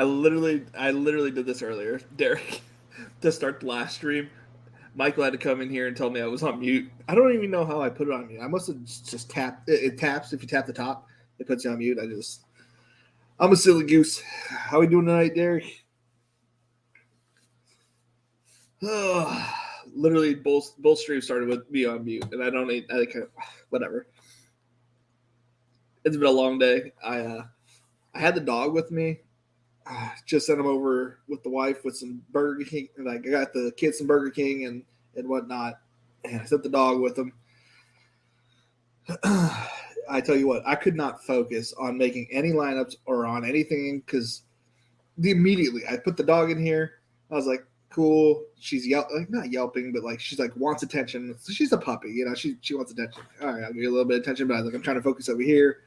I literally did this earlier, Derek, to start the last stream. Michael had to come in here and tell me I was on mute. I don't even know how I put it on mute. I must have just tapped. It taps if you tap the top. It puts you on mute. I'm a silly goose. How we doing tonight, Derek? Literally, both streams started with me on mute, and I don't need. I kind of whatever. It's been a long day. I had the dog with me. Just sent him over with the wife with some Burger King. And I got the kids some Burger King and whatnot. And I sent the dog with them. I tell you what, I could not focus on making any lineups or on anything because immediately I put the dog in here. I was like, cool. She's not yelping, but like she's like wants attention. So she's a puppy, she wants attention. All right, I'll give you a little bit of attention, but I was like, I'm trying to focus over here.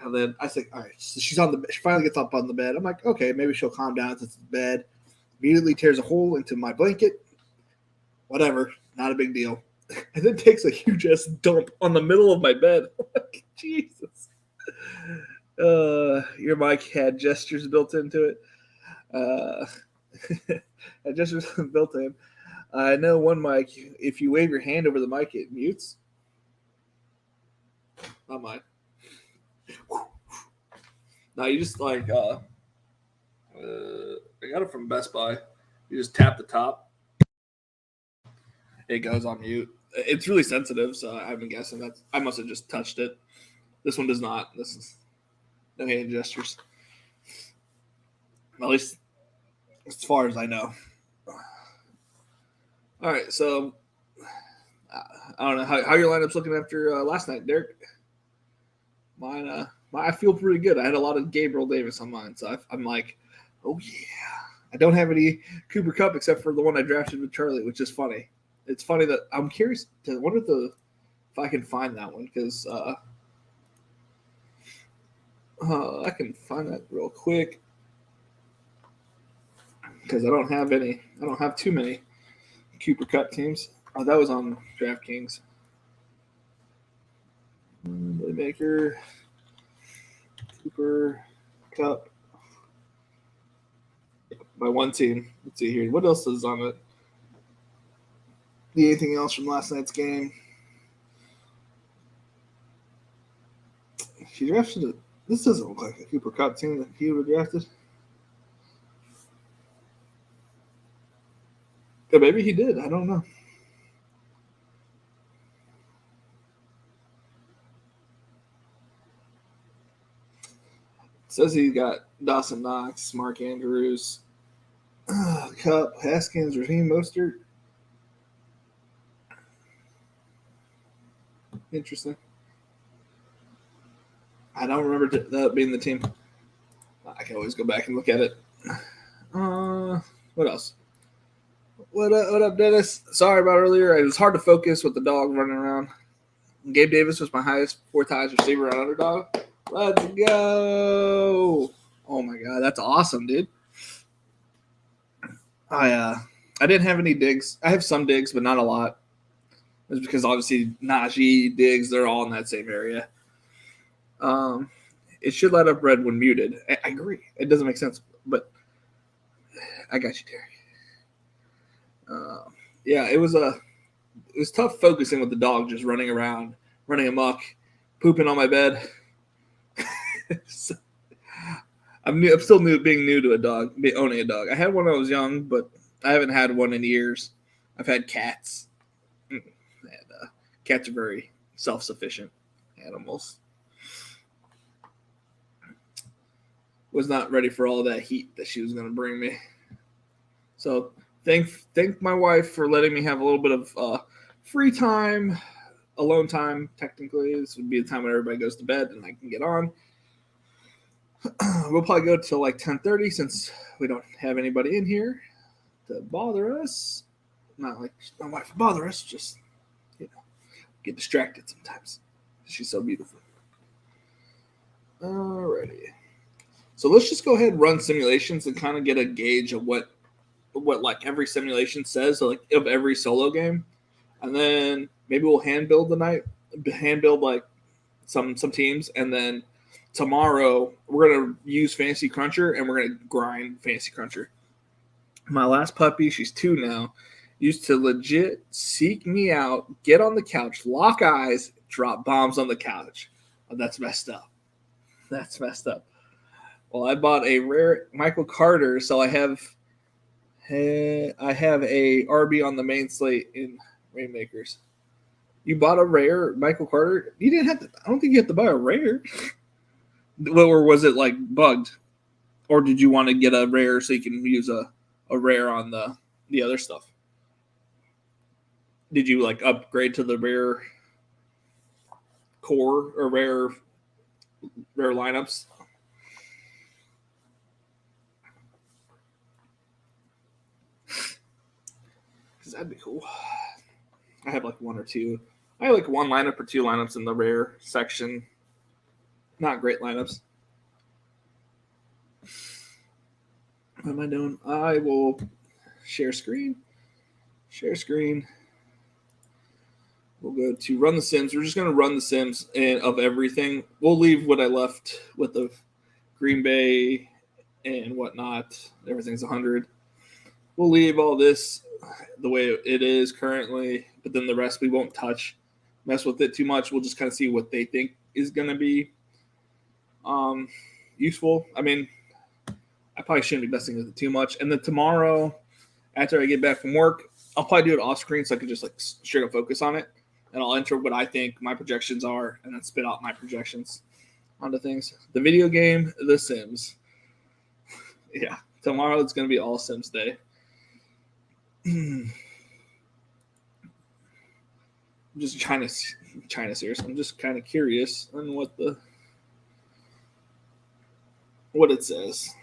And then I said, all right, so she finally gets up on the bed. I'm like, okay, maybe she'll calm down since it's bed. Immediately tears a hole into my blanket. Whatever, not a big deal. And then takes a huge ass dump on the middle of my bed. Like, Jesus. Your mic had gestures built into it. Had gestures built in. I know one mic, if you wave your hand over the mic, it mutes. Not mine. No, you just like I got it from Best Buy. You just tap the top, it goes on mute. It's really sensitive, so I've been guessing that I must have just touched it. This one does not. This is no hand gestures, at least as far as I know. All right, so I don't know how your lineup's looking after last night, Derek. Mine, I feel pretty good. I had a lot of Gabriel Davis on mine, so I'm like, oh yeah. I don't have any Cooper Kupp except for the one I drafted with Charlie, which is funny. It's funny that I'm curious to wonder if I can find that one because I can find that real quick because I don't have any. I don't have too many Cooper Kupp teams. Oh, that was on DraftKings. Playmaker, Cooper Kupp. By one team. Let's see here. What else is on it? Anything else from last night's game? He drafted it. This doesn't look like a Cooper Kupp team that he would have drafted. Yeah, maybe he did. I don't know. It says he got Dawson Knox, Mark Andrews, Kupp, Haskins, Raheem Mostert. Interesting. I don't remember that being the team. I can always go back and look at it. What else? What up, Dennis? Sorry about earlier. It was hard to focus with the dog running around. Gabe Davis was my highest 4 times receiver on Underdog. Let's go! Oh my god, that's awesome, dude. I didn't have any digs. I have some digs, but not a lot. It's because obviously Najee, Diggs, they're all in that same area. It should let up red when muted. I agree. It doesn't make sense, but I got you, Derek. Yeah, it was tough focusing with the dog just running around, running amok, pooping on my bed. So, I'm still being new to a dog, owning a dog. I had one when I was young, but I haven't had one in years. I've had cats. And, cats are very self-sufficient animals. Was not ready for all that heat that she was going to bring me. So thank my wife for letting me have a little bit of free time, alone time. Technically, this would be the time when everybody goes to bed and I can get on. We'll probably go till like 10:30 since we don't have anybody in here to bother us. Not like my wife would bother us, just get distracted sometimes. She's so beautiful. Alrighty. So let's just go ahead and run simulations and kind of get a gauge of what like every simulation says, so like of every solo game, and then maybe we'll hand build like some teams, and then Tomorrow, we're going to use Fantasy Cruncher and we're going to grind Fantasy Cruncher. My last puppy, she's 2 now, used to legit seek me out, get on the couch, lock eyes, drop bombs on the couch. Oh, that's messed up. That's messed up. Well, I bought a rare Michael Carter, so I have a RB on the main slate in Rainmakers. You bought a rare Michael Carter? You didn't have to. I don't think you have to buy a rare. Or was it like bugged? Or did you want to get a rare so you can use a rare on the other stuff? Did you like upgrade to the rare core or rare lineups? Because that'd be cool. I have like 1 or 2. I have like 1 lineup or 2 lineups in the rare section. Not great lineups. What am I doing? I will share screen. Share screen. We'll go to run the Sims. We're just going to run the Sims of everything. We'll leave what I left with the Green Bay and whatnot. Everything's 100. We'll leave all this the way it is currently, but then the rest we won't touch, mess with it too much. We'll just kind of see what they think is going to be useful. I mean, I probably shouldn't be messing with it too much. And then tomorrow, after I get back from work, I'll probably do it off screen so I can just like straight up focus on it. And I'll enter what I think my projections are and then spit out my projections onto things. The video game, The Sims. Yeah, tomorrow it's going to be all Sims day. I'm just China serious. I'm just kind of curious on what it says.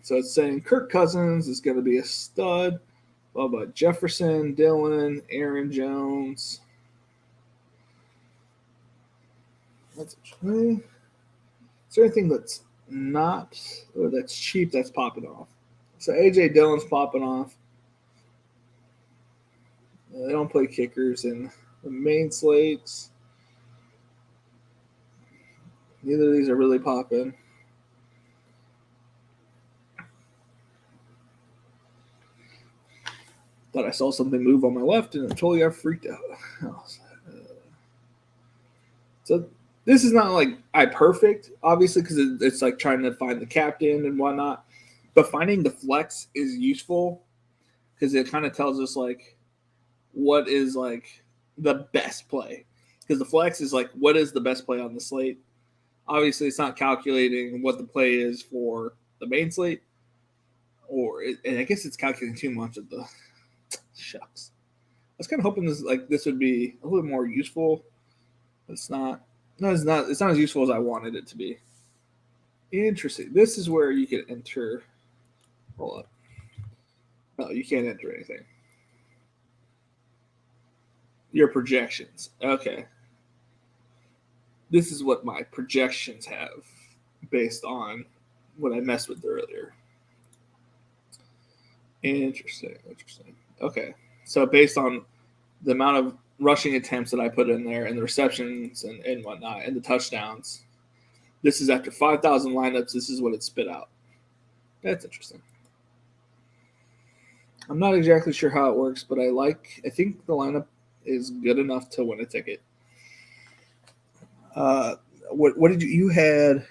So it's saying Kirk Cousins is going to be a stud. Blah, blah, Jefferson, Dillon, Aaron Jones. That's interesting. Is there anything that's not, or that's cheap that's popping off? So A.J. Dillon's popping off. They don't play kickers in the main slates. Neither of these are really popping. Thought I saw something move on my left and it totally got freaked out. So this is not like perfect, obviously, because it's like trying to find the captain and whatnot. But finding the flex is useful because it kind of tells us like what is like the best play. Because the flex is like what is the best play on the slate. Obviously, it's not calculating what the play is for the main slate, and I guess it's calculating too much of the. Shucks. I was kind of hoping this would be a little more useful. It's not. No, it's not. It's not as useful as I wanted it to be. Interesting. This is where you can enter. Hold up. No, you can't enter anything. Your projections. Okay. This is what my projections have based on what I messed with earlier. Interesting. Okay. So based on the amount of rushing attempts that I put in there and the receptions and whatnot and the touchdowns, this is after 5,000 lineups. This is what it spit out. That's interesting. I'm not exactly sure how it works, but I think the lineup is good enough to win a ticket. What did you had?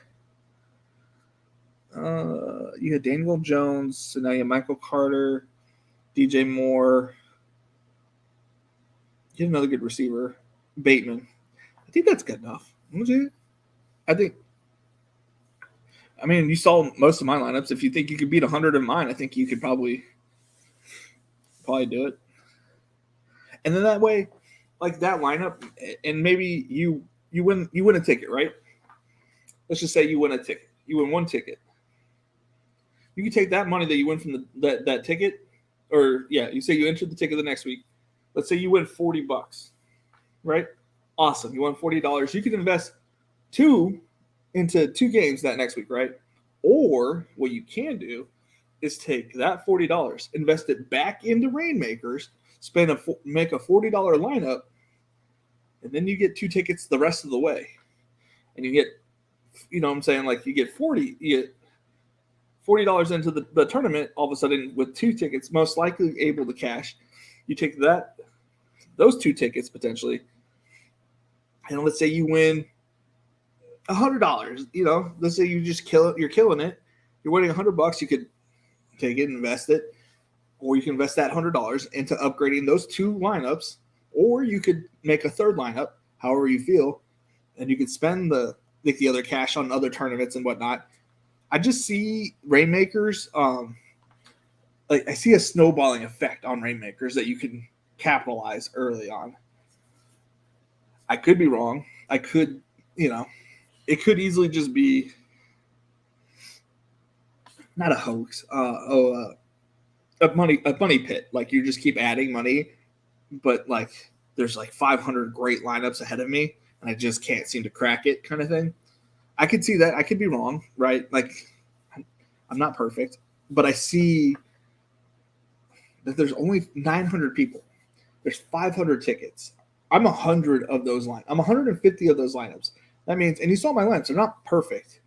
You had Daniel Jones, so now you have Michael Carter, DJ Moore. You had another good receiver, Bateman. I think that's good enough. You saw most of my lineups. If you think you could beat 100 of mine, I think you could probably do it. And then that way, like that lineup, and maybe you win a ticket, right? Let's just say you win a ticket. You win 1 ticket. You can take that money that you win from that ticket, you say you entered the ticket the next week. Let's say you win $40, right? Awesome. You won $40. You can invest into 2 games that next week, right? Or what you can do is take that $40, invest it back into Rainmakers, make a $40 lineup, and then you get 2 tickets the rest of the way, and you get, you know what I'm saying, like you get $40 into the tournament all of a sudden with 2 tickets, most likely able to cash. You take those 2 tickets potentially, and let's say you win $100. You know, let's say you just kill it. You're killing it. You're winning $100. You could take it and invest it, or you can invest that $100 into upgrading those 2 lineups, or you could make a 3rd lineup, however you feel, and you could spend the other cash on other tournaments and whatnot. I just see Rainmakers. Like I see a snowballing effect on Rainmakers that you can capitalize early on. I could be wrong. I could, it could easily just be not a hoax. A money pit. Like you just keep adding money, but like there's like 500 great lineups ahead of me, and I just can't seem to crack it, kind of thing. I could see that. I could be wrong, right? Like I'm not perfect, but I see that there's only 900 people. There's 500 tickets. I'm 100 of those lines. I'm 150 of those lineups. That means, and you saw my lineups, they're not perfect.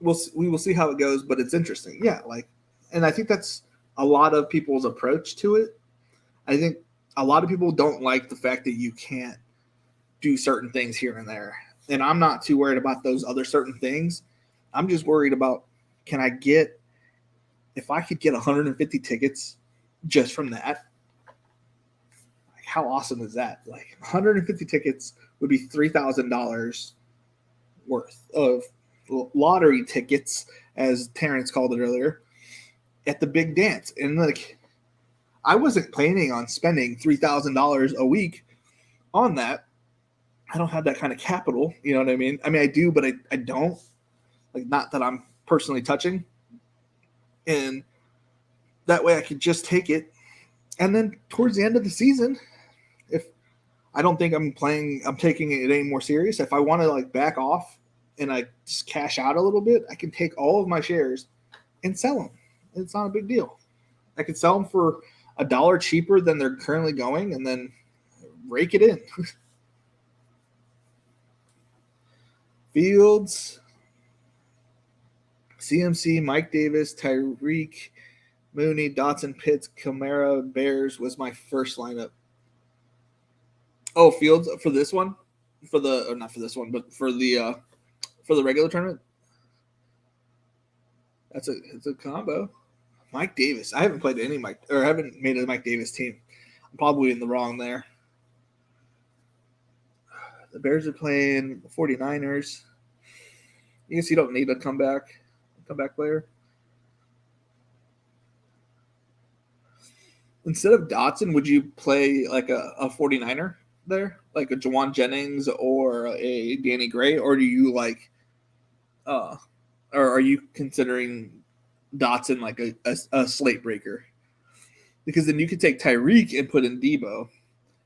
We will see how it goes, but it's interesting. Yeah, like, and I think that's a lot of people's approach to it. I think a lot of people don't like the fact that you can't do certain things here and there. And I'm not too worried about those other certain things. I'm just worried about, if I could get 150 tickets just from that, like how awesome is that? Like 150 tickets would be $3,000 worth of lottery tickets, as Terrence called it earlier, at the big dance. And like, I wasn't planning on spending $3,000 a week on that. I don't have that kind of capital. You know what I mean? I mean, I do, but I don't. Like, not that I'm personally touching. And that way I could just take it. And then towards the end of the season, if I don't think I'm taking it any more serious, if I want to like back off and I just cash out a little bit, I can take all of my shares and sell them. It's not a big deal. I could sell them for $1 cheaper than they're currently going and then rake it in. Fields, CMC, Mike Davis, Tyreek, Mooney, Dotson, Pitts, Kamara, Bears was my first lineup. Oh, Fields for this one? Not for this one, but for the regular tournament? It's a combo. Mike Davis. I haven't played haven't made a Mike Davis team. I'm probably in the wrong there. The Bears are playing 49ers. I guess you don't need a comeback player. Instead of Dotson, would you play like a 49er there? Like a Jawan Jennings or a Danny Gray? Or do you like or are you considering Dotson like a slate breaker? Because then you could take Tyreek and put in Debo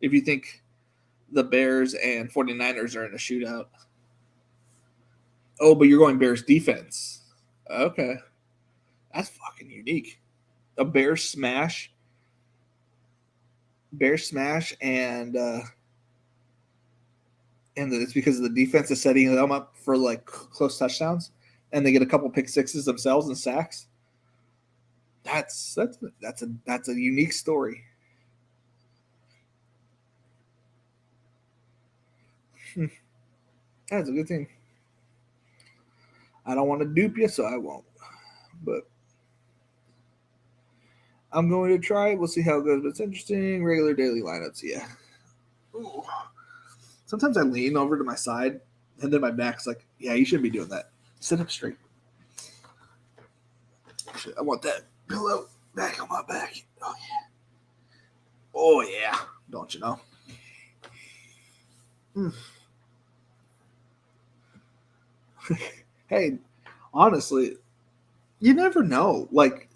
if you think the Bears and 49ers are in a shootout. Oh, but you're going Bears defense. Okay. That's fucking unique. A Bears smash. And it's because the defense is setting them up for like close touchdowns, and they get a couple pick sixes themselves and sacks. That's a unique story. That's a good thing. I don't want to dupe you, so I won't. But I'm going to try it. We'll see how it goes. But it's interesting. Regular daily lineups, yeah. Ooh. Sometimes I lean over to my side, and then my back's like, yeah, you shouldn't be doing that. Sit up straight. I want that pillow back on my back. Oh, yeah. Oh, yeah. Don't you know? Hey, honestly, you never know. Like,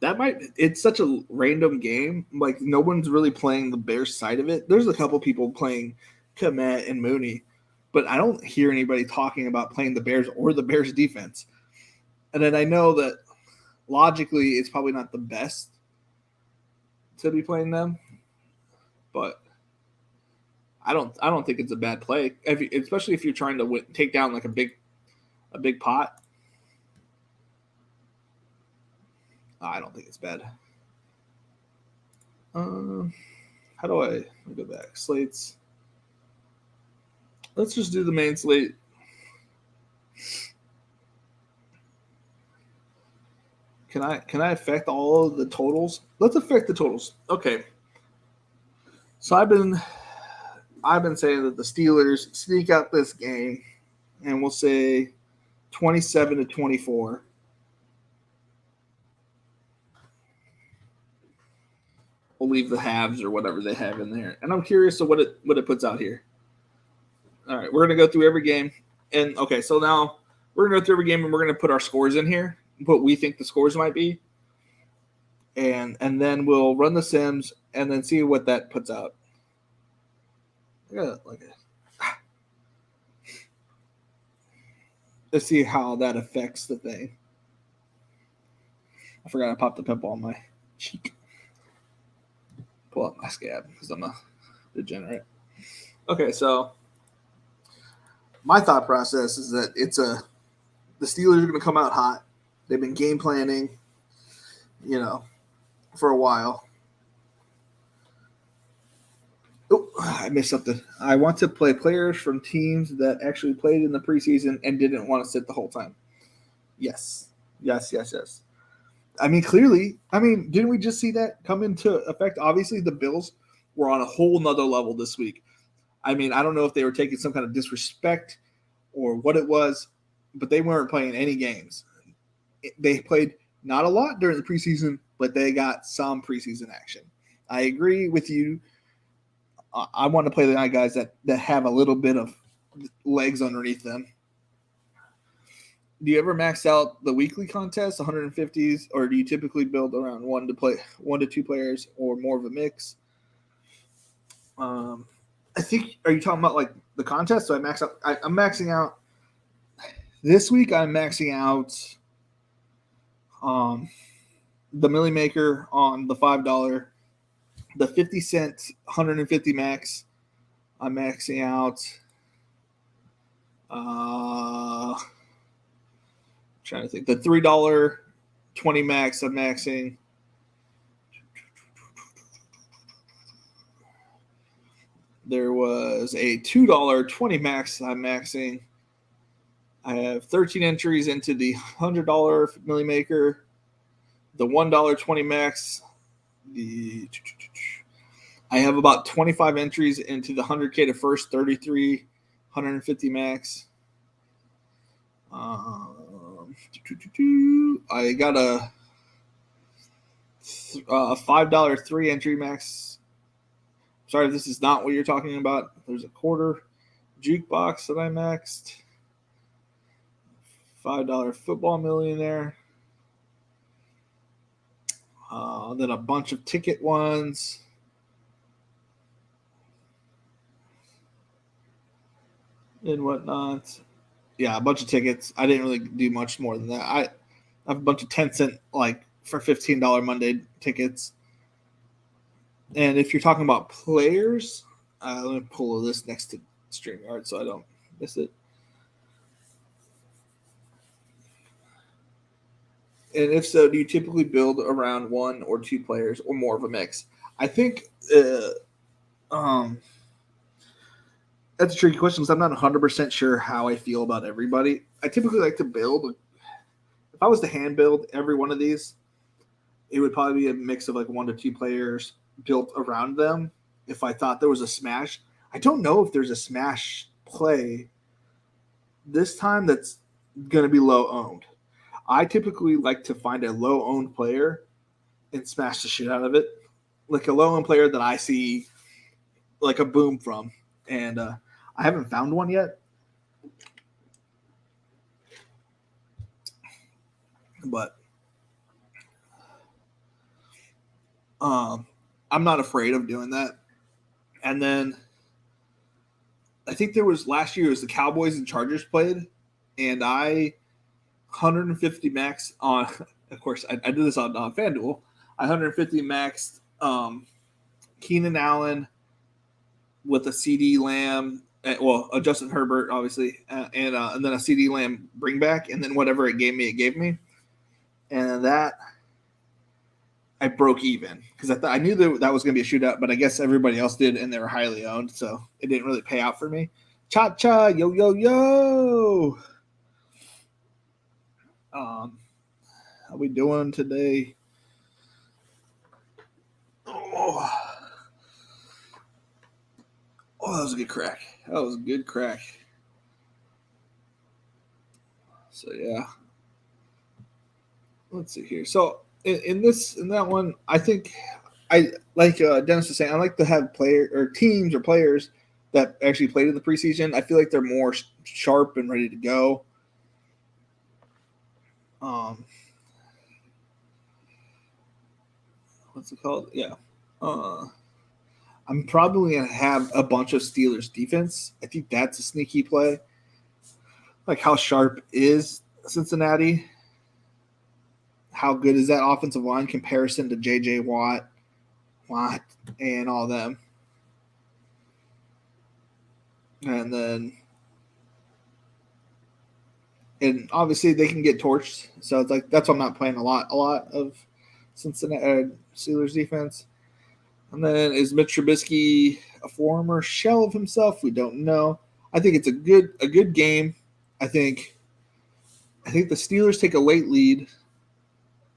it's such a random game. Like, no one's really playing the Bears side of it. There's a couple people playing Komet and Mooney, but I don't hear anybody talking about playing the Bears or the Bears defense. And then I know that logically it's probably not the best to be playing them, but I don't think it's a bad play, especially if you're trying to take down like a big pot. I don't think it's bad. How do I go back? Slates. Let's just do the main slate. Can I affect all of the totals? Let's affect the totals. Okay. So I've been saying that the Steelers sneak out this game, and we'll say 27-24. We'll leave the halves or whatever they have in there, and I'm curious to what it puts out here. All right, we're gonna go through every game, and okay, so now we're gonna go through every game, and we're gonna put our scores in here, what we think the scores might be, and then we'll run the sims and then see what that puts out. Let's see how that affects the thing. I forgot I popped the pimple on my cheek. Pull up my scab because I'm a degenerate. Okay, so my thought process is that the Steelers are going to come out hot. They've been game planning, for a while. Oh, I missed something. I want to play players from teams that actually played in the preseason and didn't want to sit the whole time. Yes. I mean, clearly, didn't we just see that come into effect? Obviously, the Bills were on a whole nother level this week. I mean, I don't know if they were taking some kind of disrespect or what it was, but they weren't playing any games. They played not a lot during the preseason, but they got some preseason action. I agree with you. I want to play the guys that have a little bit of legs underneath them. Do you ever max out the weekly contest, 150s, or do you typically build around 1 to 2 players or more of a mix? I think, are you talking about like the contest? So I'm maxing out this week. I'm maxing out the Millie Maker on the $5, the 50-cent 150 max. I'm maxing out. Trying to think, the $3 20 max. I'm maxing. There was a $2 20 max I'm maxing. I have 13 entries into the $100 Millie Maker, the $1 20 max. I have about 25 entries into the 100K to first, 33 150 max. I got a $5 3 entry max. Sorry, this is not what you're talking about. There's a quarter jukebox that I maxed. $5 football millionaire. Then a bunch of ticket ones. And whatnot. Yeah, a bunch of tickets. I didn't really do much more than that. I have a bunch of 10-cent, like, for $15 Monday tickets. And if you're talking about players, let me pull this next to StreamYard so I don't miss it. And if so, do you typically build around 1 or 2 players or more of a mix? I think that's a tricky question because I'm not 100% sure how I feel about everybody. I typically like to build. If I was to hand build every one of these, it would probably be a mix of like 1 to 2 players built around them. If I thought there was a smash, I don't know if there's a smash play this time that's going to be low owned. I typically like to find a low owned player and smash the shit out of it. Like a low owned player that I see like a boom from. And I haven't found one yet. But I'm not afraid of doing that. And then I think there was last year, it was the Cowboys and Chargers played, and I 150 max on. Of course, I did this on FanDuel. I 150 maxed Keenan Allen, with a CD Lamb, a Justin Herbert, obviously, and then a CD Lamb bring back, and then whatever it gave me. And that I broke even because I knew that was going to be a shootout, but I guess everybody else did, and they were highly owned, so it didn't really pay out for me. Cha cha, yo yo yo. How we doing today? Oh, that was a good crack. That was a good crack. So yeah, let's see here. So in that one, I think I like Dennis was saying. I like to have teams or players that actually played in the preseason. I feel like they're more sharp and ready to go. What's it called? Yeah. I'm probably gonna have a bunch of Steelers defense. I think that's a sneaky play. Like how sharp is Cincinnati? How good is that offensive line comparison to JJ Watt, and all them? And then, and obviously they can get torched. So it's like that's why I'm not playing a lot of Cincinnati Steelers defense. And then is Mitch Trubisky a former shell of himself? We don't know. I think it's a good game. I think the Steelers take a late lead,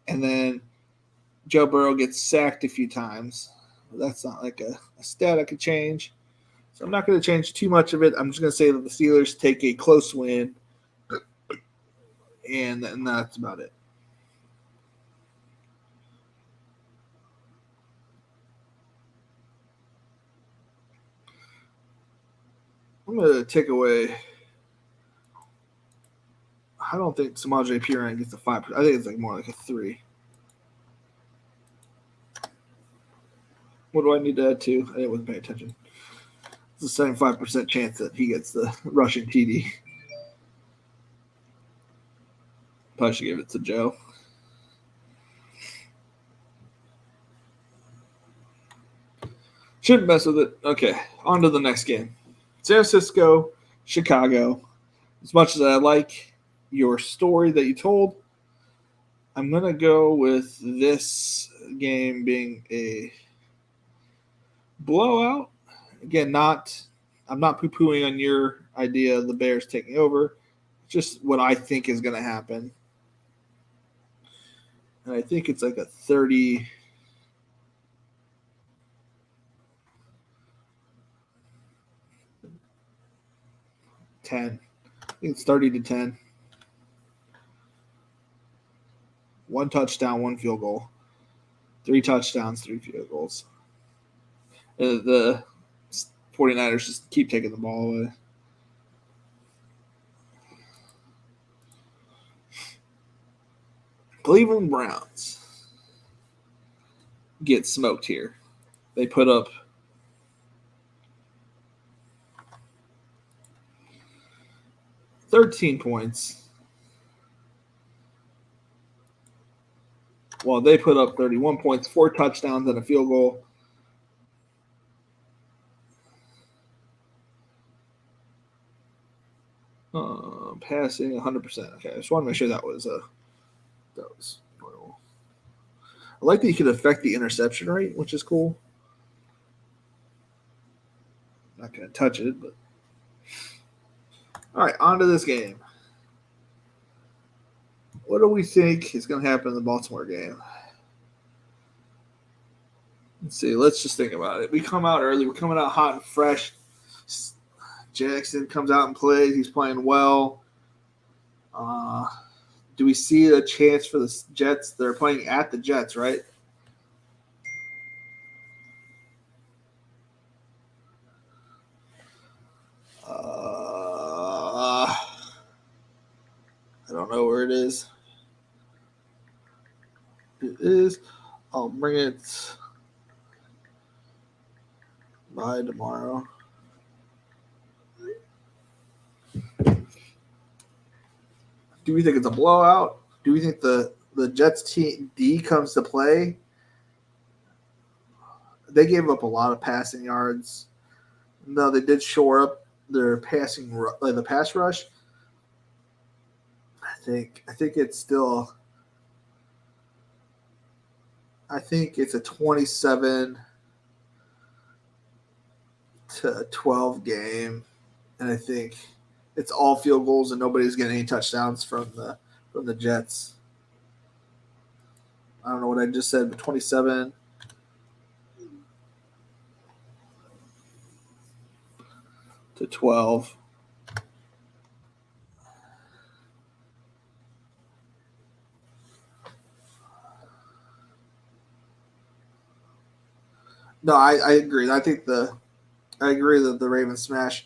and then Joe Burrow gets sacked a few times. That's not like a stat I could change. So I'm not going to change too much of it. I'm just going to say that the Steelers take a close win, and that's about it. I'm going to take away. I don't think Samaje Perine gets a 5%. I think it's like more like a 3. What do I need to add to? I wasn't paying attention. It's a 75% chance that he gets the rushing TD. Probably should give it to Joe. Shouldn't mess with it. Okay, on to the next game. San Francisco, Chicago. As much as I like your story that you told, I'm going to go with this game being a blowout. Again, I'm not poo-pooing on your idea of the Bears taking over. Just what I think is going to happen. And I think it's like a 30. I think it's 30-10. 1 touchdown, 1 field goal. 3 touchdowns, 3 field goals. The 49ers just keep taking the ball away. Cleveland Browns get smoked here. They put up 13 points. Well, they put up 31 points, 4 touchdowns, and a field goal. Passing 100%. Okay, I just want to make sure that was normal. I like that you could affect the interception rate, which is cool. I'm not going to touch it, but all right, on to this game. What do we think is going to happen in the Baltimore game? Let's see. Let's just think about it. We come out early. We're coming out hot and fresh. Jackson comes out and plays. He's playing well. Do we see a chance for the Jets? They're playing at the Jets, right? I don't know where it is. It is. I'll bring it by tomorrow. Do we think it's a blowout? Do we think the Jets team D comes to play? They gave up a lot of passing yards. No, they did shore up their the pass rush. I think it's still. I think it's a 27-12 game, and I think it's all field goals and nobody's getting any touchdowns from the Jets. I don't know what I just said, but 27-12. No, I agree. I agree that the Ravens smash.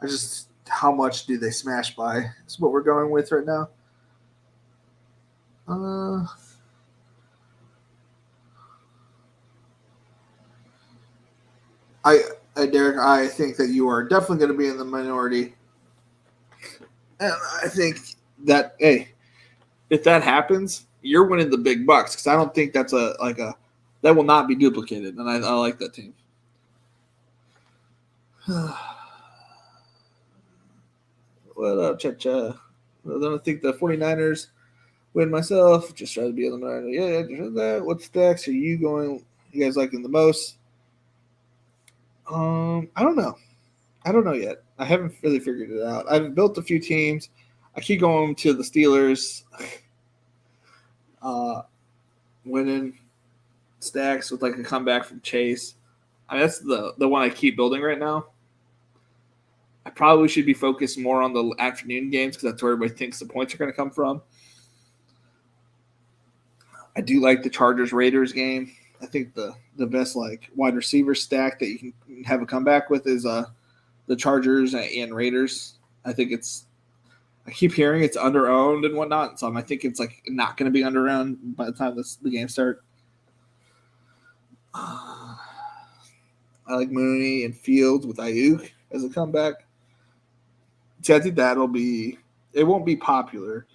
I just how much do they smash by? Is what we're going with right now. Uh, I, Derek, I think that you are definitely going to be in the minority, and I think that if that happens, you're winning the big bucks because I don't think that's a that will not be duplicated, and I like that team. What up, Cha? I don't think the 49ers win myself. Just try to be on the minority. Yeah, just that. What stacks are you going? You guys liking the most? I don't know. I don't know yet. I haven't really figured it out. I've built a few teams. I keep going to the Steelers, uh, winning stacks with like a comeback from Chase. I mean, that's the one I keep building right now. I probably should be focused more on the afternoon games because that's where everybody thinks the points are going to come from. I do like the Chargers Raiders game. I think the best like wide receiver stack that you can have a comeback with is the Chargers and Raiders. I think I keep hearing it's under owned and whatnot, so I think it's like not going to be under owned by the time the game starts. I like Mooney and Fields with Ayuk as a comeback. See, I think that'll be. It won't be popular,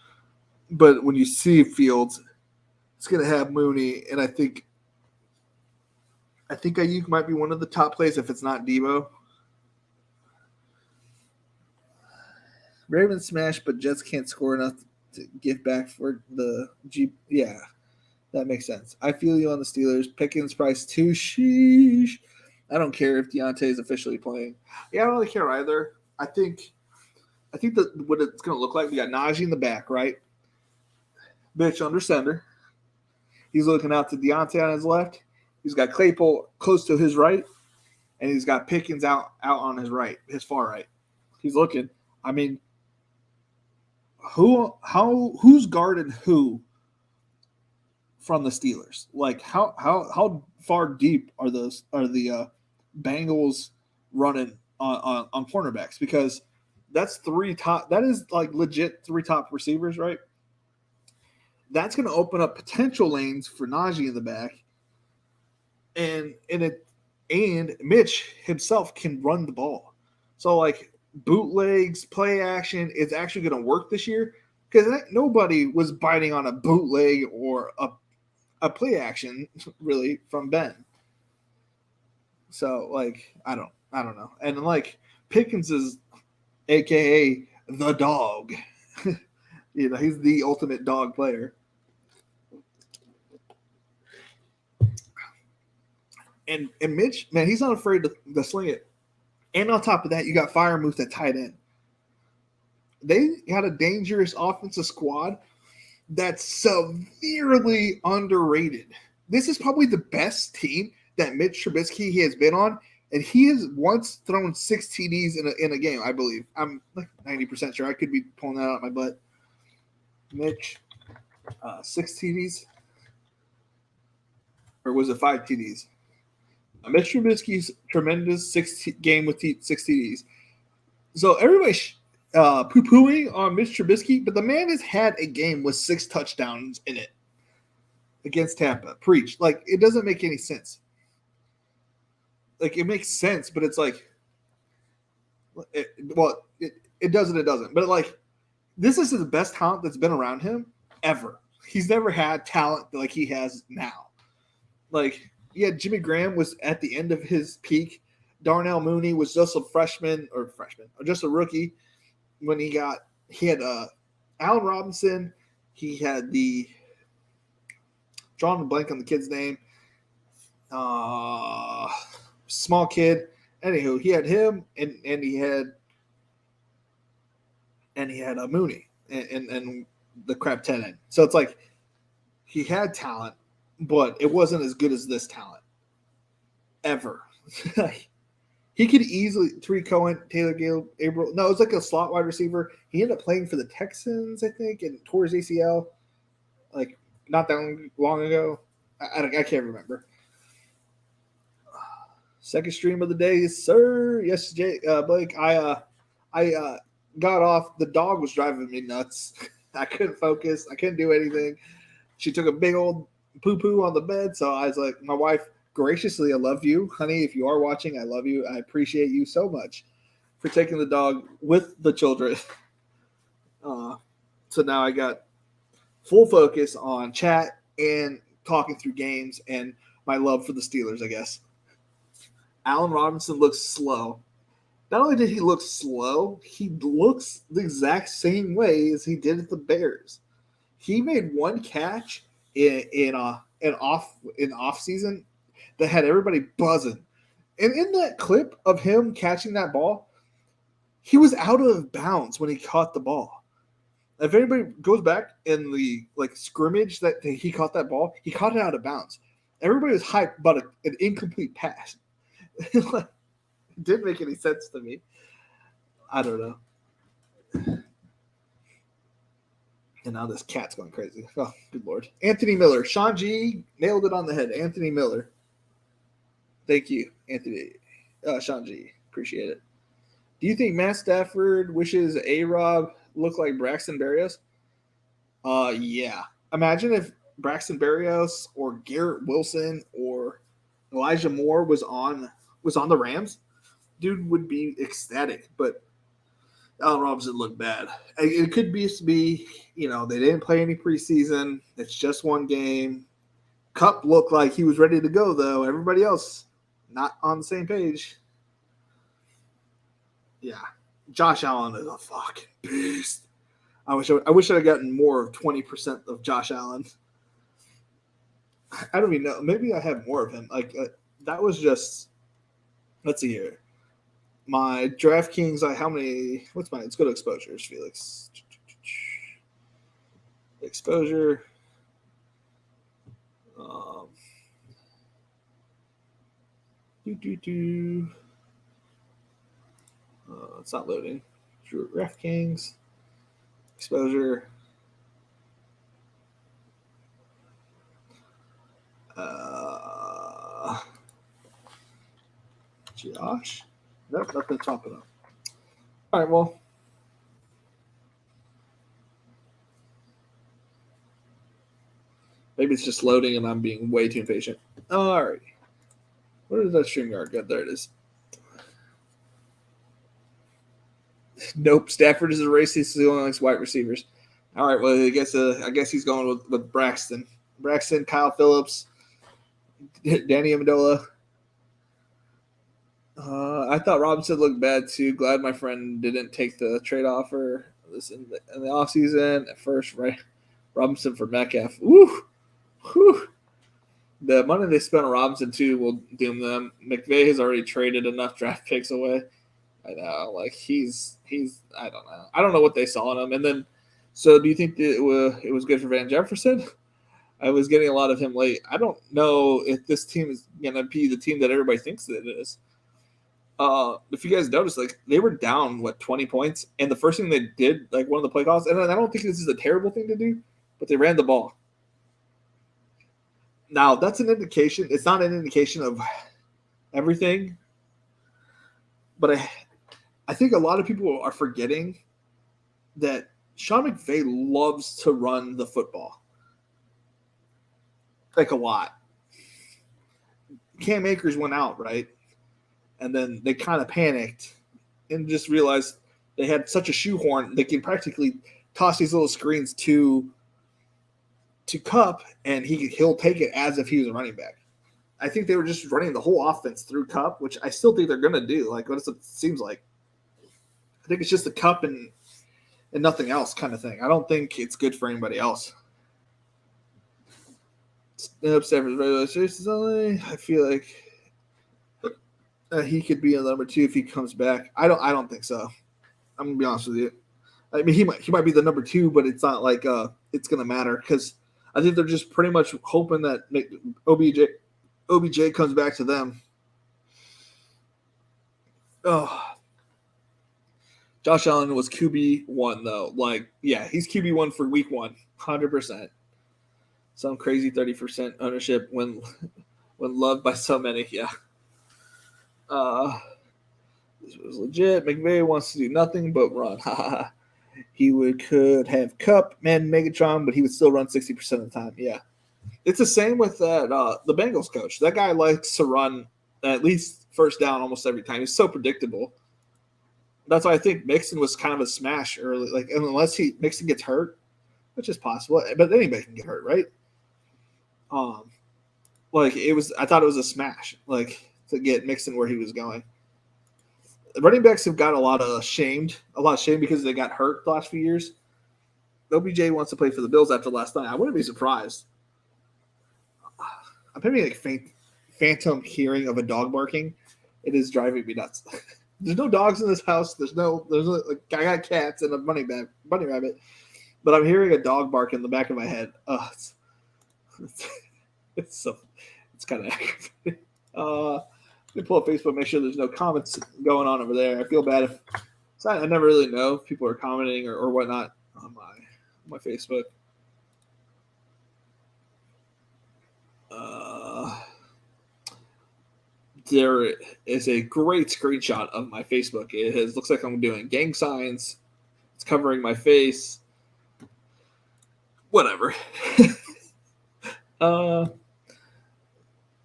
but when you see Fields, it's going to have Mooney, and I think Ayuk might be one of the top plays if it's not Debo. Ravens smash, but Jets can't score enough to give back for the G. Yeah, that makes sense. I feel you on the Steelers. Pickens price too. Sheesh. I don't care if Deontay is officially playing. Yeah, I don't really care either. I think that what it's going to look like. We got Najee in the back, right? Bitch under center. He's looking out to Deontay on his left. He's got Claypool close to his right, and he's got Pickens out on his right, his far right. He's looking. I mean, who's guarding who from the Steelers? Like how far deep are the Bengals running on cornerbacks? Because that's that is like legit three top receivers, right? That's going to open up potential lanes for Najee in the back, and Mitch himself can run the ball. So like bootlegs, play action is actually going to work this year because nobody was biting on a bootleg or a play action really from Ben. So like I don't know, and like Pickens is AKA the dog. He's the ultimate dog player. And Mitch, man, he's not afraid to sling it. And on top of that, you got Firemouth at tight end. They got a dangerous offensive squad that's severely underrated. This is probably the best team that Mitch Trubisky has been on, and he has once thrown 6 TDs in a game, I believe. I'm like 90% sure. I could be pulling that out of my butt. Mitch, 6 TDs? Or was it 5 TDs? Mitch Trubisky's tremendous game with 6 TDs. So everybody's poo-pooing on Mitch Trubisky, but the man has had a game with 6 touchdowns in it against Tampa. Preach. Like, it doesn't make any sense. Like, it makes sense, but it's like, it does and it doesn't. But, like, this is the best talent that's been around him ever. He's never had talent like he has now. Like, yeah, Jimmy Graham was at the end of his peak, Darnell Mooney was just a freshman, or just a rookie when he had Allen Robinson. He had drawing a blank on the kid's name, small kid. Anywho, he had him, and he had a Mooney and the crap 10 end. So it's like he had talent, but it wasn't as good as this talent ever. He could easily Tariq Cohen, Taylor Gabriel. No, it was like a slot wide receiver. He ended up playing for the Texans, I think, and tore his ACL like not that long ago. I can't remember. Second stream of the day, sir. Yes, Blake. I got off. The dog was driving me nuts. I couldn't focus. I couldn't do anything. She took a big old poo-poo on the bed. So I was like, my wife, graciously, I love you, honey. If you are watching, I love you. I appreciate you so much for taking the dog with the children. So now I got full focus on chat and talking through games and my love for the Steelers, I guess. Allen Robinson looks slow. Not only did he look slow, he looks the exact same way as he did at the Bears. He made one catch in off season that had everybody buzzing. And in that clip of him catching that ball, he was out of bounds when he caught the ball. If anybody goes back in the scrimmage that he caught that ball, he caught it out of bounds. Everybody was hyped about an incomplete pass. It didn't make any sense to me. I don't know. And now this cat's going crazy. Oh, good Lord. Anthony Miller. Sean G nailed it on the head. Anthony Miller. Thank you, Anthony. Sean G. Appreciate it. Do you think Matt Stafford wishes A-Rob looked like Braxton Berrios? Yeah. Imagine if Braxton Berrios or Garrett Wilson or Elijah Moore was on the Rams. Dude would be ecstatic, but Allen Robinson looked bad. It could be, they didn't play any preseason. It's just one game. Kupp looked like he was ready to go, though. Everybody else not on the same page. Yeah. Josh Allen is a fucking beast. I wish I'd have gotten more of 20% of Josh Allen. I don't even know. Maybe I have more of him. That was just – let's see here. My DraftKings, how many – what's mine? Let's go to exposures, Felix. Exposure. It's not loading. DraftKings. Exposure. Josh? Nope, nothing topping up. All right, well. Maybe it's just loading and I'm being way too impatient. All right. Where did that StreamYard go? There it is. Nope, Stafford is a racist. He only likes white receivers. All right, well, I guess he's going with Braxton. Braxton, Kyle Phillips, Danny Amendola. I thought Robinson looked bad too. Glad my friend didn't take the trade offer in the offseason. At first, right? Robinson for Metcalf. Woo! Whew. The money they spent on Robinson too will doom them. McVay has already traded enough draft picks away. I know, he's I don't know. I don't know what they saw in him. And then, so do you think that it was good for Van Jefferson? I was getting a lot of him late. I don't know if this team is going to be the team that everybody thinks that it is. If you guys noticed, they were down 20 points, and the first thing they did, one of the play calls, and I don't think this is a terrible thing to do, but they ran the ball. Now that's an indication. It's not an indication of everything, but I think a lot of people are forgetting that Sean McVay loves to run the football. A lot. Cam Akers went out, right? And then they kind of panicked and just realized they had such a shoehorn. They can practically toss these little screens to Kupp, and he'll take it as if he was a running back. I think they were just running the whole offense through Cup, which I still think they're going to do. Like, what it seems like. I think it's just the Cup and nothing else kind of thing. I don't think it's good for anybody else. I feel like he could be a number 2 if he comes back. I don't think so. I'm gonna be honest with you. I mean, he might be the number 2, but it's not like it's gonna matter because I think they're just pretty much hoping that OBJ comes back to them. Oh, Josh Allen was QB1 though. Like, yeah, he's QB1 for week 1, 100%. Some crazy 30% ownership when loved by so many. Yeah. This was legit. McVay wants to do nothing but run. He could have Cup, man, Megatron, but he would still run 60% of the time. Yeah. It's the same with that the Bengals coach. That guy likes to run at least first down almost every time. He's so predictable. That's why I think Mixon was kind of a smash early. Like, unless Mixon gets hurt, which is possible, but anybody can get hurt, right? Like I thought it was a smash, like to get Mixon where he was going. Running backs have got a lot of shamed because they got hurt the last few years. OBJ wants to play for the Bills after last night. I wouldn't be surprised. I'm having like phantom hearing of a dog barking. It is driving me nuts. There's no dogs in this house. There's like, I got cats and a bunny rabbit, but I'm hearing a dog bark in the back of my head. It's kind of aggravating. Let me pull up Facebook, make sure there's no comments going on over there. I feel bad if I never really know if people are commenting or whatnot on my Facebook. There is a great screenshot of my Facebook. It looks like I'm doing gang signs. It's covering my face. Whatever. I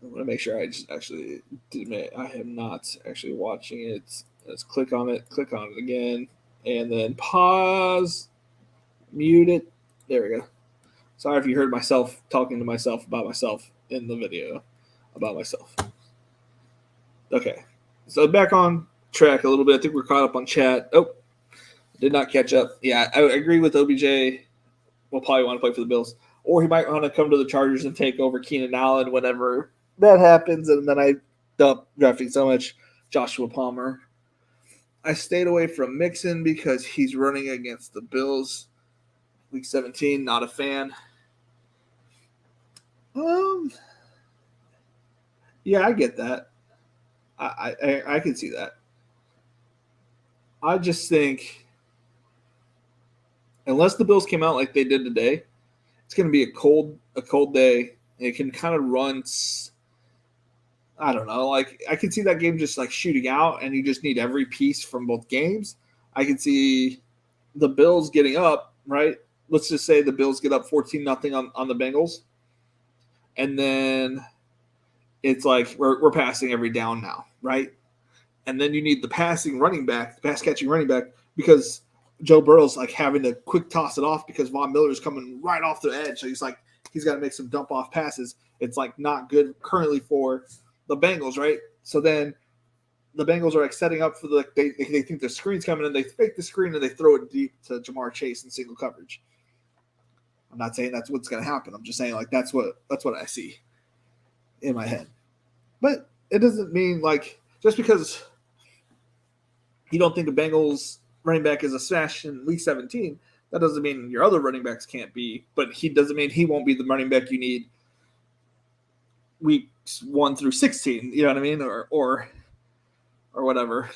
want to make sure I just actually did. I am not actually watching it. Let's click on it again, and then pause, mute it. There we go. Sorry if you heard myself talking to myself about myself in the video about myself. Okay, so back on track a little bit. I think we're caught up on chat. Oh, did not catch up. Yeah, I agree with OBJ. Will probably want to play for the Bills, or he might want to come to the Chargers and take over Keenan Allen whenever that happens. And then I dump drafting so much Joshua Palmer. I stayed away from Mixon because he's running against the Bills. Week 17, not a fan. Yeah, I get that. I can see that. I just think unless the Bills came out like they did today, it's going to be a cold day. It can kind of run. I don't know. Like I can see that game just like shooting out, and you just need every piece from both games. I can see the Bills getting up, right? Let's just say the Bills get up 14-0 on the Bengals, and then it's like we're passing every down now, right? And then you need the pass catching running back, because Joe Burrow's like having to quick toss it off because Von Miller's coming right off the edge. So he's got to make some dump off passes. It's like not good currently for the Bengals, right? So then the Bengals are like setting up for they think the screen's coming and they fake the screen and they throw it deep to Jamar Chase in single coverage. I'm not saying that's what's going to happen. I'm just saying like that's what I see in my head. But it doesn't mean like just because you don't think a Bengals running back is a smash in week 17, that doesn't mean your other running backs can't be. But he doesn't mean he won't be the running back you need weeks 1 through 16. You know what I mean? Or whatever.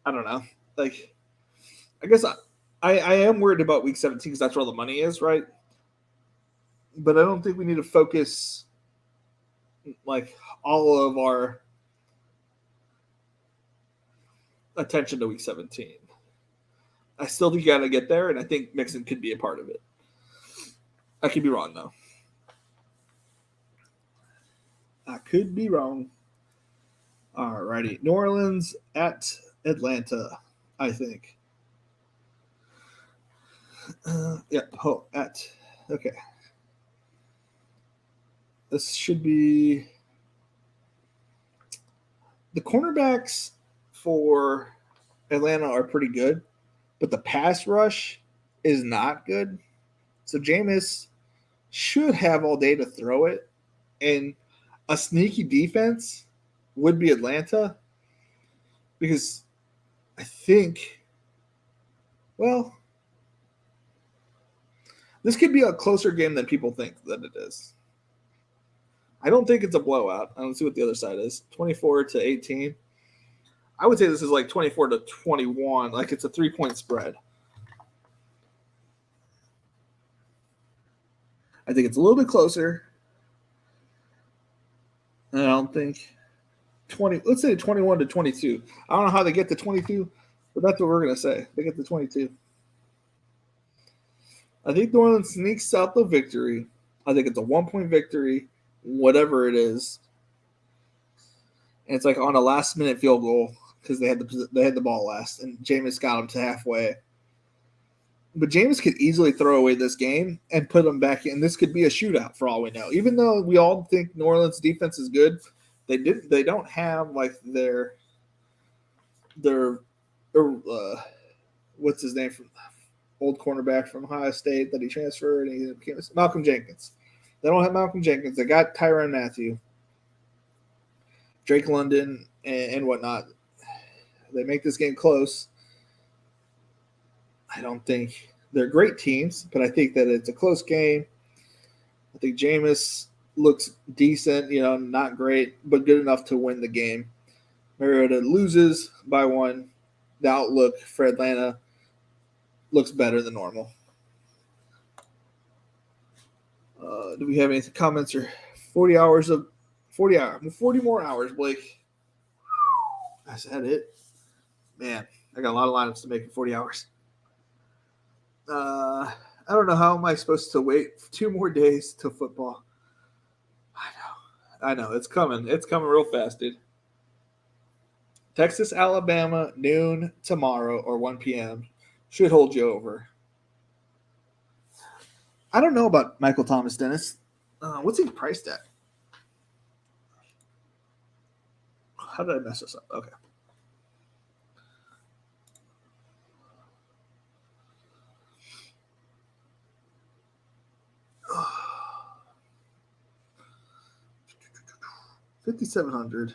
I don't know. Like, I guess I am worried about week 17 because that's where all the money is, right? But I don't think we need to focus like all of our attention to week 17. I still think you got to get there, and I think Mixon could be a part of it. I could be wrong, though. I could be wrong. All righty. New Orleans at Atlanta, I think. Okay. This should be the cornerbacks for Atlanta are pretty good, but the pass rush is not good. So Jameis should have all day to throw it, and a sneaky defense would be Atlanta because I think, well, this could be a closer game than people think that it is. I don't think it's a blowout. I don't see what the other side is. 24-18. I would say this is like 24-21, like it's a 3-point spread. I think it's a little bit closer. I don't think 20. Let's say 21-22. I don't know how they get to 22, but that's what we're gonna say. They get to 22. I think New Orleans sneaks out the victory. I think it's a 1-point victory, whatever it is. And it's like on a last-minute field goal because they had the ball last, and Jameis got them to halfway. But Jameis could easily throw away this game and put them back in. This could be a shootout for all we know. Even though we all think New Orleans defense is good, they don't have like their what's his name from old cornerback from Ohio State that he transferred and he became Malcolm Jenkins. They don't have Malcolm Jenkins. They got Tyrann Mathieu, Drake London, and whatnot. They make this game close. I don't think they're great teams, but I think that it's a close game. I think Jameis looks decent, not great, but good enough to win the game. Mariota loses by 1. The outlook for Atlanta looks better than normal. Do we have any comments or 40 more hours, Blake? Is that it? Man, I got a lot of lineups to make in 40 hours. I don't know how am I supposed to wait 2 more days till football. I know. It's coming. It's coming real fast, dude. Texas, Alabama, noon tomorrow or 1 p.m. should hold you over. I don't know about Michael Thomas, Dennis. What's he priced at? How did I mess this up? Okay. $5,700.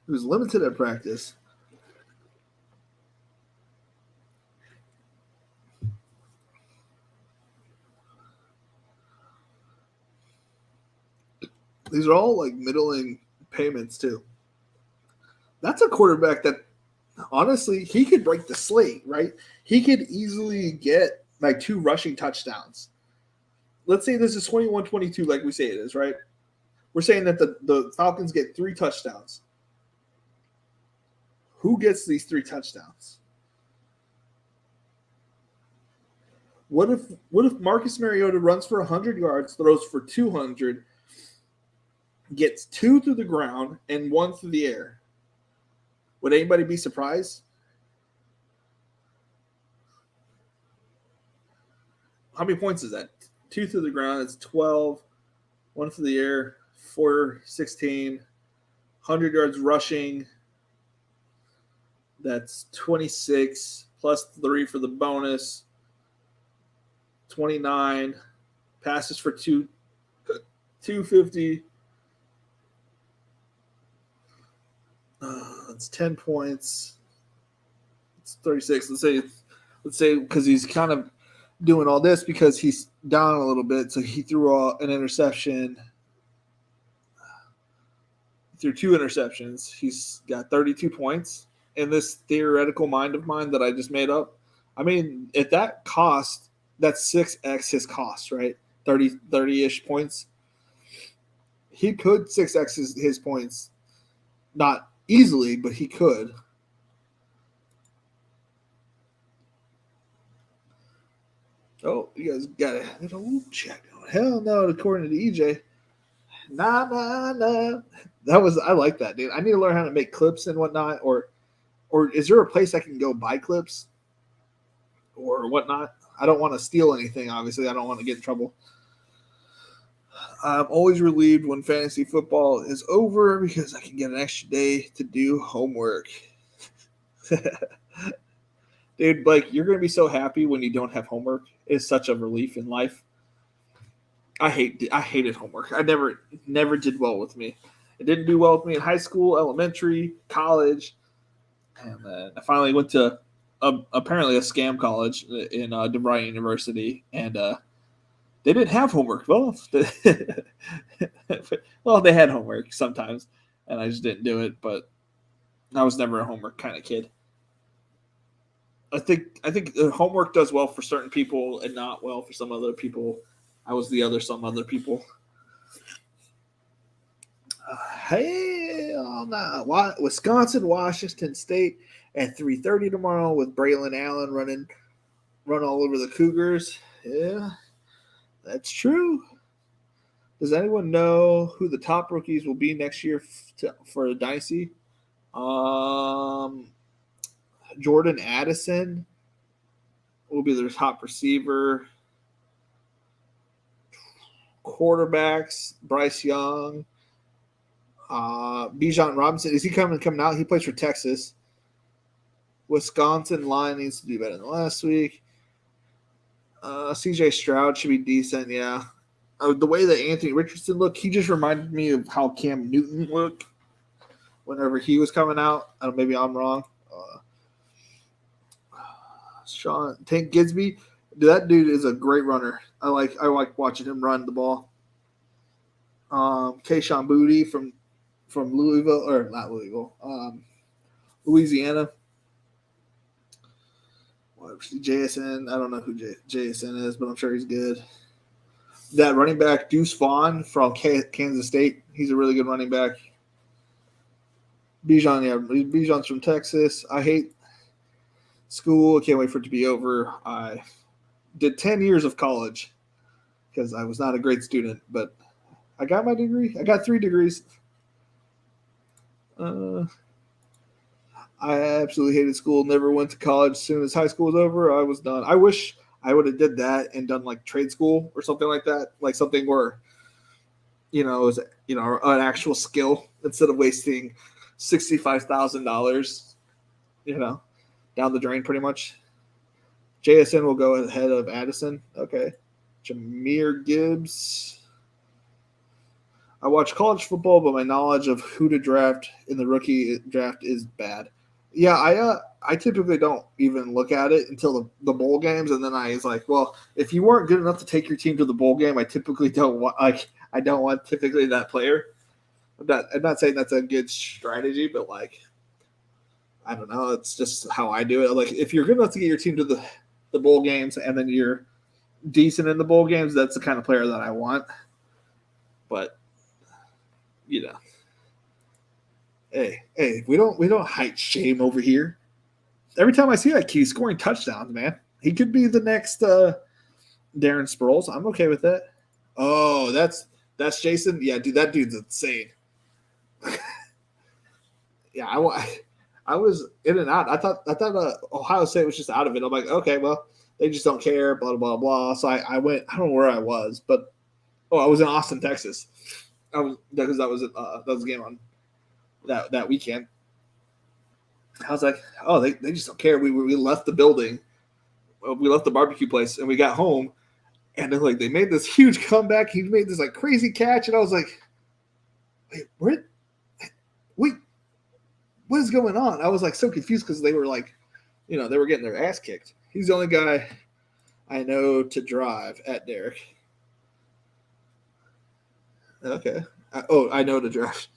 He was limited at practice. These are all like middling payments too. That's a quarterback that honestly he could break the slate, right? He could easily get like 2 rushing touchdowns. Let's say this is 21-22 like we say it is, right? We're saying that the Falcons get 3 touchdowns. Who gets these 3 touchdowns? What if Marcus Mariota runs for 100 yards, throws for 200, gets 2 through the ground and 1 through the air? Would anybody be surprised? How many points is that? 2 through the ground, it's 12. 1 through the air, 416. 100 yards rushing, that's 26 plus 3 for the bonus. 29. Passes for 250. It's 10 points. It's 36. Let's say because he's kind of doing all this because he's down a little bit, so he threw an interception. Through 2 interceptions, he's got 32 points in this theoretical mind of mine that I just made up. I mean, at that cost, that's 6x his cost, right? 30-ish points. He could 6x his points. Not easily, but he could. Oh, you guys got a little check. Hell no, according to EJ. Nah. I like that, dude. I need to learn how to make clips and whatnot, or is there a place I can go buy clips or whatnot? I don't want to steal anything, obviously. I don't want to get in trouble. I'm always relieved when fantasy football is over because I can get an extra day to do homework. Dude, Blake, you're going to be so happy when you don't have homework. It's such a relief in life. I hated homework. I never did well with me. It didn't do well with me in high school, elementary, college, and then I finally went to apparently a scam college in DeVry University, and they didn't have homework. Well, well, they had homework sometimes, and I just didn't do it. But I was never a homework kind of kid. I think homework does well for certain people and not well for some other people. I was some other people. Hell no. Wisconsin, Washington State at 3:30 tomorrow with Braylon Allen run all over the Cougars. Yeah, that's true. Does anyone know who the top rookies will be next year for the Dynasty? Jordan Addison will be their top receiver. Quarterbacks, Bryce Young, Bijan Robinson. Is he coming out? He plays for Texas. Wisconsin line needs to do better than last week. CJ Stroud should be decent, yeah. The way that Anthony Richardson looked, he just reminded me of how Cam Newton looked whenever he was coming out. Maybe I'm wrong. Tank Gidsby, that dude is a great runner. I like watching him run the ball. Kayshawn Booty from Louisville, or not Louisville, Louisiana. JSN, I don't know who JSN is, but I'm sure he's good. That running back, Deuce Vaughn from Kansas State, he's a really good running back. Bijan's from Texas. I hate school. I can't wait for it to be over. I did 10 years of college because I was not a great student, but I got my degree. I got 3 degrees. I absolutely hated school. Never went to college. As soon as high school was over, I was done. I wish I would have did that and done like trade school or something like that, like something where, it was, an actual skill instead of wasting $65,000, down the drain pretty much. JSN will go ahead of Addison. Okay. Jahmyr Gibbs. I watch college football, but my knowledge of who to draft in the rookie draft is bad. Yeah, I typically don't even look at it until the bowl games, and then I was like, well, if you weren't good enough to take your team to the bowl game, I typically don't want typically that player. I'm not saying that's a good strategy, but I don't know. It's just how I do it. Like, if you're good enough to get your team to the bowl games, and then you're decent in the bowl games, that's the kind of player that I want. But hey, we don't height shame over here. Every time I see that kid scoring touchdowns, man, he could be the next Darren Sproles. I'm okay with that. Oh, that's Jason. Yeah, dude, that dude's insane. Yeah, I was in and out. I thought Ohio State was just out of it. I'm like, okay, well, they just don't care. Blah blah blah. So I went. I don't know where I was, but I was in Austin, Texas. Because that was a game on that weekend. I was like, oh, they just don't care. We left the building, we left the barbecue place, and we got home, and then they made this huge comeback. He made this crazy catch, and I was like, wait, what is going on? I was so confused because they were they were getting their ass kicked. He's the only guy I know to drive at Derek. Okay. I know to drive.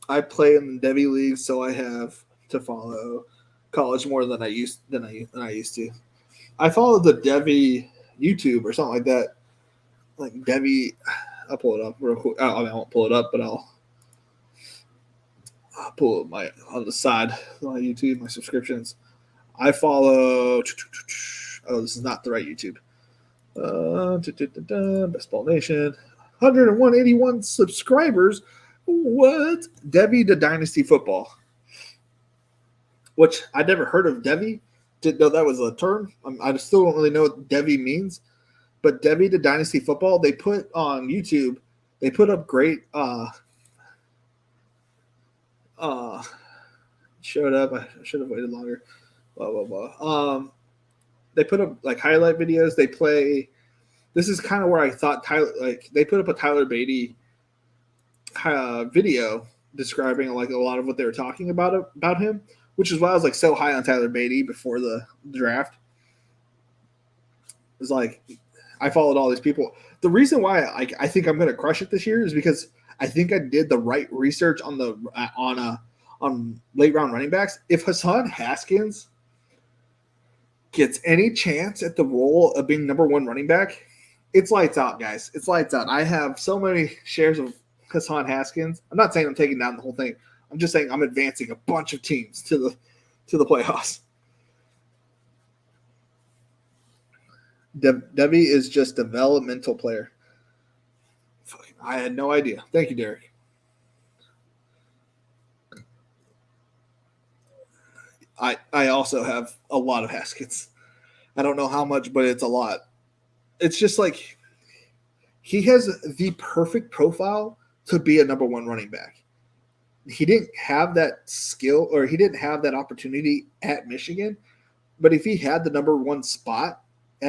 I play in the Debbie League, so I have to follow college more than I used to. I follow the Debbie YouTube or something like that. Like Debbie, I'll pull it up real quick. I won't pull it up, but I'll pull it on the side my YouTube, my subscriptions. I follow. Oh, this is not the right YouTube. Best Ball Nation. 181 subscribers. What? Debbie to Dynasty Football. Which I never heard of Debbie. Didn't know that was a term. I still don't really know what Debbie means. But Debbie to Dynasty Football, they put on YouTube, they put up great uh showed up. I should have waited longer. Blah blah blah. They put up like highlight videos. They play. This is kind of where I thought Tyler, like they put up a Tyler Beatty video describing like a lot of what they were talking about him, which is why I was like so high on Tyler Beatty before the draft. It was like I followed all these people. The reason why I think I'm going to crush it this year is because I think I did the right research on the on late round running backs. If Hassan Haskins gets any chance at the role of being number one running back, it's lights out, guys. It's lights out. I have so many shares of Hassan Haskins. I'm not saying I'm taking down the whole thing. I'm just saying I'm advancing a bunch of teams to the playoffs. Debbie is just developmental player. I had no idea. Thank you, Derek. I also have a lot of Haskins. I don't know how much, but it's a lot. It's just like he has the perfect profile to be a number one running back. He didn't have that skill or he didn't have that opportunity at Michigan, but if he had the number one spot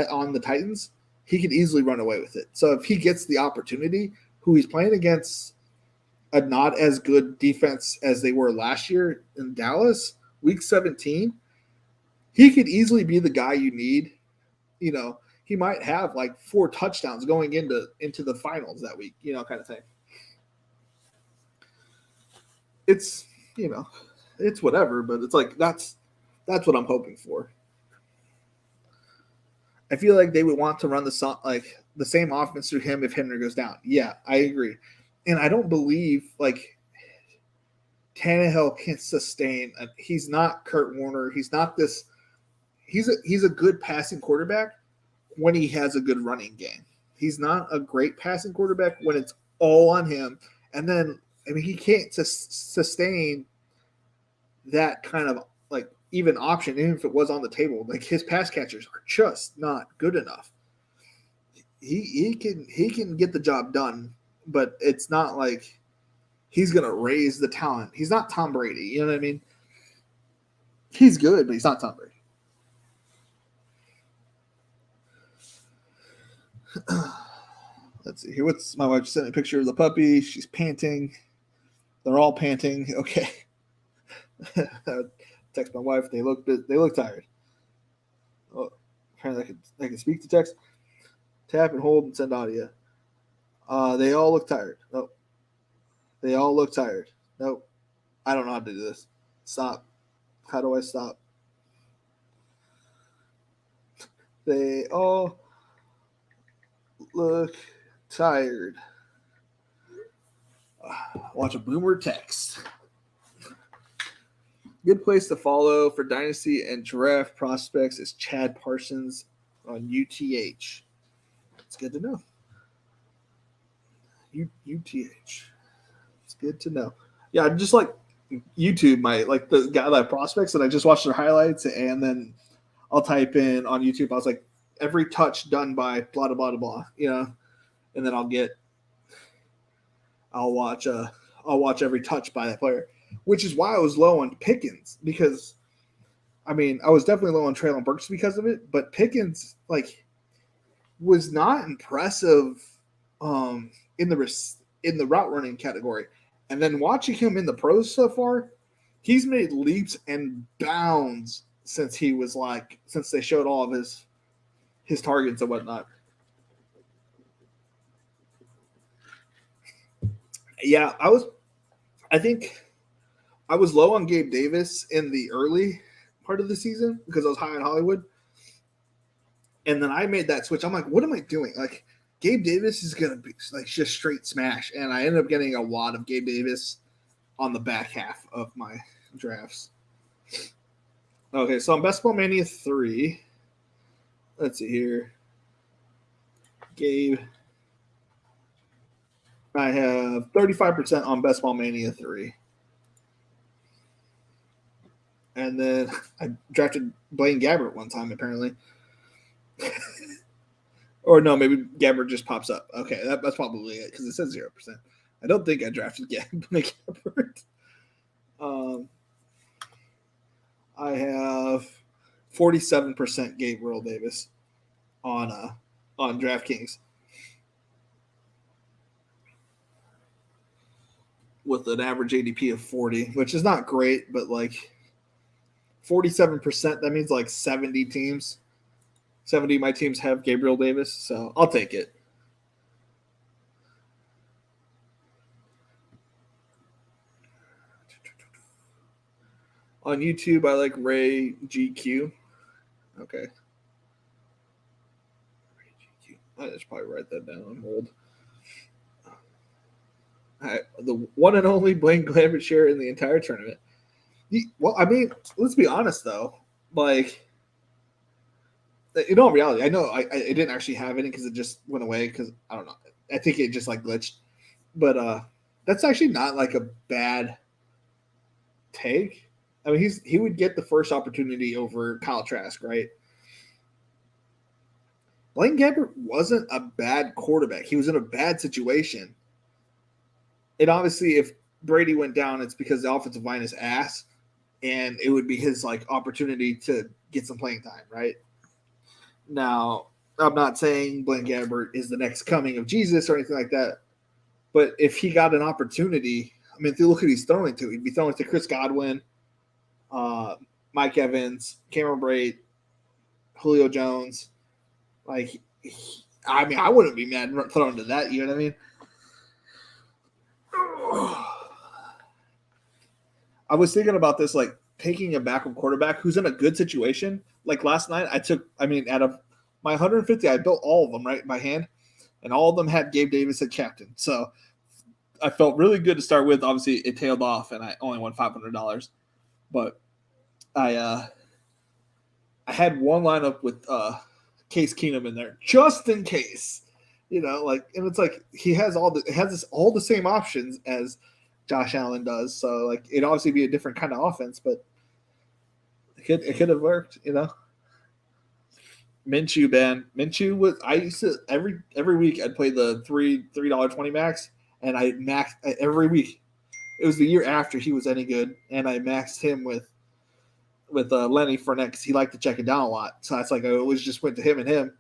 on the Titans, he could easily run away with it. So if he gets the opportunity, who he's playing against a not as good defense as they were last year in Dallas, week 17, he could easily be the guy you need. You know, he might have like 4 touchdowns going into the finals that week, you know, kind of thing. It's, you know, it's whatever, but it's like that's what I'm hoping for. I feel like they would want to run the same offense through him if Henry goes down. Yeah, I agree. And I don't believe like Tannehill can sustain. He's not Kurt Warner. He's not this. He's a good passing quarterback when he has a good running game. He's not a great passing quarterback when it's all on him. And then I mean he can't sustain that kind of like even option, even if it was on the table. Like his pass catchers are just not good enough. He can get the job done, but it's not like he's gonna raise the talent. He's not Tom Brady. You know what I mean? He's good, but he's not Tom Brady. Let's see here. What's my wife sent me a picture of the puppy? She's panting. They're all panting. Okay. Text my wife. They look tired. Oh, apparently I can speak to text. Tap and hold and send audio. They all look tired. Nope. They all look tired. Nope. I don't know how to do this. Stop. How do I stop? They all look tired. Watch a boomer text. Good place to follow for dynasty and draft prospects is Chad Parsons on UTH. It's good to know. UTH. It's good to know. Yeah, I'm just like YouTube, like the guy that prospects, and I just watch their highlights, and then I'll type in on YouTube. I was like, every touch done by blah blah blah blah, you know, and then I'll watch every touch by that player, which is why I was low on Pickens because, I mean, I was definitely low on Traylon Burks because of it, but Pickens like was not impressive in the route running category. And then watching him in the pros so far, he's made leaps and bounds since they showed all of his targets and whatnot. Yeah, I think I was low on Gabe Davis in the early part of the season because I was high on Hollywood. And then I made that switch. I'm like, what am I doing? Like, Gabe Davis is going to be like just straight smash. And I ended up getting a lot of Gabe Davis on the back half of my drafts. Okay, so on Best Ball Mania 3, let's see here. Gabe. I have 35% on Best Ball Mania 3. And then I drafted Blaine Gabbert one time, apparently. Or no, maybe Gabbert just pops up. Okay, that's probably it because it says 0%. I don't think I drafted Gabbert. Um, I have 47% Gabriel Davis on DraftKings with an average ADP of 40, which is not great, but like 47%, that means like 70 teams. 70 of my teams have Gabriel Davis, so I'll take it. On YouTube, I like Ray GQ. Okay. Ray GQ. I should probably write that down. I'm old. The one and only Blaine Glamour share in the entire tournament. Well, I mean, let's be honest though. Like, in all reality, I know I didn't actually have any because it just went away because I don't know. I think it just like glitched. But that's actually not like a bad take. I mean, he would get the first opportunity over Kyle Trask, right? Blaine Gabbert wasn't a bad quarterback. He was in a bad situation. And obviously, if Brady went down, it's because the offensive line is ass, and it would be his like opportunity to get some playing time, right? Now, I'm not saying Blaine Gabbert is the next coming of Jesus or anything like that, but if he got an opportunity, I mean, if you look at who he's throwing to, he'd be throwing to Chris Godwin, Mike Evans, Cameron Brate, Julio Jones. Like, I mean, I wouldn't be mad throwing to that. You know what I mean? I was thinking about this, like taking a backup quarterback who's in a good situation. Like last night, out of my 150, I built all of them right by hand, and all of them had Gabe Davis as captain. So I felt really good to start with. Obviously, it tailed off, and I only won $500. But I had one lineup with Case Keenum in there just in case, like, and it's like he has all the same options as Josh Allen does. So like it'd obviously be a different kind of offense, but it could have worked, Minshew, man. Minshew was I used to every week I'd play the $3.20 max, and I maxed every week. It was the year after he was any good, and I maxed him with Lenny Fournette because he liked to check it down a lot. So that's like I always just went to him and him.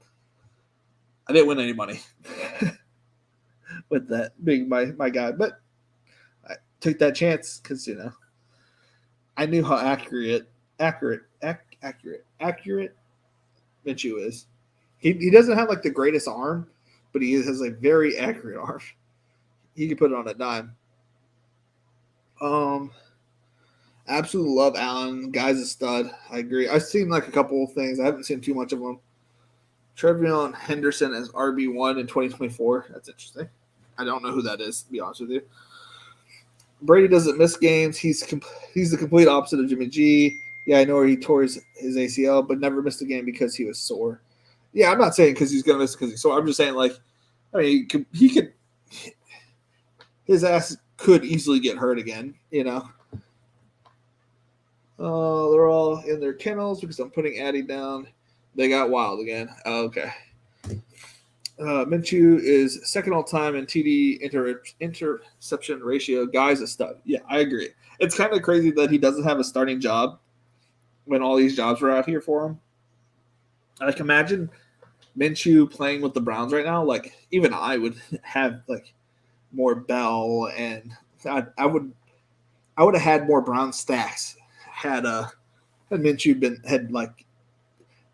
I didn't win any money with that being my guy, but I took that chance because I knew how accurate Minshew is. He doesn't have like the greatest arm, but he has a very accurate arm. He can put it on a dime. Absolutely love Allen. Guy's a stud. I agree. I've seen like a couple of things. I haven't seen too much of them. Trevion Henderson as RB1 in 2024. That's interesting. I don't know who that is, to be honest with you. Brady doesn't miss games. He's the complete opposite of Jimmy G. Yeah, I know he tore his ACL, but never missed a game because he was sore. Yeah, I'm not saying because he's going to miss because he's sore. I'm just saying, like, I mean, he could his ass could easily get hurt again, They're all in their kennels because I'm putting Addy down. They got wild again. Okay. Minshew is second all time in TD interception ratio. Guy's a stud. Yeah, I agree. It's kind of crazy that he doesn't have a starting job when all these jobs were out here for him. Like, imagine Minshew playing with the Browns right now. Like, even I would have like more Bell, and I would have had more Brown stacks had Minshew had like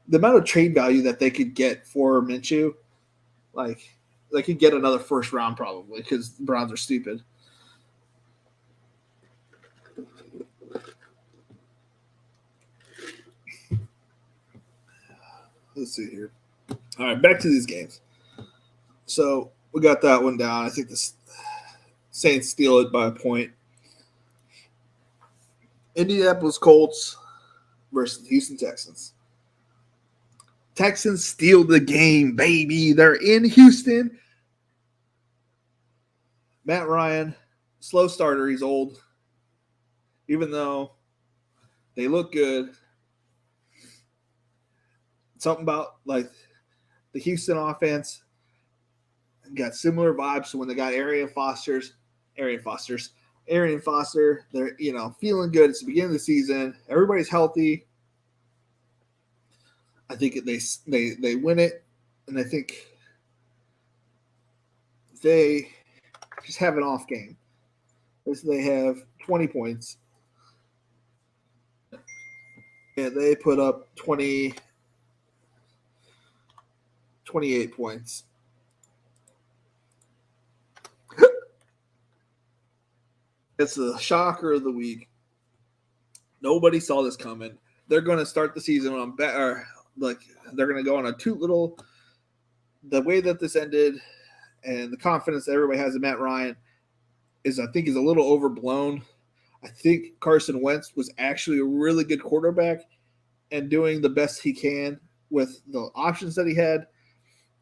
the amount of trade value that they could get for Minshew. Like, they could get another first round probably because the Browns are stupid. Let's see here. All right, back to these games. So we got that one down. I think the Saints steal it by a point. Indianapolis Colts versus the Houston Texans. Texans steal the game, baby. They're in Houston. Matt Ryan, slow starter. He's old. Even though they look good, something about like the Houston offense got similar vibes to when they got Arian Foster. They're feeling good. It's the beginning of the season. Everybody's healthy. I think they win it, and I think they just have an off game. They have 20 points. Yeah, they put up 28 points. It's the shocker of the week. Nobody saw this coming. They're going to start the season on they're going to go on a the way that this ended and the confidence that everybody has in Matt Ryan is a little overblown. I think Carson Wentz was actually a really good quarterback and doing the best he can with the options that he had.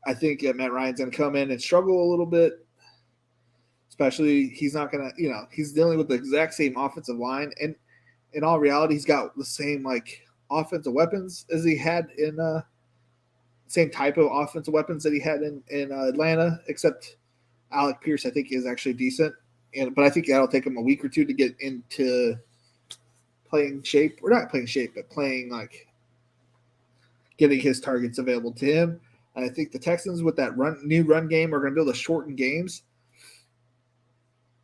I think Matt Ryan's going to come in and struggle a little bit. Especially, he's not going to, he's dealing with the exact same offensive line. And in all reality, he's got the same, offensive weapons as he had in same type of offensive weapons that he had in Atlanta, except Alec Pierce, I think, is actually decent. But I think that'll take him a week or two to get into playing shape. Or not playing shape, but playing, getting his targets available to him. And I think the Texans, with that new run game, are going to be able to shorten games.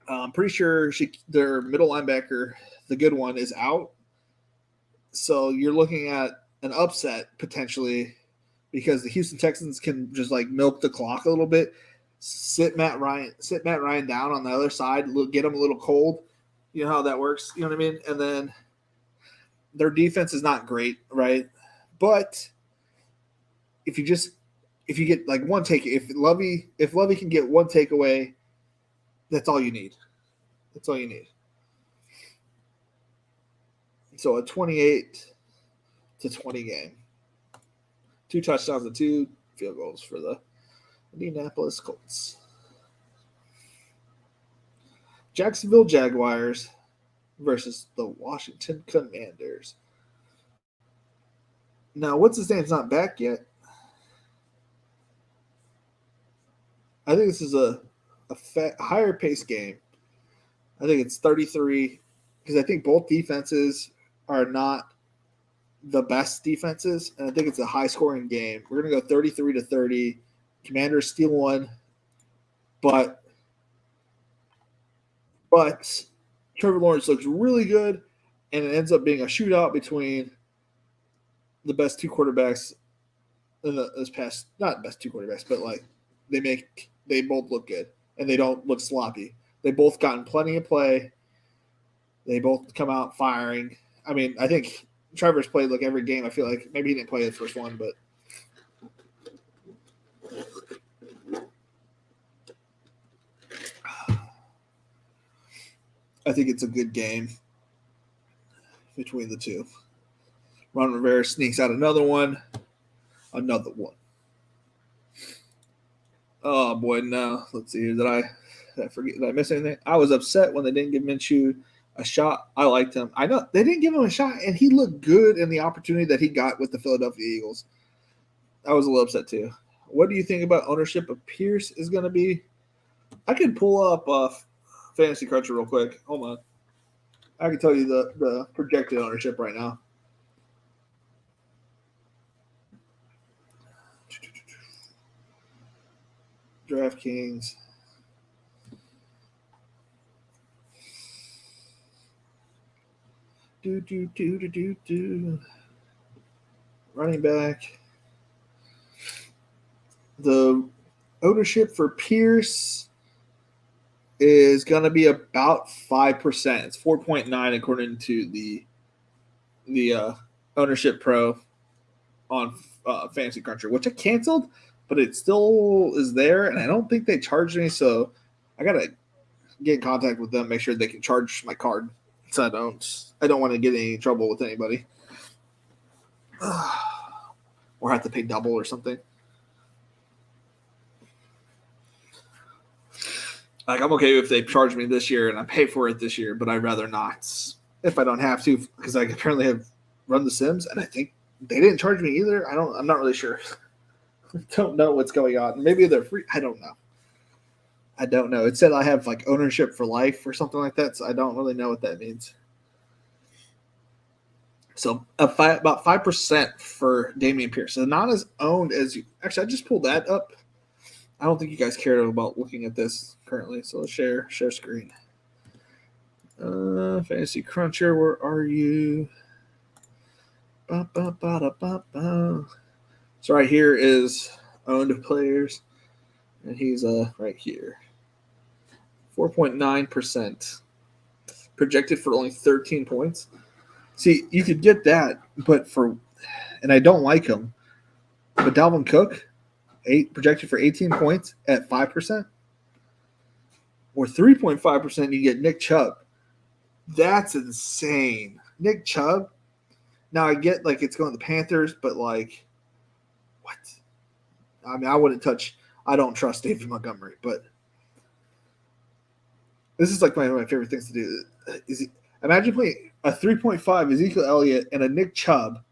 I'm pretty sure their middle linebacker, the good one, is out. So you're looking at an upset potentially because the Houston Texans can just milk the clock a little bit, sit Matt Ryan down on the other side, get him a little cold. You know how that works. You know what I mean? And then their defense is not great, right? But if you get one take, if Lovey can get one takeaway, that's all you need. That's all you need. So a 28-20 game. 2 touchdowns and 2 field goals for the Indianapolis Colts. Jacksonville Jaguars versus the Washington Commanders. Now, what's his name's not back yet? I think this is a higher pace game. I think it's 33 because I think both defenses are not the best defenses, and I think it's a high scoring game. We're going to go 33-30. Commanders steal one, but Trevor Lawrence looks really good, and it ends up being a shootout between the best two quarterbacks in this past, not best two quarterbacks, but they both look good and they don't look sloppy. They both gotten plenty of play. They both come out firing. I mean, I think Trevor's played every game. I feel like maybe he didn't play the first one, but I think it's a good game between the two. Ron Rivera sneaks out another one. Oh boy, no. Let's see here. Did I forget? Did I miss anything? I was upset when they didn't give Minshew a shot. I liked him. I know they didn't give him a shot, and he looked good in the opportunity that he got with the Philadelphia Eagles. I was a little upset too. What do you think about ownership of Pierce is going to be? I could pull up Fantasy Cruncher real quick. Hold on. I can tell you the projected ownership right now. DraftKings. Running back. The ownership for Pierce is going to be about 5%. It's 4.9 according to the ownership pro on Fantasy Cruncher, which I canceled, but it still is there, and I don't think they charged me, so I got to get in contact with them, make sure they can charge my card, so I don't want to get any trouble with anybody. Or have to pay double or something. I'm okay if they charge me this year and I pay for it this year, but I'd rather not if I don't have to, because I apparently have run the Sims, and I think they didn't charge me either. I'm not really sure. Don't know what's going on. Maybe they're free. I don't know. I don't know. It said I have like ownership for life or something like that, so I don't really know what that means. So about 5% for Damian Pierce. So not as owned as you. Actually, I just pulled that up. I don't think you guys care about looking at this currently. So let's share screen. Fantasy Cruncher, where are you? Ba, ba, ba, da, ba, ba. So right here is owned players, and he's right here. 4.9%. Projected for only 13 points. See, you could get that, but and I don't like him, but Dalvin Cook, projected for 18 points at 5%, or 3.5%, you get Nick Chubb. That's insane. Nick Chubb. Now I get like it's going to the Panthers, but like, what? I mean, I don't trust David Montgomery, but this is like one of my favorite things to do. Imagine playing a 3.5 Ezekiel Elliott and a Nick Chubb,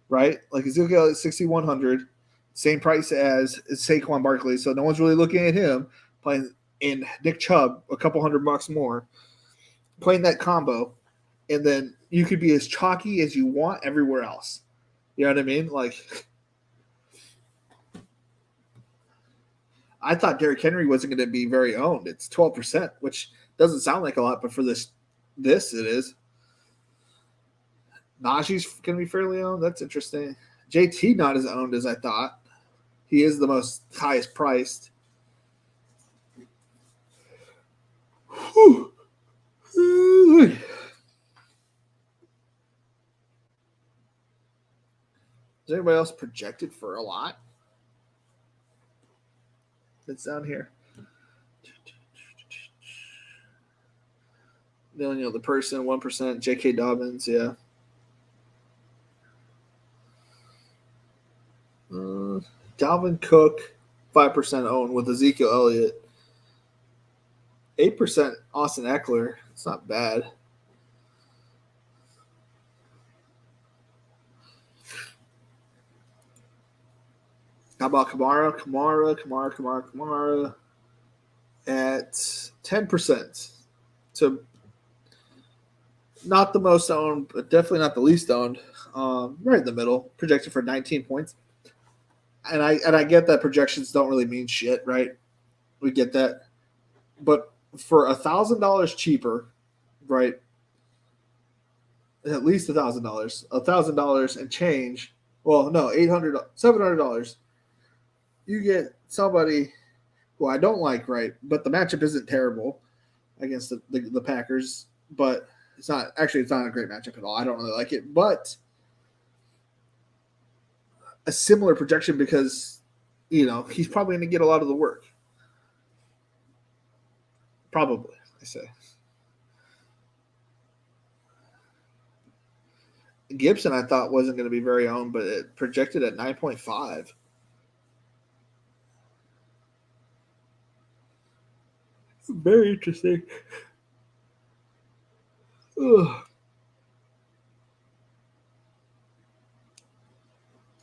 right? Like Ezekiel Elliott 6,100, same price as Saquon Barkley, so no one's really looking at him playing in Nick Chubb, a couple $100 more, playing that combo, and then you could be as chalky as you want everywhere else. You know what I mean? Like, I thought Derrick Henry wasn't going to be very owned. It's 12%, which doesn't sound like a lot, but for this it is. Najee's going to be fairly owned. That's interesting. JT not as owned as I thought. He is the most highest priced. Whew. Is anybody else projected for a lot? That's down here. Then, the person, 1%, J.K. Dobbins, yeah. Dalvin Cook, 5% owned with Ezekiel Elliott. 8% Austin Eckler. It's not bad. How about Kamara? Kamara at 10%. So not the most owned, but definitely not the least owned. Right in the middle, projected for 19 points. And I get that projections don't really mean shit, right? We get that. But for $1,000 cheaper, right? At least $1,000 and change. Well, no, $700. You get somebody who I don't like, right? But the matchup isn't terrible against the Packers, but it's not a great matchup at all. I don't really like it, but a similar projection because he's probably going to get a lot of the work. Probably, I say. Gibson, I thought wasn't going to be very owned, but it projected at 9.5. Very interesting. Ugh.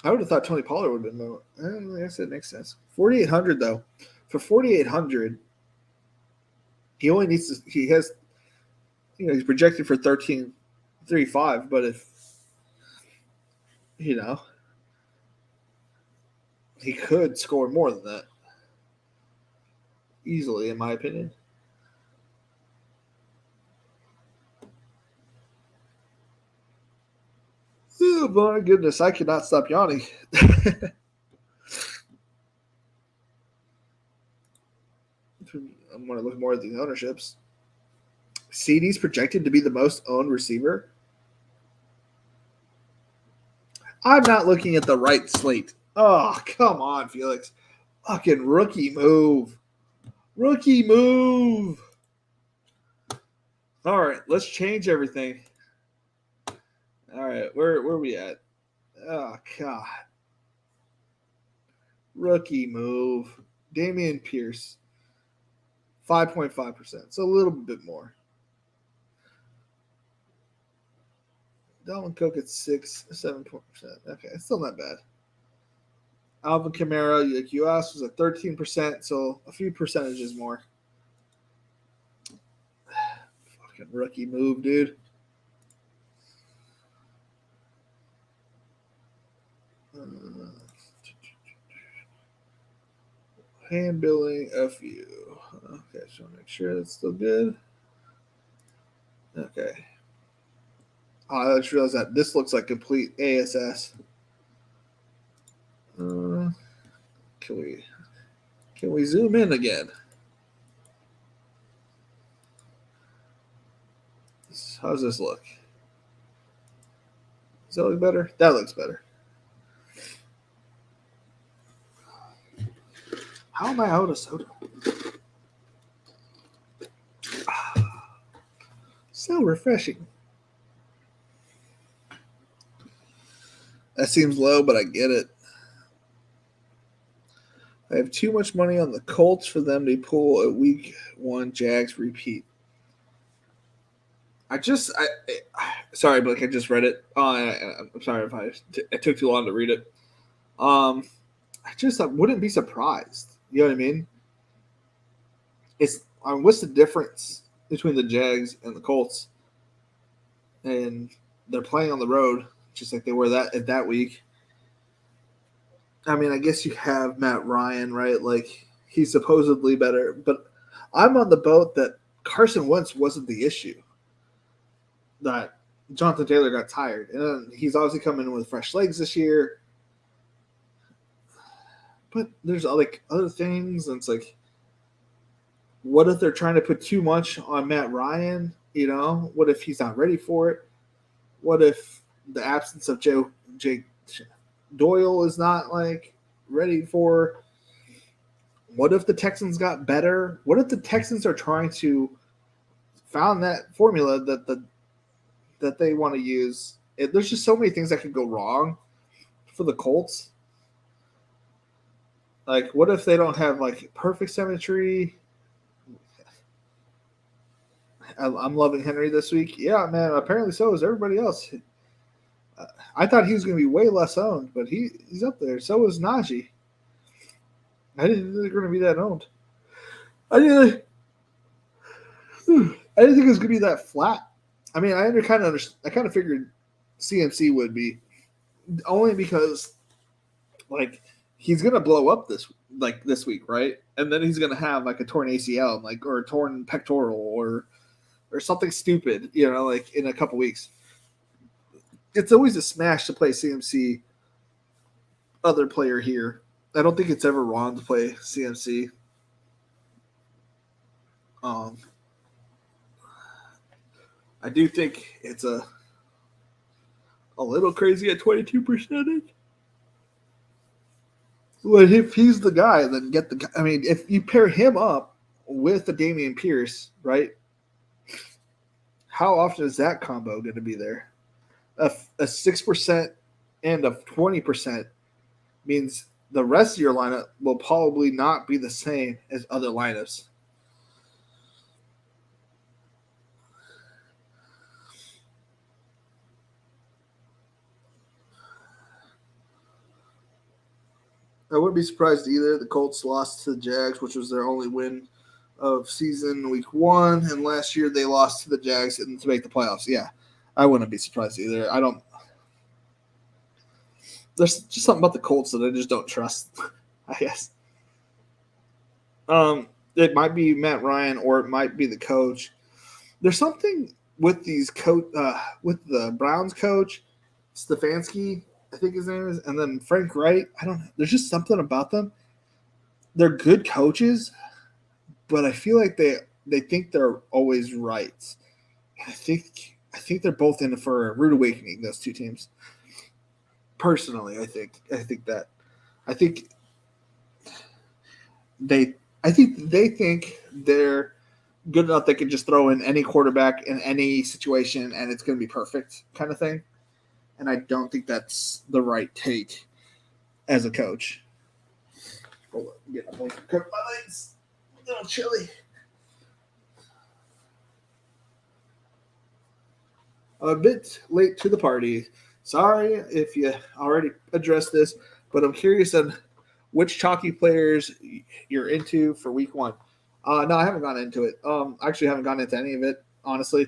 I would have thought Tony Pollard would have been low. I guess that makes sense. 4,800 though. For 4,800, he only needs to. He has. He's projected for 13.35, but if he could score more than that easily, in my opinion. Oh my goodness, I cannot stop yawning. I'm going to look more at the ownerships. CD's projected to be the most owned receiver. I'm not looking at the right slate. Oh, come on, Felix. Fucking rookie move. Rookie move. All right, let's change everything. All right, where are we at? Oh, God. Rookie move. Damian Pierce. 5.5%. So a little bit more. Dalvin Cook at 7%. Okay, it's still not bad. Alvin Kamara, like you asked, was at 13%, so a few percentages more. Fucking rookie move, dude. Handbuilding FU. Okay, so make sure that's still good. Okay. Oh, I just realized that this looks like complete ASS. Can we zoom in again? How does this look? Does that look better? That looks better. How am I out of soda? So refreshing. That seems low, but I get it. I have too much money on the Colts for them to pull a week 1 Jags repeat. Sorry, Blake, I just read it. I'm sorry if it took too long to read it. I wouldn't be surprised. You know what I mean? What's the difference between the Jags and the Colts? And they're playing on the road, just like they were that week. I mean, I guess you have Matt Ryan, right? Like, he's supposedly better, but I'm on the boat that Carson Wentz wasn't the issue. That Jonathan Taylor got tired, and he's obviously coming in with fresh legs this year. But there's like other things, and it's like, what if they're trying to put too much on Matt Ryan? You know, what if he's not ready for it? What if the absence of Jake Doyle is not like ready for? What if the Texans got better? What if the Texans are trying to found that formula that they want to use? There's just so many things that could go wrong for the Colts. Like, what if they don't have like perfect symmetry? I'm loving Henry this week. Yeah, man. Apparently, so is everybody else. I thought he was going to be way less owned, but he's up there. So is Najee. I didn't think they were going to be that owned. I didn't think it was going to be that flat. I mean, I kind of figured CMC would be, only because like he's going to blow up this week, right? And then he's going to have like a torn ACL, or a torn pectoral, or something stupid, like in a couple weeks. It's always a smash to play CMC other player here. I don't think it's ever wrong to play CMC. I do think it's a little crazy at 22%. But if he's the guy, then get the guy. I mean, if you pair him up with the Dameon Pierce, right? How often is that combo going to be there? A 6% and a 20% means the rest of your lineup will probably not be the same as other lineups. I wouldn't be surprised either. The Colts lost to the Jags, which was their only win of season week 1, and last year they lost to the Jags to make the playoffs. Yeah, I wouldn't be surprised either. There's just something about the Colts that I just don't trust, I guess. It might be Matt Ryan, or it might be the coach. There's something with with the Browns coach, Stefanski, I think his name is, and then Frank Wright. I don't know. There's just something about them. They're good coaches, but I feel like they think they're always right. I think they're both in for a rude awakening, those two teams. Personally, I think they think they're good enough they can just throw in any quarterback in any situation and it's going to be perfect, kind of thing. And I don't think that's the right take as a coach. Hold on, get my cook my legs. A little chilly. A bit late to the party. Sorry if you already addressed this, but I'm curious on which chalky players you're into for week 1. No, I haven't gone into it. Actually, haven't gone into any of it, honestly.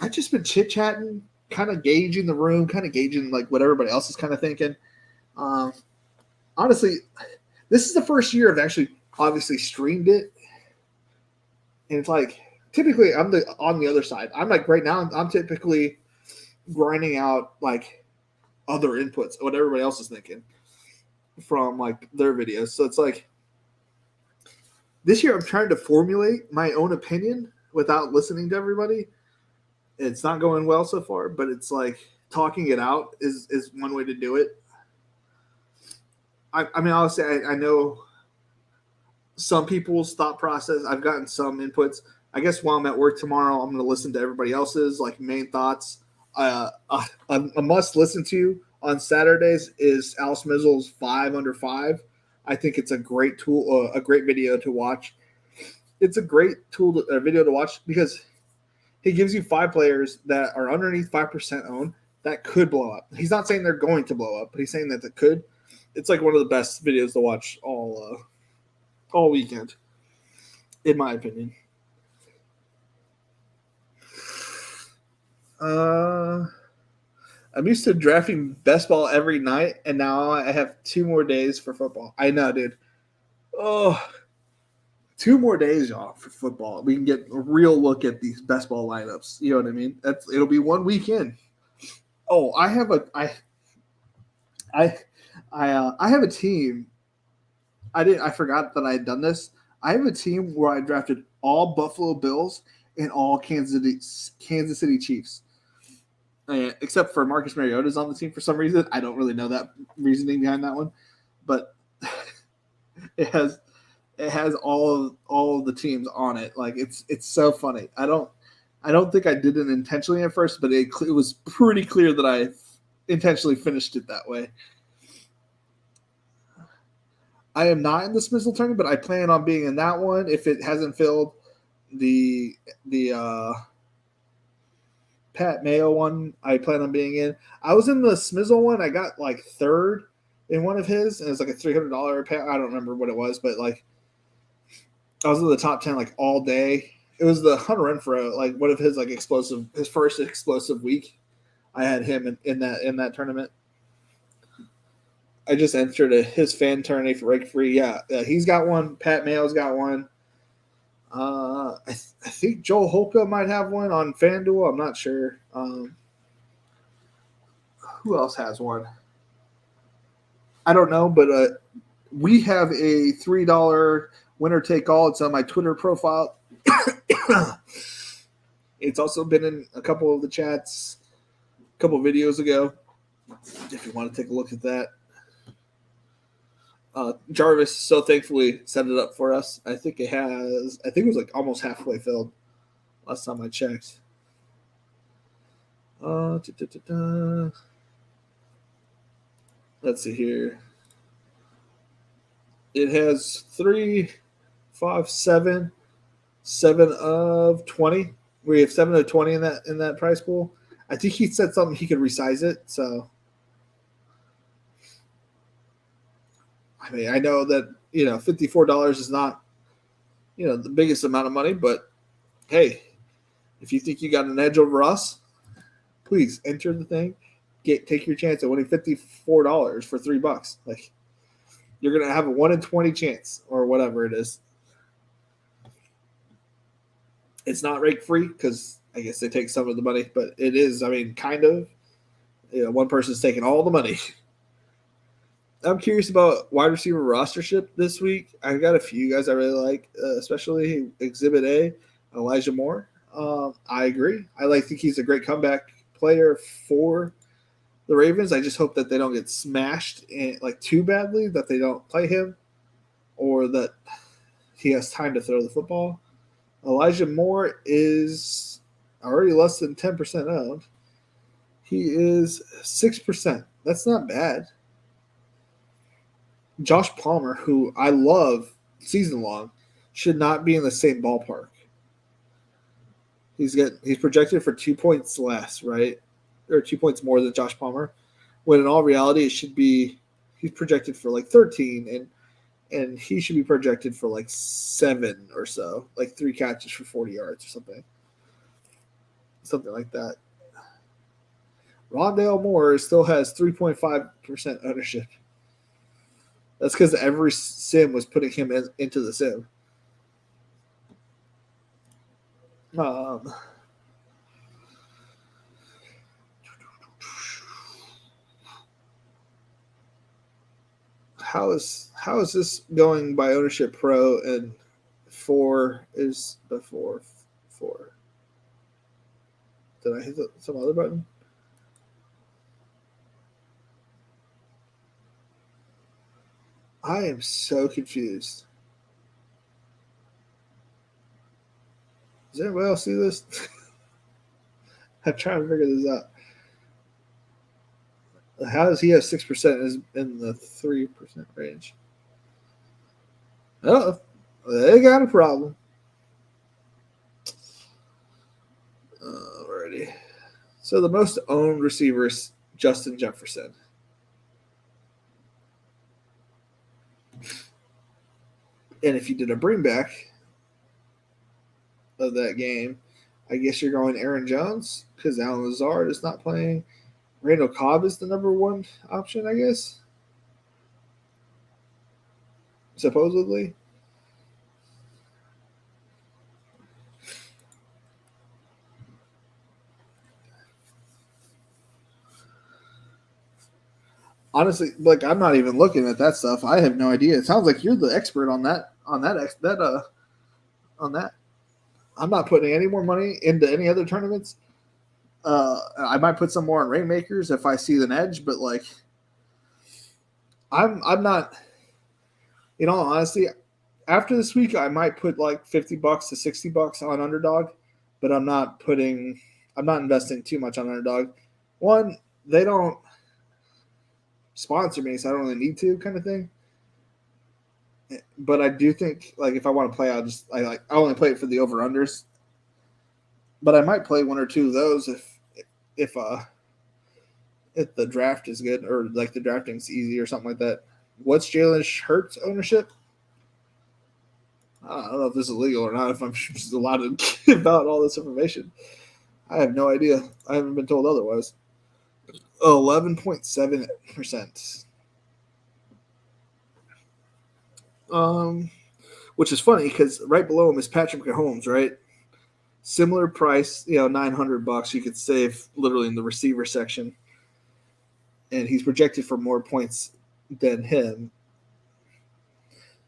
I've just been chit chatting, kind of gauging the room, kind of gauging like what everybody else is kind of thinking. Um, honestly, this is the first year I've actually obviously streamed it, and it's like typically I'm on the other side. I'm like right now I'm typically grinding out like other inputs, what everybody else is thinking from like their videos. So it's like this year I'm trying to formulate my own opinion without listening to everybody. It's not going well so far, but it's like talking it out is one way to do it. I mean, honestly, I know some people's thought process. I've gotten some inputs. I guess while I'm at work tomorrow, I'm going to listen to everybody else's like main thoughts. A must listen to on Saturdays is Al Smizzle's 5 Under 5. I think it's a great tool, a great video to watch. It's a great video to watch because he gives you 5 players that are underneath 5% owned that could blow up. He's not saying they're going to blow up, but he's saying that they could. It's like one of the best videos to watch all weekend, in my opinion. I'm used to drafting best ball every night, and now I have 2 more days for football. I know, dude. Oh, 2 more days, y'all, for football. We can get a real look at these best ball lineups. You know what I mean? It'll be 1 weekend. Oh, I have a team. I forgot that I had done this. I have a team where I drafted all Buffalo Bills and all Kansas City Chiefs. Except for Marcus Mariota's on the team for some reason. I don't really know that reasoning behind that one, but it has all of the teams on it. Like it's so funny. I don't think I did it intentionally at first, but it was pretty clear that I intentionally finished it that way. I am not in the Smizzle tournament, but I plan on being in that one if it hasn't filled. The Pat Mayo one, I plan on being in. I was in the Smizzle one. I got like 3rd in one of his, and it was like a $300 I don't remember what it was, but like I was in the top 10 like all day. It was the Hunter Renfrow, like one of his like his first explosive week. I had him in that tournament. I just entered his fan tourney for Rake Free. Yeah, he's got one. Pat Mayo's got one. I think Joel Holka might have one on FanDuel. I'm not sure. Who else has one? I don't know, but we have a $3 winner take all. It's on my Twitter profile. It's also been in a couple of the chats a couple of videos ago. If you want to take a look at that. Jarvis so thankfully set it up for us. I think it was like almost halfway filled last time I checked. Let's see here. It has 3, 5, 7 of 20. We have 7 of 20 in that price pool. I think he said something he could resize it. So, I mean, I know that $54 is not the biggest amount of money, but hey, if you think you got an edge over us, please enter the thing. Take your chance at winning $54 for $3. Like you're gonna have a 1 in 20 chance or whatever it is. It's not rake free because I guess they take some of the money, but it is. I mean, kind of. One person's taking all the money. I'm curious about wide receiver rostership this week. I got a few guys I really like, especially Exhibit A, Elijah Moore. I agree. think he's a great comeback player for the Ravens. I just hope that they don't get smashed too badly, that they don't play him, or that he has time to throw the football. Elijah Moore is already less than 10% owned. He is 6%. That's not bad. Josh Palmer, who I love season long, should not be in the same ballpark. He's projected for 2 points less, right? Or 2 points more than Josh Palmer. When in all reality, it should be he's projected for like 13, and he should be projected for like 7 or so, like 3 catches for 40 yards or something like that. Rondale Moore still has 3.5% ownership. That's because every sim was putting him into the sim. How is this going by ownership pro, and 4 is before 4? Did I hit some other button? I am so confused. Does anybody else see this? I'm trying to figure this out. How does he have 6% in the 3% range? Oh, they got a problem. Alrighty. So the most owned receiver is Justin Jefferson. And if you did a bring back of that game, I guess you're going Aaron Jones because Alan Lazard is not playing. Randall Cobb is the number 1 option, I guess. Supposedly. Honestly, like I'm not even looking at that stuff. I have no idea. It sounds like you're the expert on that. On that. I'm not putting any more money into any other tournaments. I might put some more on Rainmakers if I see an edge, but like, I'm not. In all honesty, after this week, I might put like $50 to $60 on Underdog, but I'm not investing too much on Underdog. One, they don't sponsor me, so I don't really need to, kind of thing. But I do think, like, if I want to play, I only play it for the over unders. But I might play 1 or 2 of those if the draft is good, or like the drafting's easy or something like that. What's Jalen Hurts ownership? I don't know if this is legal or not, if I'm just allowed to give out all this information. I have no idea. I haven't been told otherwise. 11.7%. Which is funny because right below him is Patrick Mahomes, right? Similar price, $900 you could save literally in the receiver section. And he's projected for more points than him.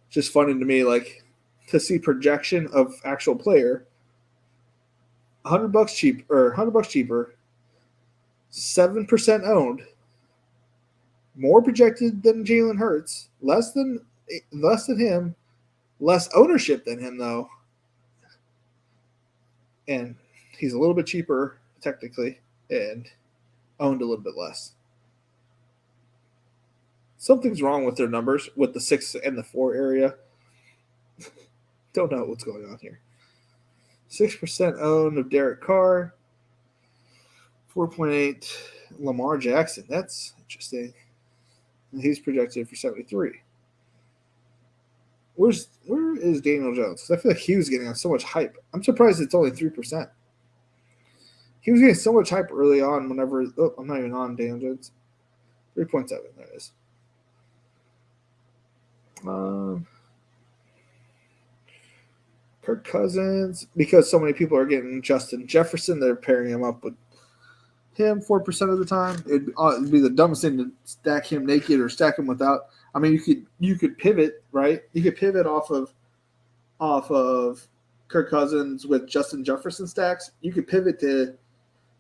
Just funny to me, like, to see projection of actual player, $100 cheaper, 7% owned, more projected than Jalen Hurts, less than him, less ownership than him though, and he's a little bit cheaper technically, and owned a little bit less. Something's wrong with their numbers with the 6 and the 4 area. Don't know what's going on here. 6% owned of Derek Carr. 4.8 Lamar Jackson. That's interesting. And he's projected for 73. Where is Daniel Jones? Because I feel like he was getting so much hype. I'm surprised it's only 3%. He was getting so much hype early on whenever... Oh, I'm not even on Daniel Jones. 3.7. There it is. Kirk Cousins. Because so many people are getting Justin Jefferson, they're pairing him up with him 4% of the time. It'd be the dumbest thing to stack him naked or stack him without. I mean, you could pivot, right? You could pivot off of Kirk Cousins with Justin Jefferson stacks. You could pivot to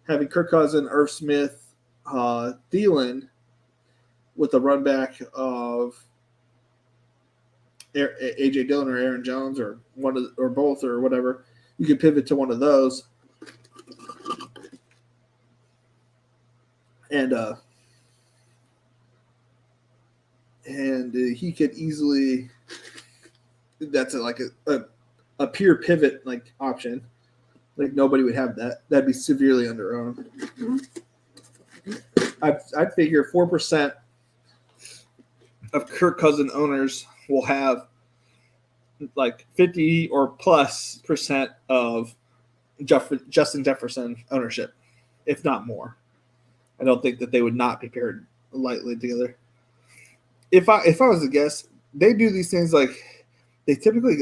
having Kirk Cousins, Irv Smith, Thielen with a run back of AJ Dillon or Aaron Jones or or both or whatever. You could pivot to one of those. And he could easily. That's like a pure pivot like option. Like nobody would have that. That'd be severely under owned. I'd figure 4%. of Kirk Cousin owners will have like 50 or plus % of Justin Jefferson ownership, if not more. I don't think that they would not be paired lightly together. If I was to guess, they do these things like they typically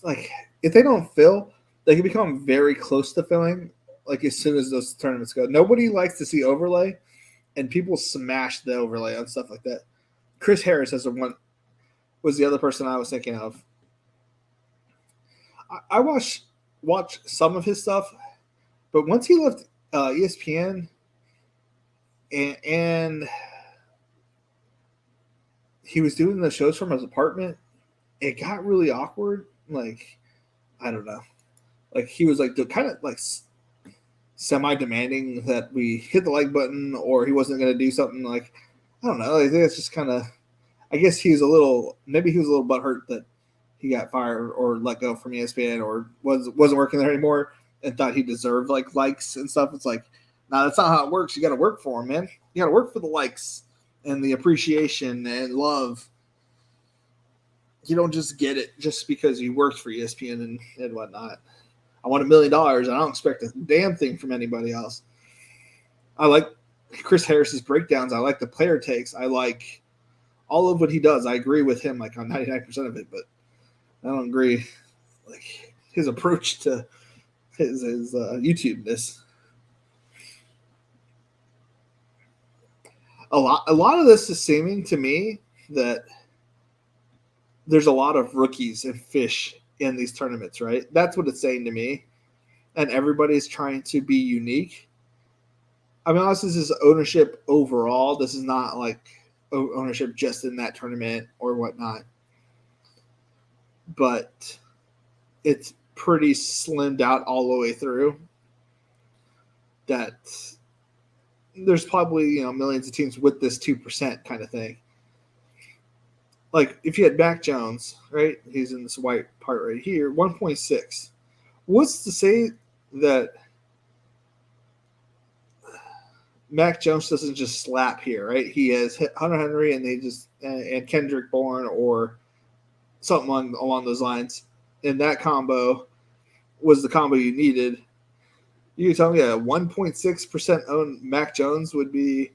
like if they don't fill, they can become very close to filling. Like as soon as those tournaments go, nobody likes to see overlay, and people smash the overlay on stuff like that. Chris Harris has was the other person I was thinking of. I watched some of his stuff, but once he left ESPN and he was doing the shows from his apartment, it got really awkward. Like I don't know, like he was like the kind of like semi-demanding that we hit the like button, or he wasn't going to do something like I don't know. I think it's just kind of. I guess he was a little butthurt that he got fired or let go from ESPN or wasn't working there anymore and thought he deserved like likes and stuff. It's like, no, that's not how it works. You got to work for them, man. You got to work for the likes and the appreciation and love. You don't just get it just because you worked for ESPN and whatnot. I want $1 million. I don't expect a damn thing from anybody else. I like Chris Harris's breakdowns. I like the player takes. I like all of what he does. I agree with him like on 99% of it, but I don't agree like his approach to his YouTube-ness. A lot of this is seeming to me that there's a lot of rookies and fish in these tournaments, right? That's what it's saying to me. And everybody's trying to be unique. I mean, honestly, this is ownership overall. This is not like ownership just in that tournament or whatnot. But it's pretty slimmed out all the way through. That there's probably, millions of teams with this 2% kind of thing. Like if you had Mac Jones, right? He's in this white part right here, 1.6. What's to say that Mac Jones doesn't just slap here, right? He has Hunter Henry and Kendrick Bourne or something along those lines. And that combo was the combo you needed. You tell me a 1.6% owned Mac Jones would be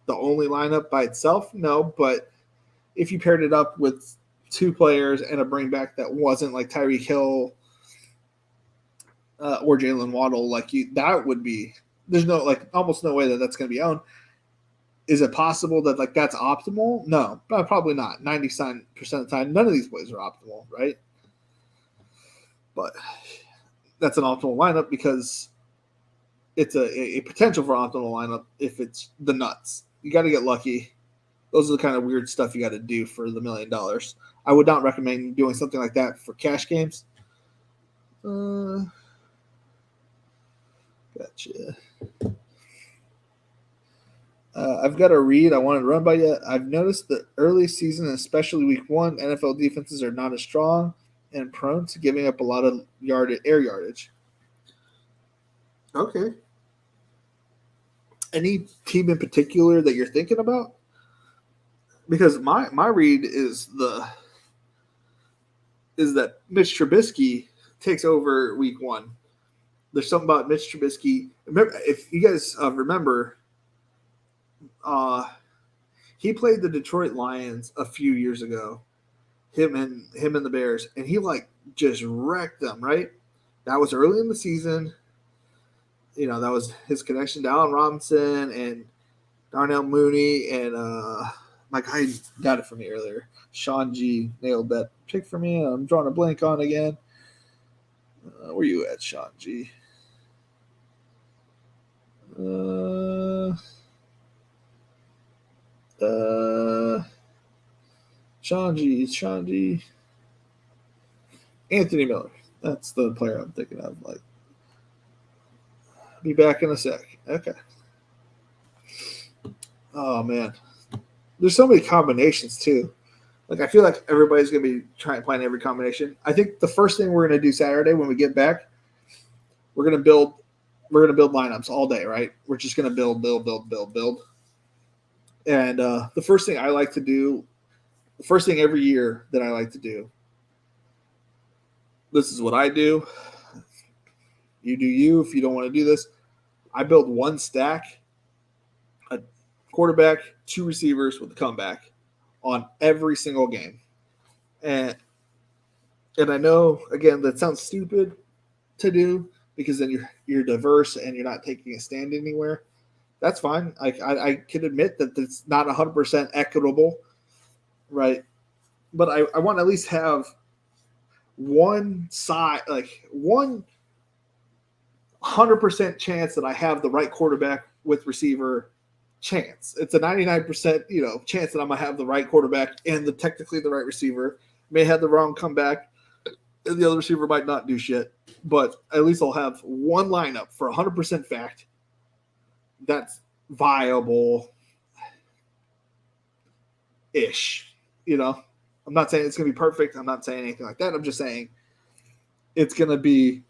the only lineup by itself? No, but if you paired it up with two players and a bring back that wasn't like Tyreek Hill or Jalen Waddle, that would be. There's almost no way that that's going to be owned. Is it possible that that's optimal? No, probably not. 99% of the time, none of these plays are optimal, right? But that's an optimal lineup because it's a potential for optimal lineup if it's the nuts. You got to get lucky. Those are the kind of weird stuff you got to do for the $1 million. I would not recommend doing something like that for cash games. Gotcha. I've got a read I wanted to run by you. I've noticed that early season, especially week 1, NFL defenses are not as strong and prone to giving up a lot of air yardage. Okay. Any team in particular that you're thinking about? Because my read is that Mitch Trubisky takes over week 1. There's something about Mitch Trubisky. Remember, if you guys remember, he played the Detroit Lions a few years ago. Him and the Bears, and he just wrecked them. Right, that was early in the season. That was his connection to Allen Robinson and Darnell Mooney and my guy got it for me earlier. Sean G nailed that pick for me. I'm drawing a blank on again. Where you at, Sean G? Sean G. Anthony Miller. That's the player I'm thinking of. Be back in a sec. Okay. Oh, man. There's so many combinations, too. I feel like everybody's going to be playing every combination. I think the first thing we're going to do Saturday when we get back, we're going to build lineups all day, right? We're just going to build. And the first thing I like to do the first thing every year that I like to do, this is what I do. You do you. If you don't want to do this, I build one stack, a quarterback, two receivers with a comeback on every single game. And I know, again, that sounds stupid to do because then you're diverse and you're not taking a stand anywhere. That's fine. I can admit that it's not 100% equitable, right? But I want to at least have one side, like 100% chance that I have the right quarterback with receiver chance. It's a 99%, chance that I'm gonna have the right quarterback and technically the right receiver. May have the wrong comeback, and the other receiver might not do shit. But at least I'll have one lineup for 100% fact that's viable ish. I'm not saying it's gonna be perfect. I'm not saying anything like that. I'm just saying it's gonna be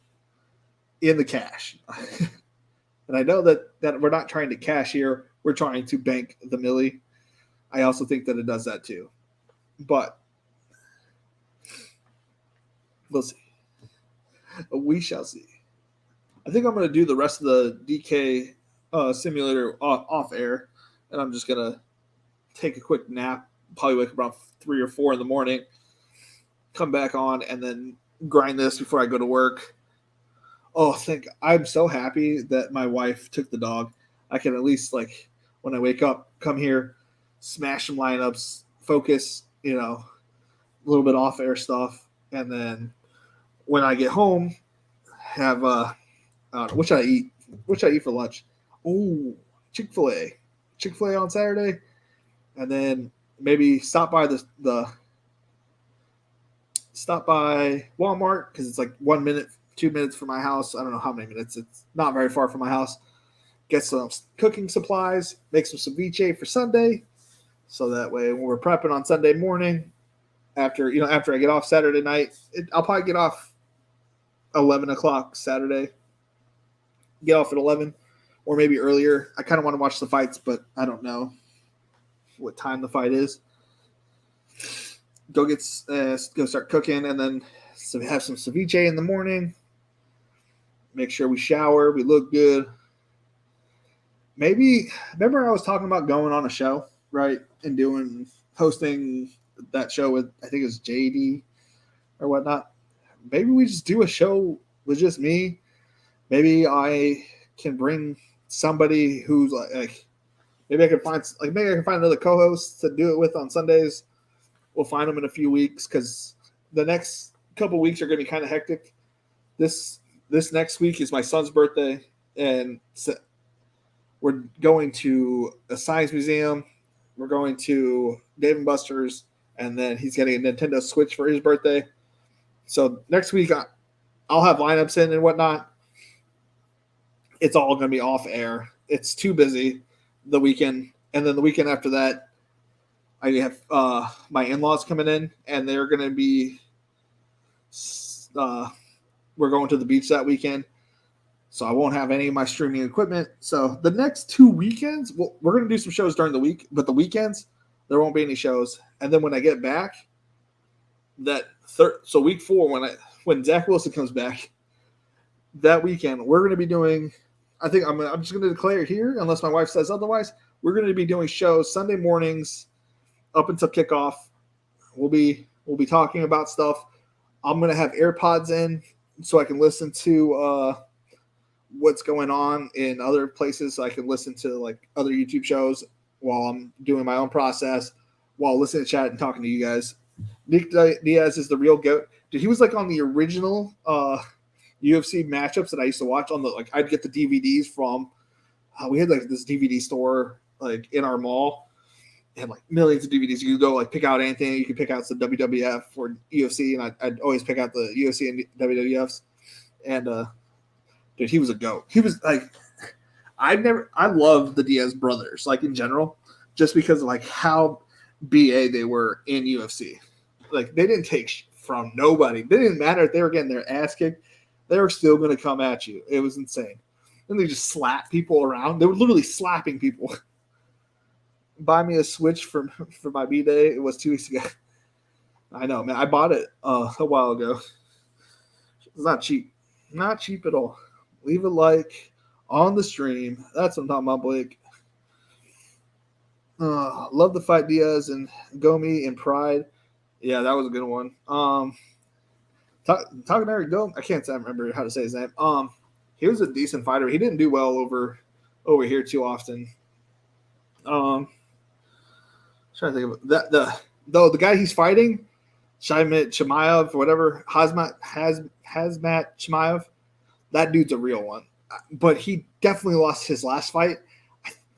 in the cash. And I know that we're not trying to cash here. We're trying to bank the milli. I also think that it does that too. But we'll see. We shall see. I think I'm going to do the rest of the DK simulator off air. And I'm just going to take a quick nap. Probably wake up around 3 or 4 in the morning. Come back on and then grind this before I go to work. Oh, I'm so happy that my wife took the dog. I can at least, like, when I wake up, come here, smash some lineups, focus, a little bit off air stuff, and then when I get home, have what should I eat? What should I eat for lunch? Oh, Chick-fil-A on Saturday, and then maybe stop by Walmart because it's like 1 minute. 2 minutes from my house. I don't know how many minutes. It's not very far from my house. Get some cooking supplies. Make some ceviche for Sunday. So that way when we're prepping on Sunday morning, after I get off Saturday night, I'll probably get off 11 o'clock Saturday. Get off at 11 or maybe earlier. I kind of want to watch the fights, but I don't know what time the fight is. Go start cooking and then have some ceviche in the morning. Make sure we shower. We look good. Maybe, remember I was talking about going on a show, right? And hosting that show with, I think it was JD or whatnot. Maybe we just do a show with just me. Maybe I can bring somebody who's like maybe I can find another co-host to do it with on Sundays. We'll find them in a few weeks because the next couple weeks are going to be kind of hectic. This next week is my son's birthday, and we're going to a science museum. We're going to Dave & Buster's, and then he's getting a Nintendo Switch for his birthday. So next week, I'll have lineups in and whatnot. It's all going to be off air. It's too busy the weekend. And then the weekend after that, I have my in-laws coming in, and they're going to be we're going to the beach that weekend, so I won't have any of my streaming equipment. So the next 2 weekends, we're going to do some shows during the week, but the weekends, there won't be any shows. And then when I get back, so week 4, when Zach Wilson comes back, that weekend, we're going to be doing, I think I'm just going to declare it here, unless my wife says otherwise, we're going to be doing shows Sunday mornings up until kickoff. We'll be talking about stuff. I'm going to have AirPods in so I can listen to what's going on in other places. So I can listen to like other YouTube shows while I'm doing my own process, while listening to chat and talking to you guys. Nick Diaz is the real GOAT. Dude, he was like on the original UFC matchups that I used to watch on I'd get the DVDs from. We had like this DVD store like in our mall. It had like millions of DVDs. You could go like pick out anything. You could pick out the WWF or UFC, and I'd always pick out the UFC and WWFs. And dude, he was a GOAT. He was like, I love the Diaz brothers, like in general, just because of like how BA they were in UFC. Like they didn't take from nobody. It didn't matter if they were getting their ass kicked. They were still going to come at you. It was insane. And they just slap people around. They were literally slapping people. buy me a Switch for my B day. It was 2 weeks ago. I know, man. I bought it a while ago. It's not cheap. Not cheap at all. Leave a like on the stream. That's what I'm talking about, Blake. Love the fight Diaz and Gomi in Pride. Yeah, that was a good one. Talking Eric Gomi, I can't remember how to say his name. He was a decent fighter. He didn't do well over here too often. Trying to think of that the guy he's fighting, Shaimat Chimaev, whatever, Hazmat Chimaev. That dude's a real one, but he definitely lost his last fight.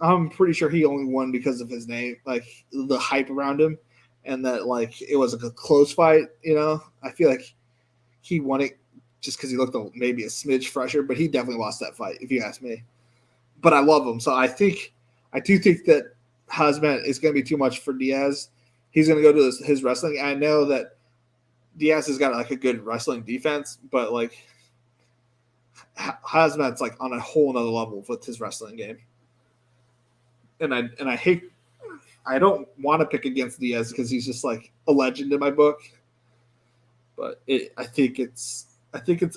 I'm pretty sure he only won because of his name, like the hype around him, and that like it was like a close fight. You know, I feel like he won it just because he looked maybe a smidge fresher, but he definitely lost that fight, if you ask me. But I love him, so I do think that Hazmat is going to be too much for Diaz. He's going to go to his wrestling. I know that Diaz has got like a good wrestling defense, but like Hazmat's like on a whole nother level with his wrestling game. And I don't want to pick against Diaz because he's just like a legend in my book. But I think it's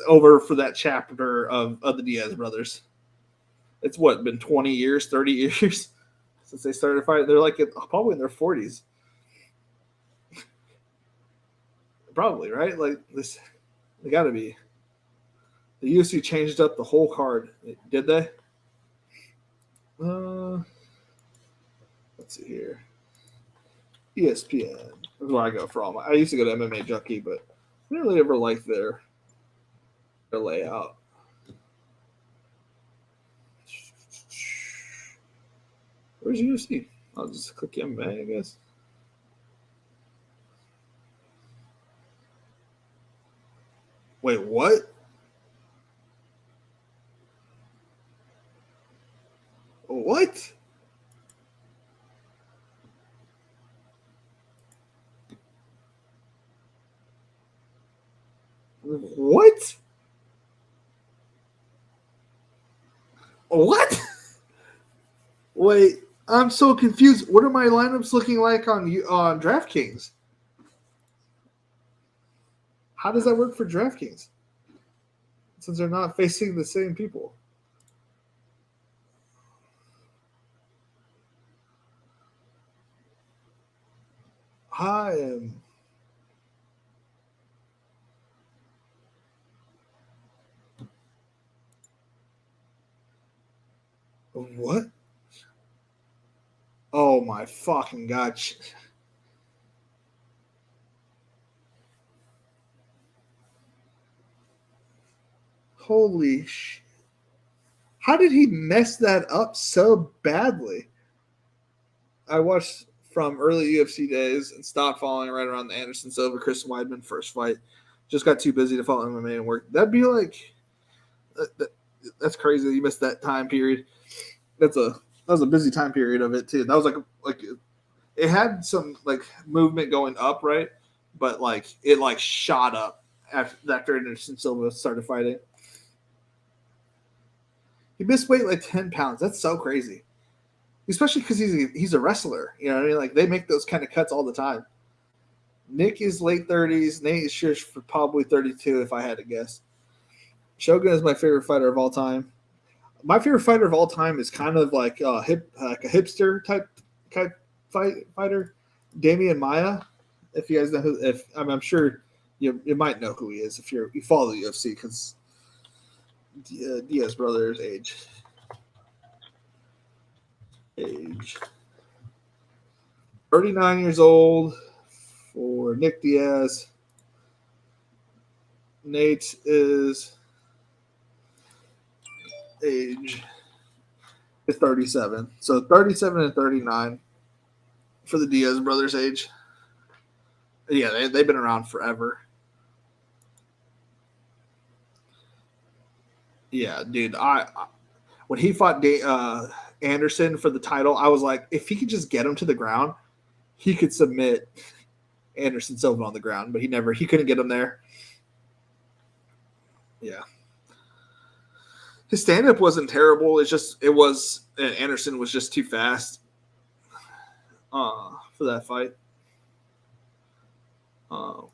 over for that chapter of the Diaz brothers. It's been 20 years, 30 years since they started fighting. They're like probably in their 40s. Probably, right? Like this, they got to be. The UFC changed up the whole card. Did they? Let's see here. ESPN. That's where I go for all my. I used to go to MMA Junkie, but I didn't really ever like their layout. Where's UFC? I'll just click MMA, I guess. Wait, what? What? What? What? Wait, I'm so confused. What are my lineups looking like on DraftKings? How does that work for DraftKings? Since they're not facing the same people. I am. What? Oh my fucking gosh. Holy shit. How did he mess that up so badly? I watched from early UFC days and stopped following right around the Anderson Silva Chris Weidman first fight. Just got too busy to follow MMA and work. That'd be like that's crazy that you missed that time period. That was a busy time period of it too. That was like it had some like movement going up, right? But like it like shot up after Anderson Silva started fighting. He missed weight like 10 pounds. That's so crazy. Especially because he's a wrestler. You know what I mean? Like they make those kind of cuts all the time. Nick is late 30s. Nate is sure for probably 32 if I had to guess. Shogun is my favorite fighter of all time. My favorite fighter of all time is kind of like a hipster type fighter, Damian Maia. If you guys know who, I'm sure you might know who he is if you follow the UFC because Diaz brothers age. 39 years old for Nick Diaz. Nate is age is 37. So 37 and 39 for the Diaz brothers age. Yeah, they've been around forever. Yeah, dude. I when he fought Anderson for the title, I was like, if he could just get him to the ground, he could submit Anderson Silva on the ground, but he couldn't get him there. Yeah. His stand-up wasn't terrible. Anderson was just too fast. for that fight.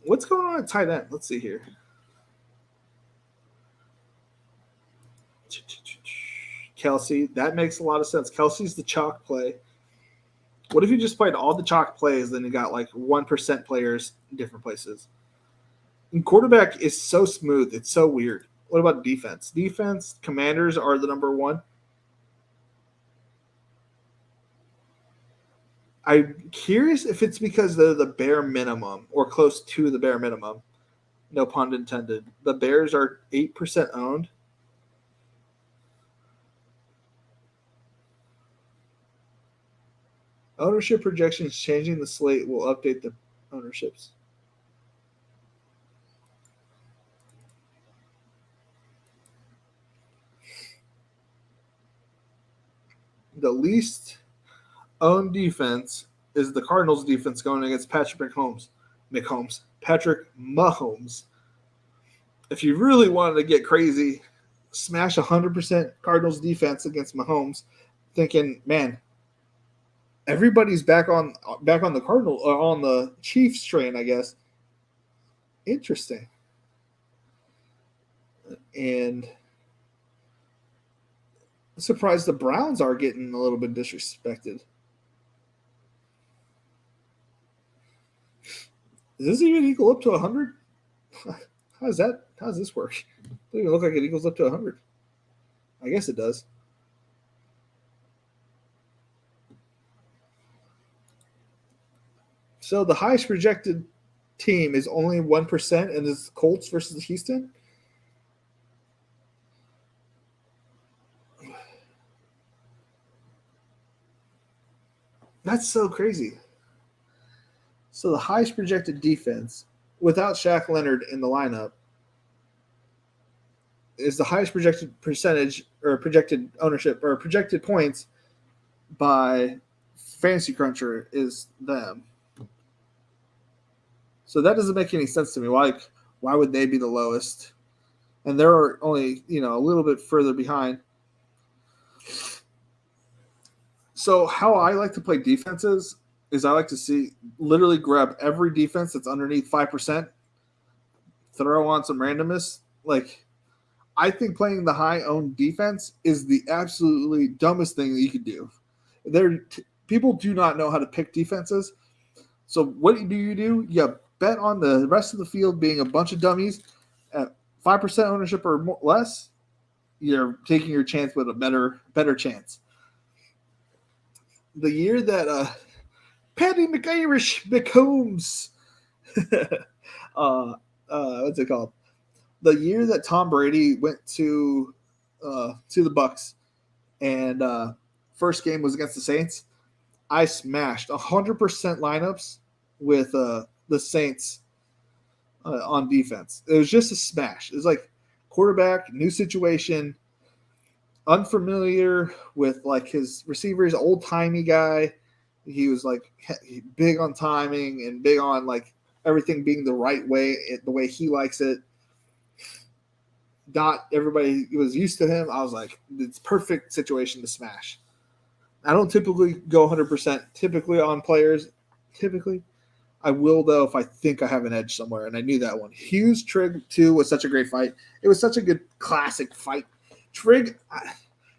What's going on at tight end? Let's see here. Kelsey, that makes a lot of sense. Kelsey's the chalk play. What if you just played all the chalk plays, then you got like 1% players in different places? And quarterback is so smooth. It's so weird. What about defense? Defense, Commanders are the number one. I'm curious if it's because they're the bare minimum or close to the bare minimum. No pun intended. The Bears are 8% owned. Ownership projections changing the slate will update the ownerships. The least owned defense is the Cardinals defense going against Patrick Mahomes. If you really wanted to get crazy, smash 100% Cardinals defense against Mahomes, thinking, man, everybody's back on the Cardinal on the Chiefs train, I guess. Interesting. And I'm surprised the Browns are getting a little bit disrespected. Does this even equal up to 100? How does this work? It doesn't even look like it equals up to 100. I guess it does. So the highest projected team is only 1%, and it's Colts versus Houston. That's so crazy. So the highest projected defense without Shaq Leonard in the lineup is the highest projected percentage or projected ownership or projected points by Fantasy Cruncher is them. So that doesn't make any sense to me. Why would they be the lowest? And they're only, a little bit further behind. So how I like to play defenses is I like to see literally grab every defense that's underneath 5%, throw on some randomness. Like, I think playing the high owned defense is the absolutely dumbest thing that you could do. People do not know how to pick defenses. So what do? You bet on the rest of the field being a bunch of dummies at 5% ownership or less. You're taking your chance with a better chance. The year that Patty McIrish McCombs, what's it called? The year that Tom Brady went to the Bucks, and first game was against the Saints. I smashed 100% lineups with the Saints on defense. It was just a smash. It was like quarterback, new situation, unfamiliar with like his receivers, old timey guy. He was like big on timing and big on like everything being the right way, the way he likes it. Not everybody was used to him. I was like, it's perfect situation to smash. I don't typically go 100% typically on players. Typically, I will though if I think I have an edge somewhere, and I knew that one. Hughes Trigg 2 was such a great fight. It was such a good classic fight. Trigg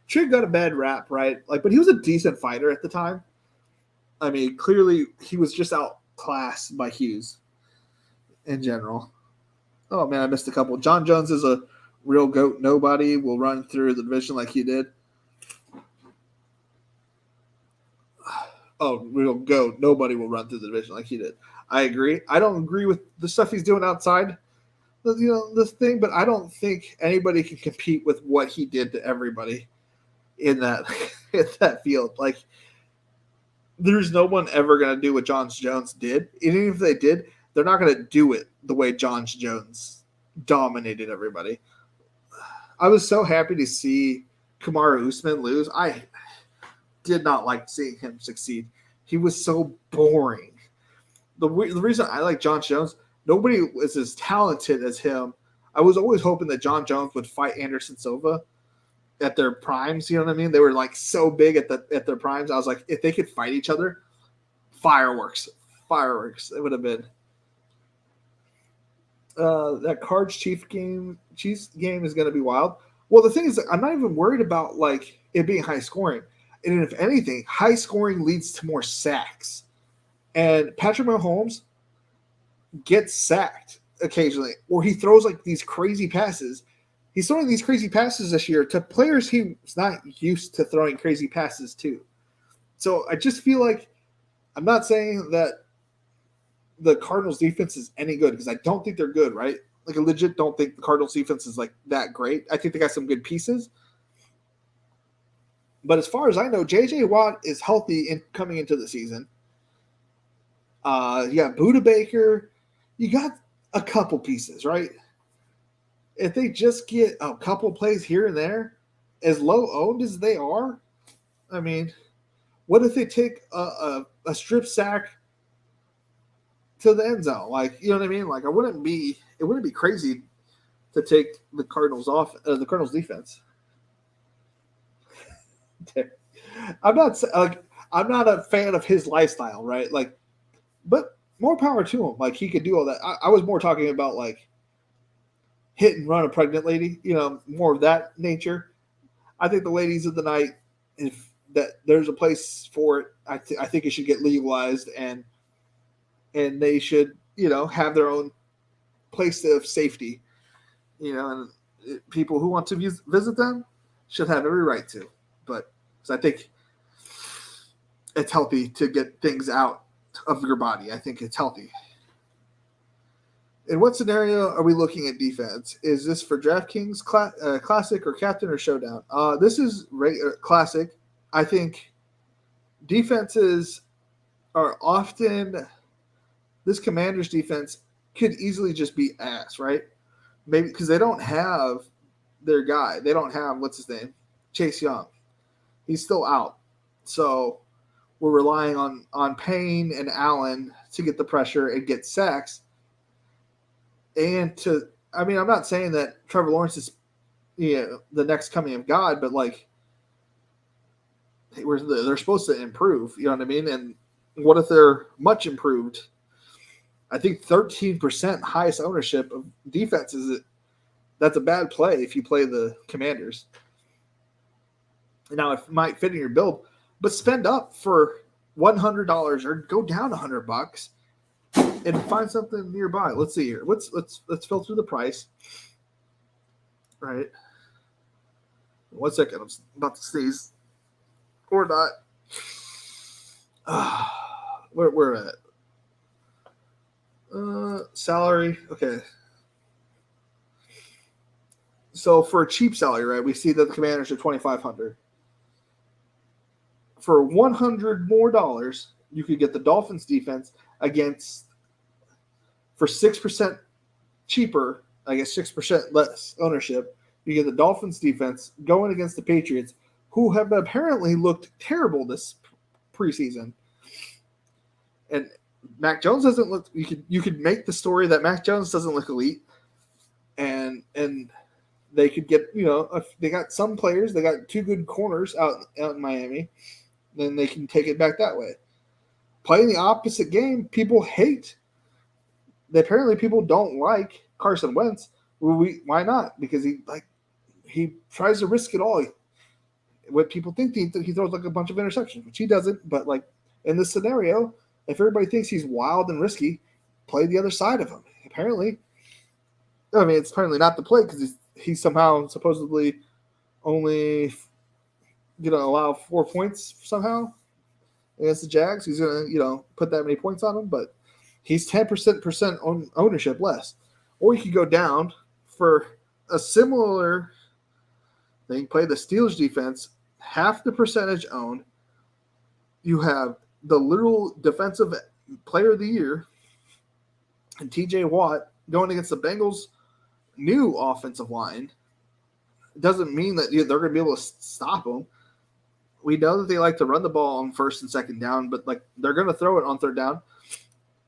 got a bad rap, right? Like, but he was a decent fighter at the time. I mean, clearly he was just outclassed by Hughes in general. Oh man, I missed a couple. John Jones is a real goat. Nobody will run through the division like he did. Oh, real goat. Nobody will run through the division like he did. I agree. I don't agree with the stuff he's doing outside this thing, but I don't think anybody can compete with what he did to everybody in that field. Like, there's no one ever going to do what John Jones did. And even if they did, they're not going to do it the way John Jones dominated everybody. I was so happy to see Kamaru Usman lose. I did not like seeing him succeed. He was so boring. The reason I like John Jones, nobody was as talented as him. I was always hoping that John Jones would fight Anderson Silva at their primes. You know what I mean? They were like so big at their primes. I was like, if they could fight each other, Fireworks. It would have been. That Cards Chiefs game is going to be wild. Well, the thing is, I'm not even worried about like it being high scoring. And if anything, high scoring leads to more sacks. And Patrick Mahomes gets sacked occasionally, or he throws like these crazy passes. He's throwing these crazy passes this year to players he's not used to throwing crazy passes to. So I just feel like I'm not saying that the Cardinals defense is any good because I don't think they're good, right? Like I legit don't think the Cardinals defense is like that great. I think they got some good pieces. But as far as I know, J.J. Watt is healthy coming into the season. You got Budda Baker. You got a couple pieces, right? If they just get a couple plays here and there, as low owned as they are, I mean, what if they take a strip sack to the end zone? Like, you know what I mean? Like, it wouldn't be crazy to take the Cardinals defense. I'm not a fan of his lifestyle, right? Like, but more power to him. Like, he could do all that. I was more talking about like hit and run a pregnant lady, more of that nature. I think the ladies of the night, if that there's a place for it, I think it should get legalized and they should, have their own place of safety, and people who want to visit them should have every right to. But I think it's healthy to get things out of your body. I think it's healthy. In what scenario are we looking at defense? Is this for DraftKings Classic or Captain or Showdown? This is Classic. I think defenses are often – this Commanders defense could easily just be ass, right? Maybe because they don't have their guy. They don't have – what's his name? Chase Young. He's still out. So we're relying on Payne and Allen to get the pressure and get sacks. And I'm not saying that Trevor Lawrence is the next coming of God, but like they're supposed to improve, you know what I mean? And what if they're much improved? I think 13% highest ownership of defenses, that's a bad play if you play the Commanders. Now, it might fit in your build, but spend up for $100 or go down $100 and find something nearby. Let's see here. Let's filter the price. All right. 1 second. I'm about to sneeze. Or not. Where at? Salary. Okay. So for a cheap salary, right, we see that the Commanders are $2,500. For $100 more, you could get the Dolphins defense for 6% cheaper, I guess 6% less ownership. You get the Dolphins defense going against the Patriots, who have apparently looked terrible this preseason. And Mac Jones doesn't look. You could make the story that Mac Jones doesn't look elite, and they could get if they got some players. They got two good corners out in Miami. Then they can take it back that way. Playing the opposite game, people hate. Apparently, people don't like Carson Wentz. Well, why not? Because he tries to risk it all. What people think he throws like a bunch of interceptions, which he doesn't. But like in this scenario, if everybody thinks he's wild and risky, play the other side of him. Apparently, I mean it's apparently not the play because he's somehow supposedly only allow 4 points somehow against the Jags. He's gonna put that many points on them, but he's 10% ownership less. Or you could go down for a similar thing. Play the Steelers defense, half the percentage owned. You have the literal defensive player of the year and T.J. Watt going against the Bengals' new offensive line. It doesn't mean that they're going to be able to stop them. We know that they like to run the ball on first and second down, but like they're going to throw it on third down.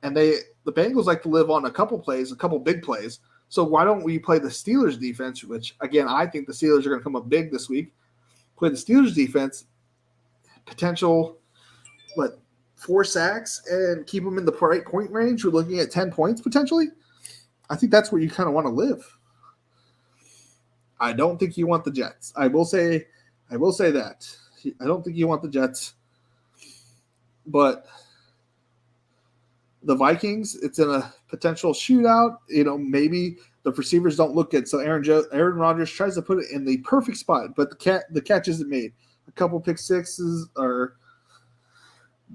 And the Bengals like to live on a couple big plays. So why don't we play the Steelers defense, which again, I think the Steelers are going to come up big this week. Play the Steelers defense, potential, 4 sacks and keep him in the right point range, we're looking at 10 points potentially. I think that's where you kind of want to live. I don't think you want the Jets. I will say that. I don't think you want the Jets. But the Vikings, it's in a potential shootout. Maybe the receivers don't look good. So Aaron Rodgers tries to put it in the perfect spot, but the catch isn't made. A couple pick sixes, or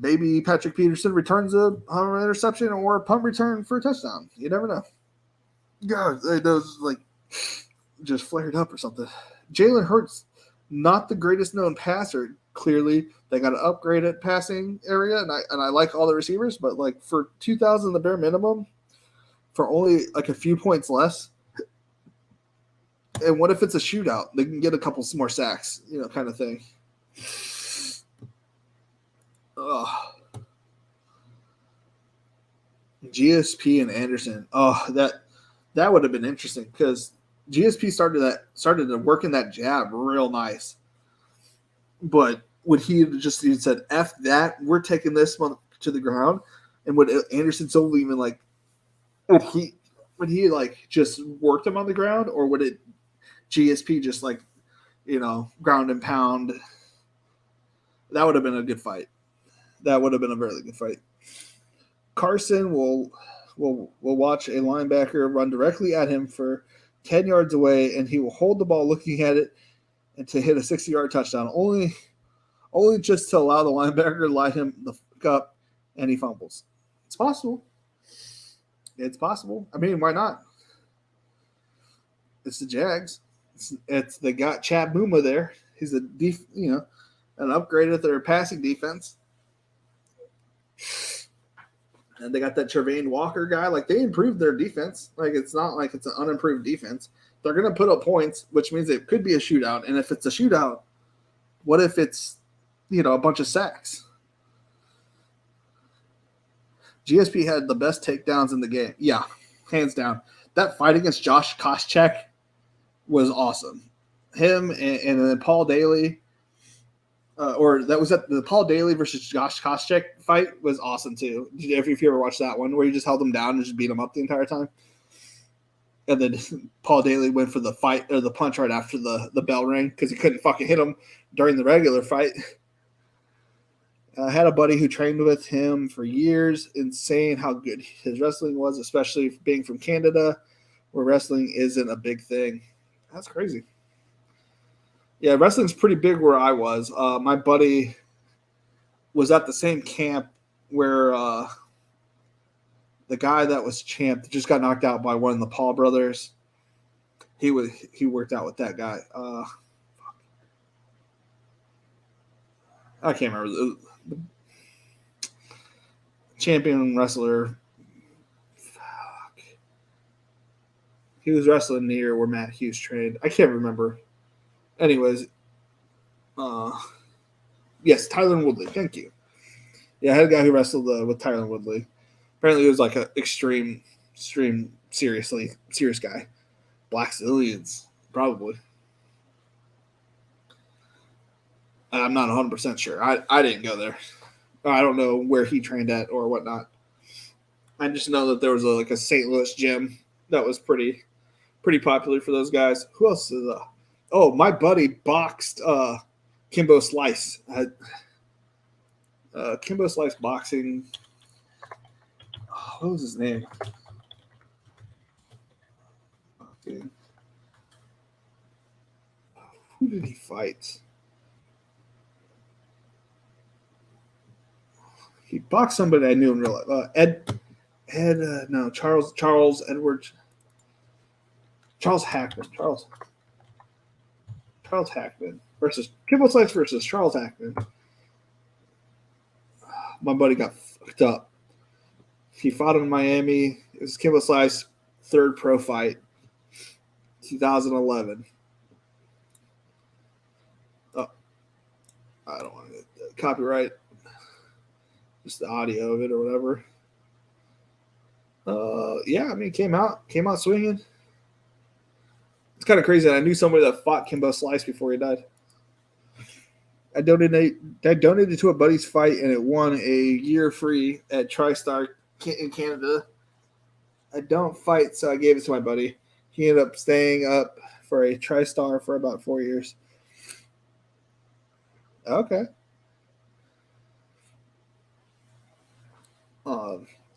maybe Patrick Peterson returns an interception or a punt return for a touchdown. You never know. God, those just flared up or something. Jalen Hurts, not the greatest known passer. Clearly, they got to upgrade at passing area, and I like all the receivers, but for 2,000, the bare minimum, for only a few points less. And what if it's a shootout? They can get a couple more sacks, kind of thing. Ugh. GSP and Anderson. Oh, that would have been interesting because GSP started to work in that jab real nice. But would he have just said, F that, we're taking this one to the ground? And would Anderson Silva even would he just worked him on the ground, or would it GSP just ground and pound? That would have been a good fight. That would have been a very good fight. Carson will watch a linebacker run directly at him for 10 yards away, and he will hold the ball looking at it and to hit a 60-yard touchdown, only just to allow the linebacker to lie him the fuck up, and he fumbles. It's possible. It's possible. I mean, why not? It's the Jags. They got Chad Muma there. He's an upgrade at their passing defense. And they got that Trevane Walker guy. They improved their defense. It's not like it's an unimproved defense. They're going to put up points, which means it could be a shootout. And if it's a shootout, what if it's, a bunch of sacks? GSP had the best takedowns in the game. Yeah, hands down. That fight against Josh Koscheck was awesome. Him and then Paul Daly. The Paul Daly versus Josh Koscheck fight was awesome too. If you ever watched that one, where you just held him down and just beat him up the entire time, and then Paul Daly went for the fight or the punch right after the bell rang because he couldn't fucking hit him during the regular fight. I had a buddy who trained with him for years, and saying how good his wrestling was, especially being from Canada, where wrestling isn't a big thing. That's crazy. Yeah, wrestling's pretty big where I was. My buddy was at the same camp where the guy that was champ just got knocked out by one of the Paul brothers. He worked out with that guy. I can't remember. The champion wrestler. Fuck. He was wrestling near where Matt Hughes trained. I can't remember. Anyways, yes, Tyler Woodley. Thank you. Yeah, I had a guy who wrestled with Tyler Woodley. Apparently, he was an extreme, serious guy. Black Zillions, probably. I'm not 100% sure. I didn't go there. I don't know where he trained at or whatnot. I just know that there was a St. Louis gym that was pretty popular for those guys. Who else is Oh, my buddy boxed Kimbo Slice. Kimbo Slice boxing. Oh, what was his name? Okay. Who did he fight? He boxed somebody I knew in real life. Charles Edwards. Charles Hackman. Charles Hackman versus Kimbo Slice versus Charles Hackman. My buddy got fucked up. He fought in Miami. It was Kimbo Slice third pro fight, 2011. Oh, I don't want to copyright. Just the audio of it or whatever. Yeah, I mean, came out swinging. It's kind of crazy that I knew somebody that fought Kimbo Slice before he died. donated to a buddy's fight, and it won a year free at TriStar in Canada. I don't fight, so I gave it to my buddy. He ended up staying up for a TriStar for about 4 years. Okay.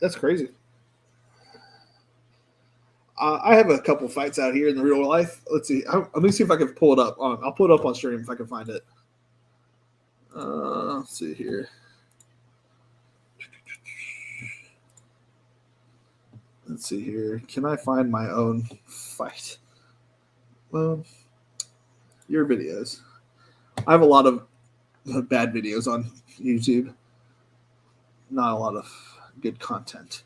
That's crazy. I have a couple fights out here in the real life. Let's see. Let me see if I can pull it up. I'll pull it up on stream if I can find it. Let's see here. Let's see here. Can I find my own fight? Well, your videos. I have a lot of bad videos on YouTube. Not a lot of good content.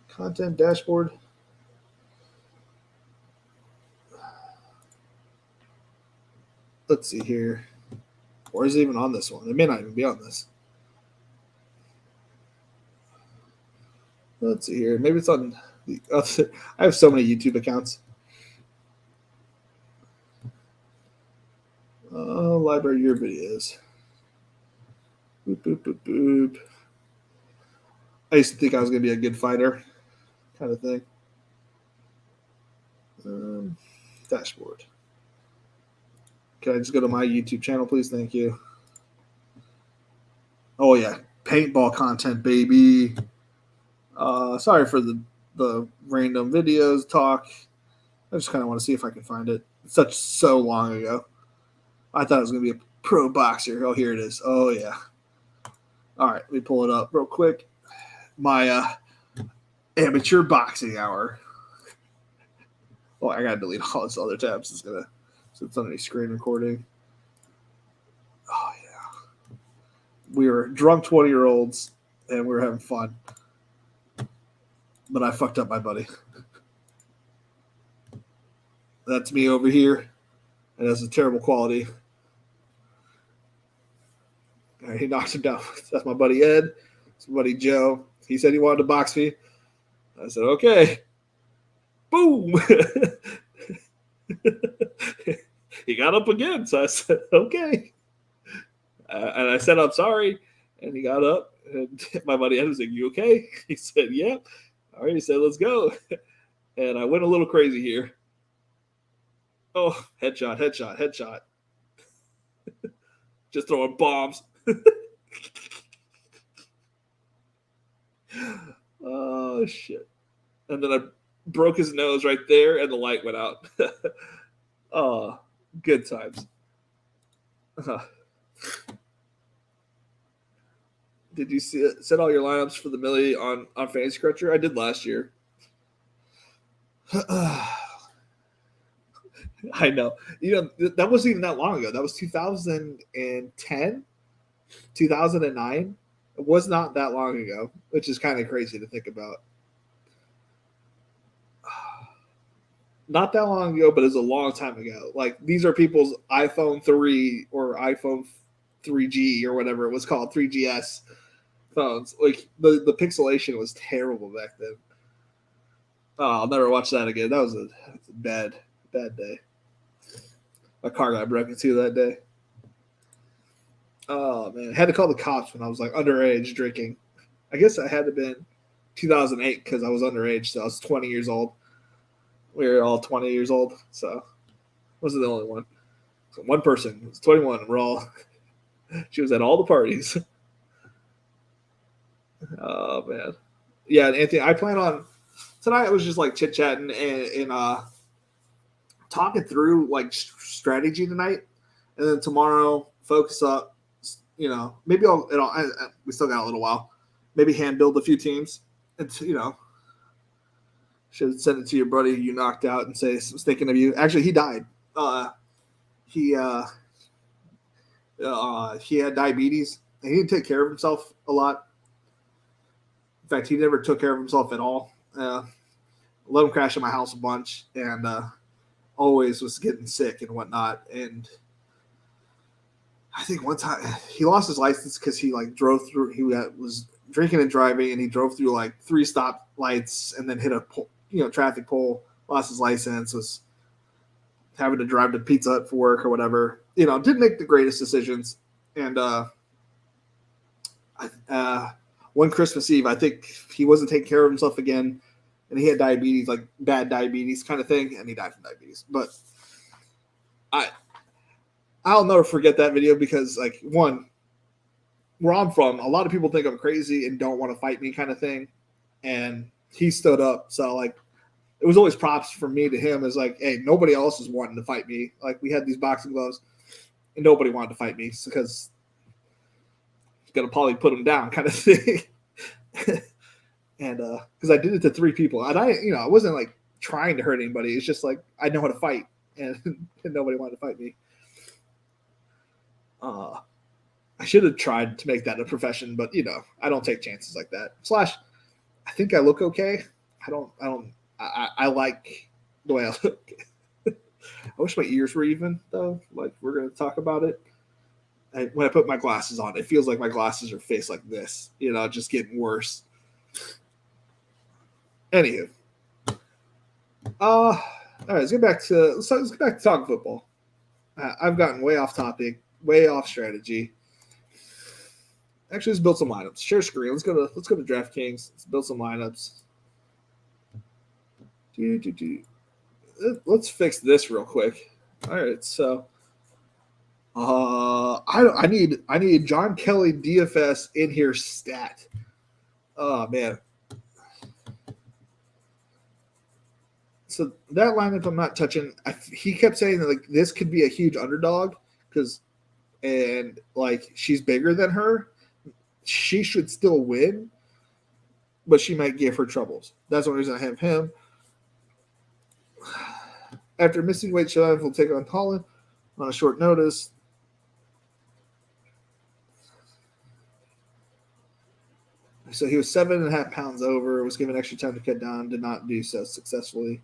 Content dashboard. Let's see here. Or is it even on this one? It may not even be on this. Let's see here. Maybe it's on the other. I have so many YouTube accounts. Library your videos. Boop, boop, boop, boop. I used to think I was going to be a good fighter, kind of thing. Dashboard. Can I just go to my YouTube channel, please? Thank you. Oh, yeah. Paintball content, baby. Sorry for the random videos talk. I just kind of want to see if I can find it. It's so long ago. I thought it was going to be a pro boxer. Oh, here it is. Oh, yeah. All right, let me pull it up real quick. My amateur boxing hour. Oh, I got to delete all this other tabs. So it's underneath screen recording. Oh, yeah. We were drunk 20-year-olds, and we were having fun. But I fucked up my buddy. That's me over here. And that's a terrible quality. All right, he knocked him down. That's my buddy Ed. That's my buddy Joe. He said he wanted to box me. I said, okay. Boom. He got up again. So I said, okay. And I said, I'm sorry. And he got up. And my buddy Ed was like, you okay? He said, yeah. All right. He said, let's go. And I went a little crazy here. Oh, headshot. Just throwing bombs. Oh, shit. And then I broke his nose right there, and the light went out. Oh, good times. Did you set all your lineups for the Millie on Fantasy Crutcher? I did last year. I know. That wasn't even that long ago. That was 2010, 2009. It was not that long ago, which is kind of crazy to think about. Not that long ago, but it's a long time ago. Like, these are people's iPhone 3 or iPhone 3G or whatever it was called, 3GS phones. Like, the pixelation was terrible back then. Oh, I'll never watch that again. That was a bad day. My car got broken too that day. Oh, man. I had to call the cops when I was, like, underage drinking. I guess I had to have been 2008 because I was underage, so I was 20 years old. We were all 20 years old, so I wasn't the only one. So one person was 21, and we're all – she was at all the parties. Oh, man. Yeah, Anthony, I plan on – tonight I was just, like, chit-chatting and talking through, like, strategy tonight. And then tomorrow, focus up. Maybe we still got a little while. Maybe hand build a few teams. And, should send it to your buddy you knocked out and say, I was thinking of you. Actually, he died. He had diabetes, and he didn't take care of himself a lot. In fact, he never took care of himself at all. Let him crash at my house a bunch, and always was getting sick and whatnot. And I think one time he lost his license because he drove through. He was drinking and driving, and he drove through 3 stop lights and then hit a traffic pole, lost his license, was having to drive to Pizza Hut for work or whatever. Didn't make the greatest decisions. And one Christmas Eve, I think he wasn't taking care of himself again, and he had diabetes, like bad diabetes kind of thing, and he died from diabetes. But I'll never forget that video because, like, one, where I'm from, a lot of people think I'm crazy and don't want to fight me kind of thing, and he stood up. So, like, it was always props from me to him as, like, hey, nobody else is wanting to fight me. Like, we had these boxing gloves, and nobody wanted to fight me because it's going to probably put him down kind of thing. And because I did it to 3 people, and I wasn't like trying to hurt anybody. It's just like I know how to fight, and nobody wanted to fight me. I should have tried to make that a profession, but I don't take chances like that. / I think I look okay. I like the way I look. I wish my ears were even though. Like, we're gonna talk about it. When I put my glasses on, it feels like my glasses are faced like this. Just getting worse. Anywho, all right, let's get back to talking football. I've gotten way off topic, way off strategy. Actually, let's build some lineups. Share screen. Let's go to DraftKings. Let's build some lineups. Let's fix this real quick. All right, so I need John Kelly DFS in here stat. Oh man. So that lineup I'm not touching. He kept saying that, like, this could be a huge underdog and like she's bigger than her. She should still win, but she might give her troubles. That's the reason I have him. After missing weight, Shalev will take on Holland on a short notice. So he was 7.5 pounds over, was given extra time to cut down, did not do so successfully.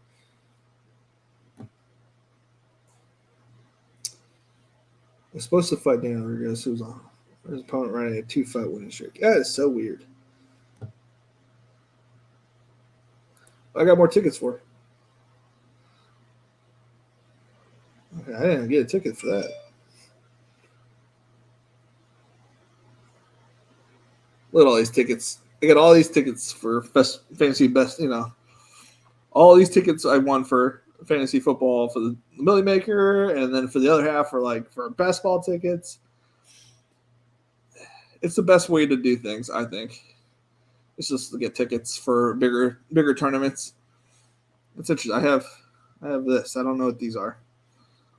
Was supposed to fight Daniel Rodriguez, who was on his opponent running a 2-fight winning streak. That is so weird. I got more tickets for. Okay, I didn't get a ticket for that. Look at all these tickets. I got all these tickets for fantasy best. All these tickets I won for fantasy football for the Millie Maker, and then for the other half for basketball tickets. It's the best way to do things, I think. It's just to get tickets for bigger tournaments. It's interesting. I have this. I don't know what these are.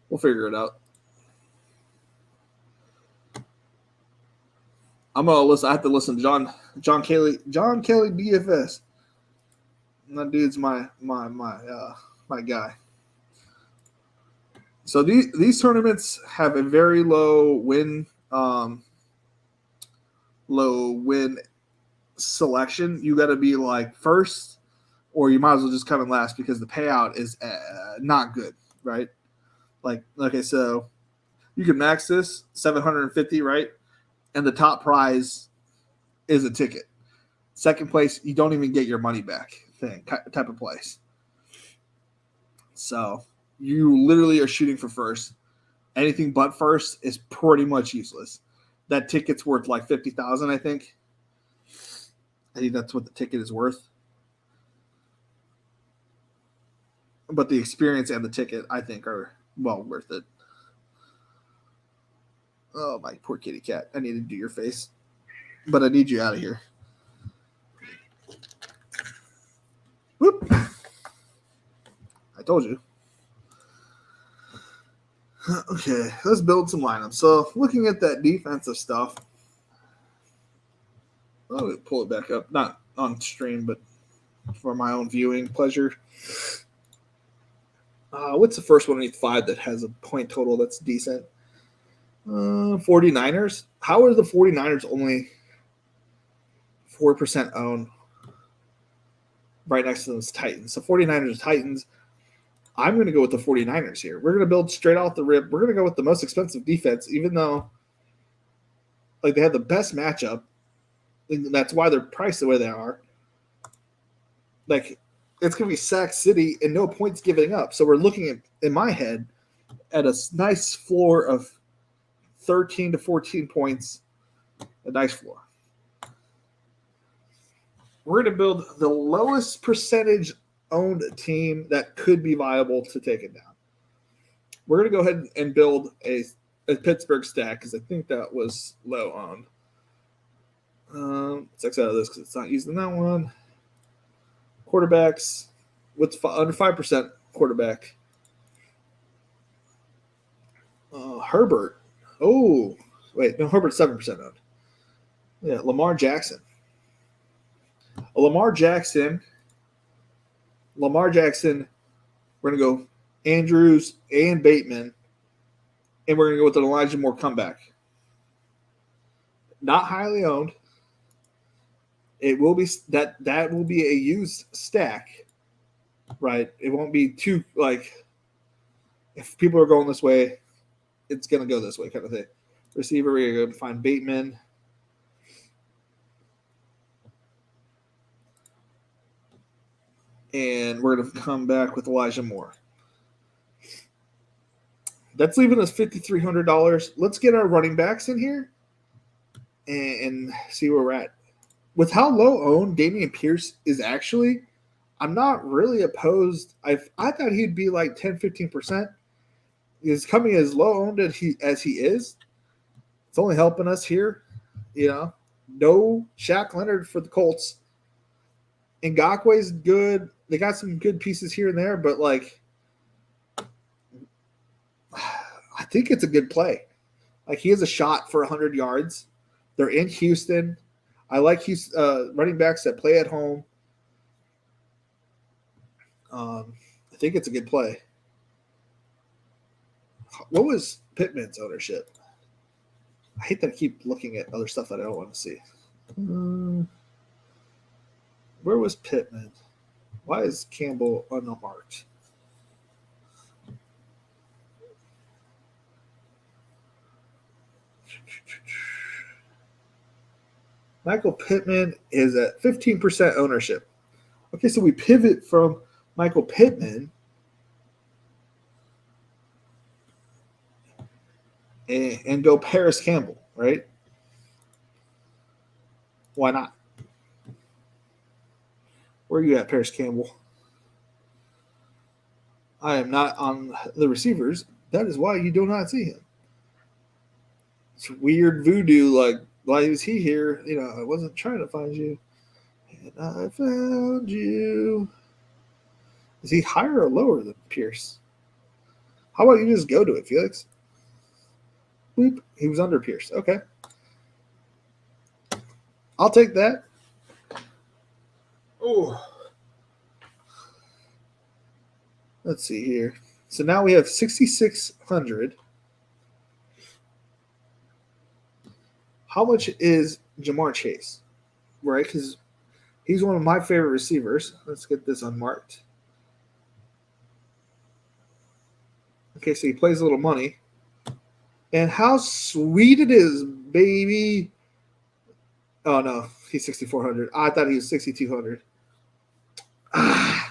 We'll figure it out. I'm gonna listen. I have to listen to John Kelly DFS. And that dude's my guy. So these tournaments have a very low win selection. You got to be like first, or you might as well just come in last because the payout is not good, right? Like, okay, so you can max this 750, right? And the top prize is a ticket. Second place, you don't even get your money back type of place. So you literally are shooting for first. Anything but first is pretty much useless. That ticket's worth like $50,000, I think. I think that's what the ticket is worth. But the experience and the ticket, I think, are well worth it. Oh, my poor kitty cat. I need to do your face. But I need you out of here. Whoop. I told you. Okay, let's build some lineups. So, looking at that defensive stuff, I'll pull it back up. Not on stream, but for my own viewing pleasure. What's the first one underneath 5 that has a point total that's decent? 49ers. How are the 49ers only 4% owned? Right next to those Titans. So 49ers, Titans. I'm going to go with the 49ers here. We're going to build straight off the rip. We're going to go with the most expensive defense, even though they have the best matchup. And that's why they're priced the way they are. Like, it's going to be Sack City and no points giving up. So we're looking at, in my head, at a nice floor of 13 to 14 points. A nice floor. We're going to build the lowest percentage owned team that could be viable to take it down. We're going to go ahead and build a Pittsburgh stack because I think that was low owned. Let's X out of this because it's not using that one. Quarterbacks. What's under 5% quarterback? Herbert. Oh, wait. No, Herbert's 7% owned. Yeah, Lamar Jackson. Lamar Jackson. We're going to go Andrews and Bateman. And we're going to go with an Elijah Moore comeback. Not highly owned. It will be that will be a used stack, right? It won't be too like if people are going this way, it's gonna go this way kind of thing. Receiver, we're gonna find Bateman. And we're gonna come back with Elijah Moore. That's leaving us $5,300. Let's get our running backs in here and see where we're at. With how low owned Dameon Pierce is actually, I'm not really opposed. I thought he'd be like 10, 15%. He's coming as low owned as he is. It's only helping us here. You know, no Shaq Leonard for the Colts. Ngakwe's good. They got some good pieces here and there, but like, I think it's a good play. Like he has a shot for 100 yards. They're in Houston. I like running backs that play at home. I think it's a good play. What was Pittman's ownership? I hate that I keep looking at other stuff that I don't want to see. Where was Pittman? Why is Campbell unmarked? Michael Pittman is at 15% ownership. Okay, so we pivot from Michael Pittman and go Paris Campbell, right? Why not? Where are you at, Paris Campbell? I am not on the receivers. That is why you do not see him. It's weird voodoo, like, why is he here? You know, I wasn't trying to find you. And I found you. Is he higher or lower than Pierce? How about you just go to it, Felix? Boop. He was under Pierce. Okay. I'll take that. Oh. Let's see here. So now we have 6,600. How much is Jamar Chase? Right? Because he's one of my favorite receivers. Let's get this unmarked. Okay, so he plays a little money. And how sweet it is, baby. Oh, no. He's 6,400. I thought he was 6,200. I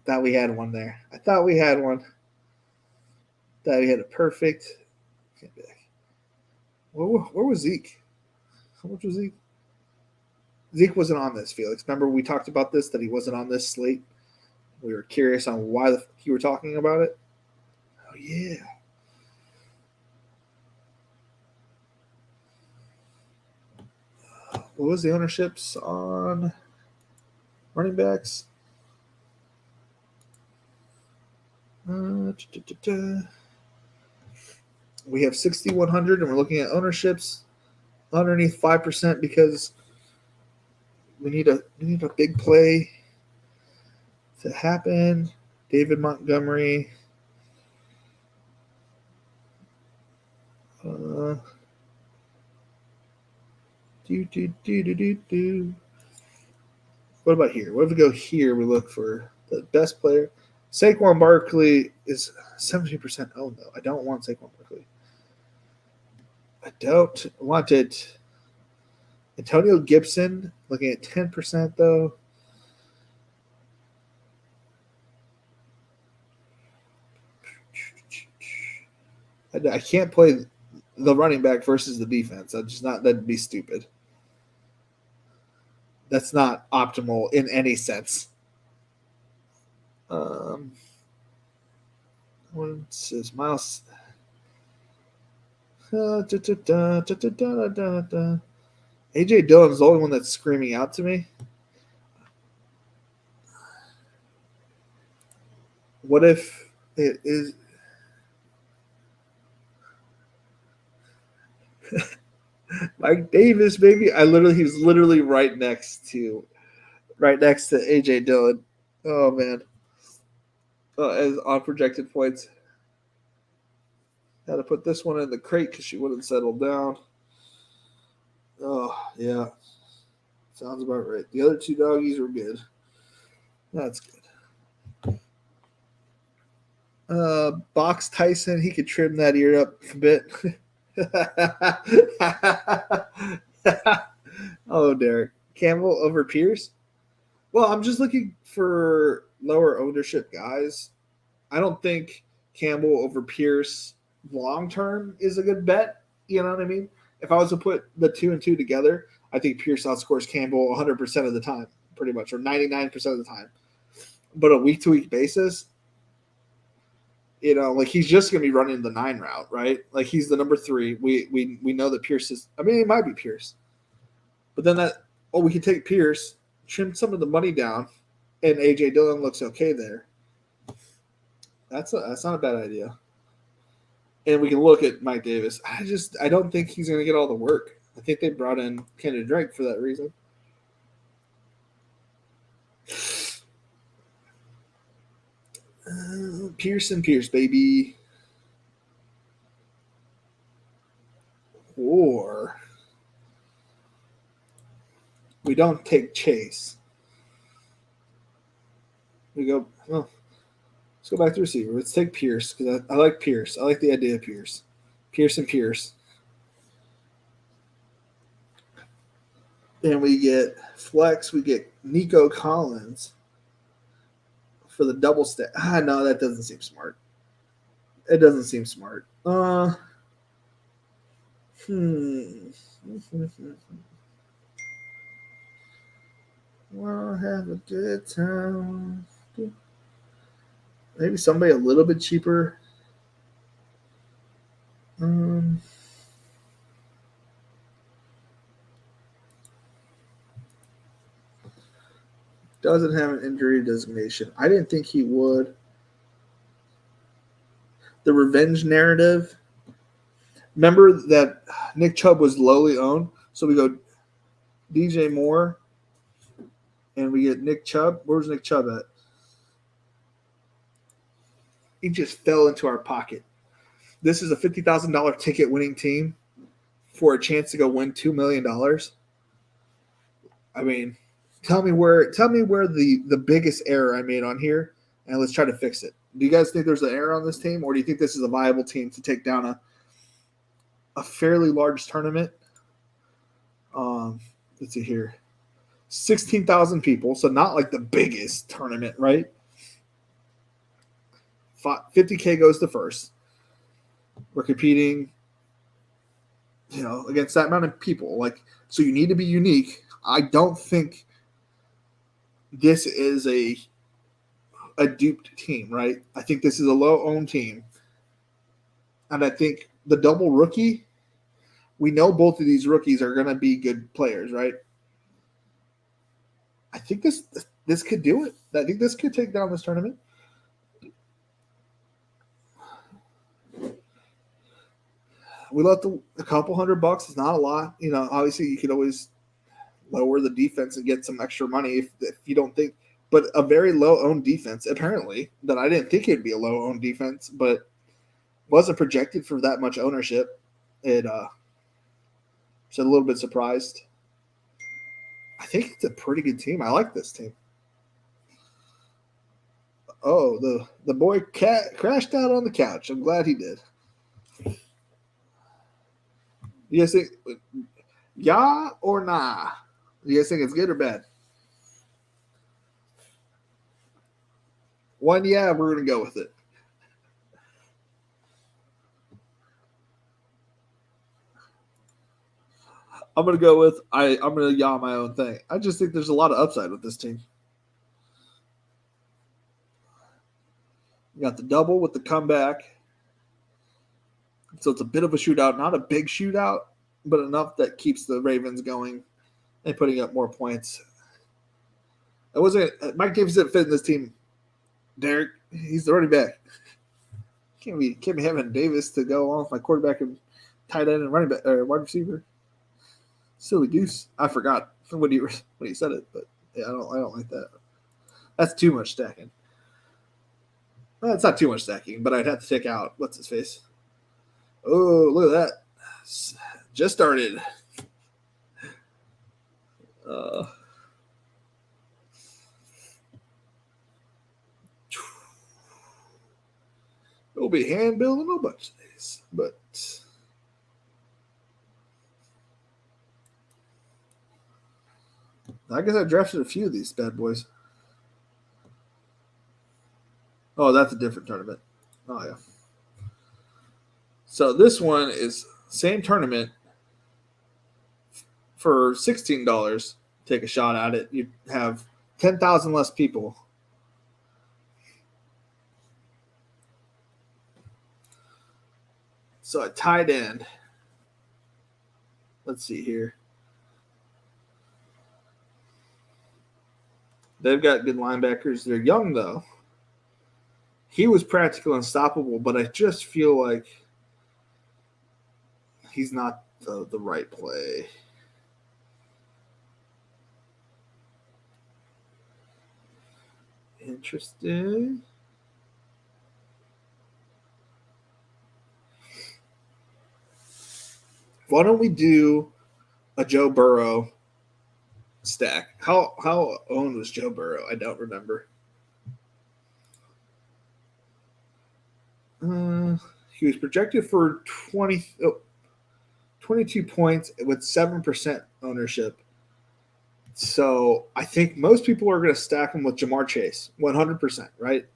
thought we had one there. I thought we had one. Thought we had a perfect. Where was Zeke? How much was Zeke? Zeke wasn't on this, Felix. Remember we talked about this, that he wasn't on this slate? We were curious on why you were talking about it. Oh, yeah. What was the ownerships on running backs? We have 6,100, and we're looking at ownerships underneath 5% because we need a big play to happen. David Montgomery. What about here? What if we go here? We look for the best player. Saquon Barkley is 17% owned, though. I don't want Saquon Barkley. I don't want it. Antonio Gibson, looking at 10%, though. I can't play the running back versus the defense. That's just not. That'd be stupid. That's not optimal in any sense. What's his Miles? AJ Dillon's the only one that's screaming out to me. What if it is Mike Davis, baby? He's literally right next to AJ Dillon. Oh man, as on projected points. Had to put this one in the crate because she wouldn't settle down. Oh yeah, sounds about right. The other two doggies were good. That's good. Box Tyson, he could trim that ear up a bit. Oh, Derek Campbell over Pierce. Well, I'm just looking for lower ownership guys. I don't think Campbell over Pierce long term is a good bet. You know what I mean? If I was to put the two and two together, I think Pierce outscores Campbell 100% of the time, pretty much, or 99% of the time. But a week to week basis, like he's just going to be running the 9 route, right? Like he's the number 3. We know that Pierce is. I mean, it might be Pierce, but then we can take Pierce, trim some of the money down, and AJ Dillon looks okay there. That's not a bad idea. And we can look at Mike Davis. I don't think he's going to get all the work. I think they brought in Kendra Drake for that reason. Pierce, baby. Or we don't take Chase. We go, let's go back to receiver. Let's take Pierce because I like Pierce. I like the idea of Pierce. Pierce. And we get flex. We get Nico Collins for the double stack. No, that doesn't seem smart. It doesn't seem smart. Well, have a good time. Maybe somebody a little bit cheaper. Doesn't have an injury designation. I didn't think he would. The revenge narrative. Remember that Nick Chubb was lowly owned, so we go DJ Moore, and we get Nick Chubb. Where's Nick Chubb at? He just fell into our pocket. This is a $50,000 ticket winning team for a chance to go win $2 million. I mean, tell me where the biggest error I made on here, and let's try to fix it. Do you guys think there's an error on this team, or do you think this is a viable team to take down a fairly large tournament? Let's see here. 16,000 people, so not like the biggest tournament, right? 50K goes to first. We're competing, against that amount of people. So you need to be unique. I don't think this is a duped team, right? I think this is a low-owned team. And I think the double rookie, we know both of these rookies are going to be good players, right? I think this could do it. I think this could take down this tournament. We left a couple $100. It's not a lot. Obviously you could always lower the defense and get some extra money if you don't think. But a very low-owned defense, apparently, that I didn't think it'd be a low-owned defense, but wasn't projected for that much ownership. It was a little bit surprised. I think it's a pretty good team. I like this team. Oh, the boy crashed out on the couch. I'm glad he did. You guys think, yeah or nah? You guys think it's good or bad? One, yeah, we're going to go with it. I'm gonna go with I'm gonna yaw my own thing. I just think there's a lot of upside with this team. You got the double with the comeback. So it's a bit of a shootout, not a big shootout, but enough that keeps the Ravens going and putting up more points. It wasn't Mike Davis didn't fit in this team. Derek, he's the running back. Can't be having Davis to go off my quarterback and tight end and running back or wide receiver. Silly goose. I forgot when he said it, but yeah, I don't like that. That's too much stacking. Well, it's not too much stacking, but I'd have to take out what's his face. Oh, look at that! Just started. We'll be hand building a bunch of these, but I guess I drafted a few of these bad boys. Oh, that's a different tournament. Oh yeah. So this one is same tournament for $16. Take a shot at it. You have 10,000 less people. So a tight end. Let's see here. They've got good linebackers. They're young though. He was practically unstoppable, but I just feel like he's not the right play. Interesting. Why don't we do a Joe Burrow stack? How owned was Joe Burrow? I don't remember. He was projected for 22 points with 7% ownership. So I think most people are going to stack him with Jamar Chase, 100%, right?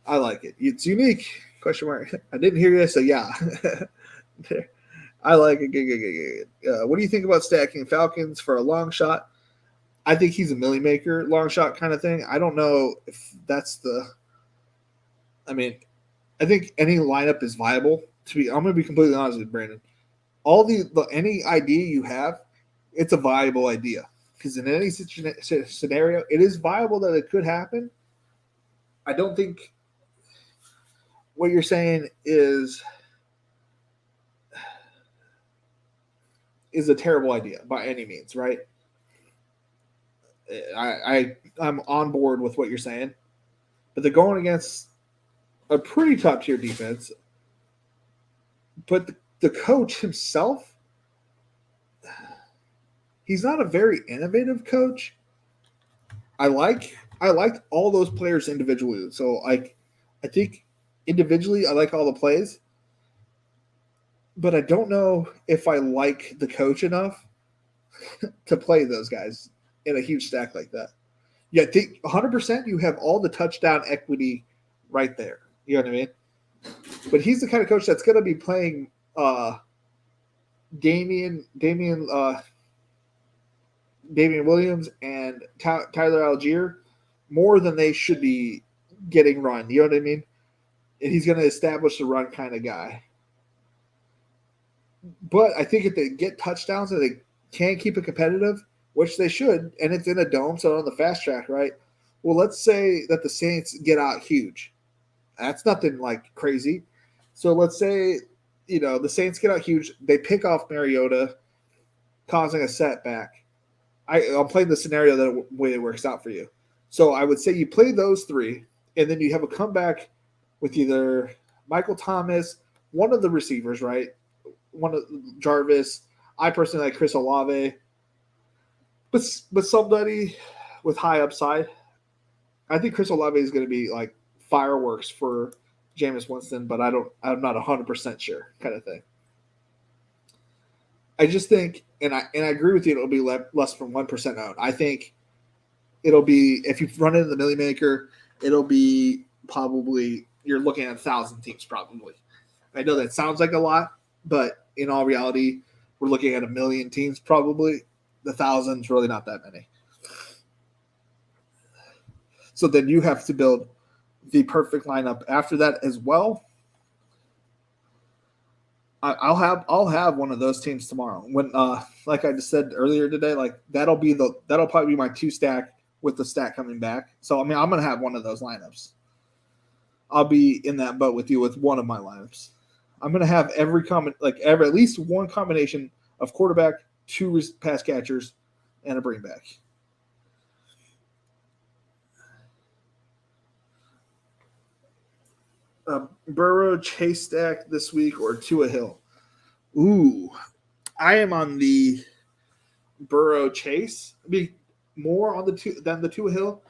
I like it. It's unique. Question mark. I didn't hear you, so yeah. I like it. Good. What do you think about stacking Falcons for a long shot? I think he's a milli maker, long shot kind of thing. I don't know if that's the. I mean, I think any lineup is viable. I'm going to be completely honest with Brandon. All any idea you have, it's a viable idea because in any scenario, it is viable that it could happen. I don't think what you're saying is a terrible idea by any means, right? I'm on board with what you're saying, but they're going against a pretty top tier defense. But the coach himself, he's not a very innovative coach. I liked all those players individually. So I think individually I like all the plays, but I don't know if I like the coach enough to play those guys in a huge stack like that. Yeah, I think 100% you have all the touchdown equity right there. You know what I mean? But he's the kind of coach that's going to be playing Damian Williams and Tyler Algier more than they should be getting run. You know what I mean? And he's going to establish the run kind of guy. But I think if they get touchdowns and they can keep it competitive, which they should, and it's in a dome, so on the fast track, right? Well, let's say that the Saints get out huge. That's nothing like crazy. So let's say, the Saints get out huge. They pick off Mariota, causing a setback. I'm playing the scenario that way it works out for you. So I would say you play those three, and then you have a comeback with either Michael Thomas, one of the receivers, right? One of Jarvis. I personally like Chris Olave, but somebody with high upside. I think Chris Olave is going to be like fireworks for Jameis Winston, but I'm not 100% sure, kind of thing. I just think, and I agree with you, it'll be less than 1% owned. I think it'll be, if you run it in the Millie Maker, it'll be probably, you're looking at 1,000 teams probably. I know that sounds like a lot, but in all reality, we're looking at 1 million teams probably. The 1,000's really not that many. So then you have to build the perfect lineup after that as well. I'll have one of those teams tomorrow. When like I just said earlier today, like that'll probably be my 2 stack with the stack coming back. So I mean I'm gonna have one of those lineups. I'll be in that boat with you with one of my lineups. I'm gonna have at least one combination of quarterback, 2 pass catchers, and a bring back. Burrow Chase stack this week or Tua Hill? Ooh, I am on the Burrow Chase. I mean, more on than the Tua Hill.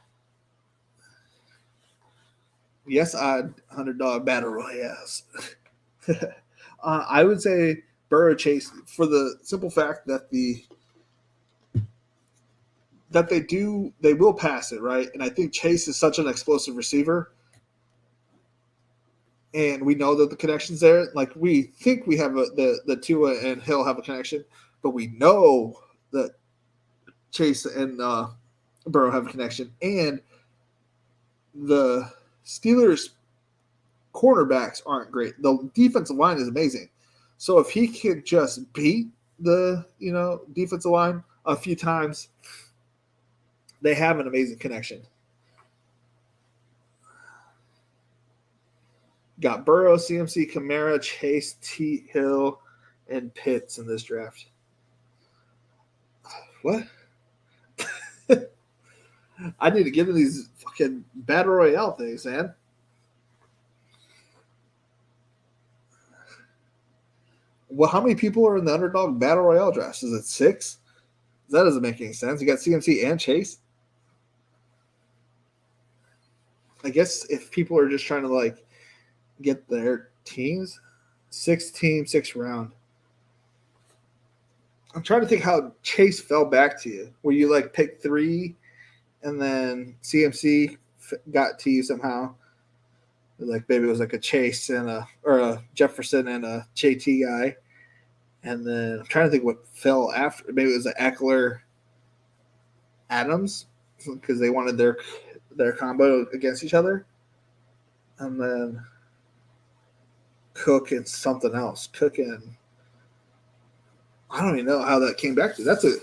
Yes, $100 battle royales. I would say Burrow Chase for the simple fact that they will pass it, right? And I think Chase is such an explosive receiver. And we know that the connection's there. Like we think we have the Tua and Hill have a connection, but we know that Chase and Burrow have a connection. And the Steelers cornerbacks aren't great. The defensive line is amazing. So if he could just beat the defensive line a few times, they have an amazing connection. Got Burrow, CMC, Kamara, Chase, T. Hill, and Pitts in this draft. What? I need to get into these fucking battle royale things, man. Well, how many people are in the underdog battle royale drafts? Is it 6? That doesn't make any sense. You got CMC and Chase. I guess if people are just trying to get their teams, 6 team, 6 round. I'm trying to think how Chase fell back to you. Where you pick 3, and then CMC got to you somehow. Maybe it was a Chase and a Jefferson and a JT guy. And then I'm trying to think what fell after. Maybe it was an Eckler Adams because they wanted their combo against each other. And then Cook and something else. Cook and I don't even know how that came back to you. That's a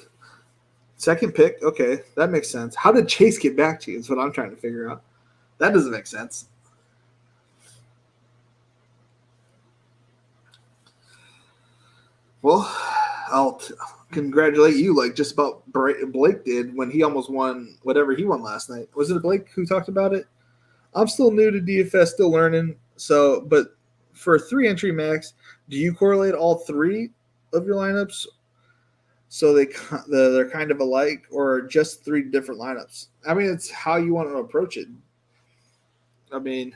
second pick. Okay, that makes sense. How did Chase get back to you is what I'm trying to figure out. That doesn't make sense. Well, I'll congratulate you just about Blake did when he almost won whatever he won last night. Was it Blake who talked about it? I'm still new to DFS, still learning. So, but for 3 entry max, do you correlate all 3 of your lineups so they're kind of alike, or just 3 different lineups? I mean, it's how you want to approach it. I mean,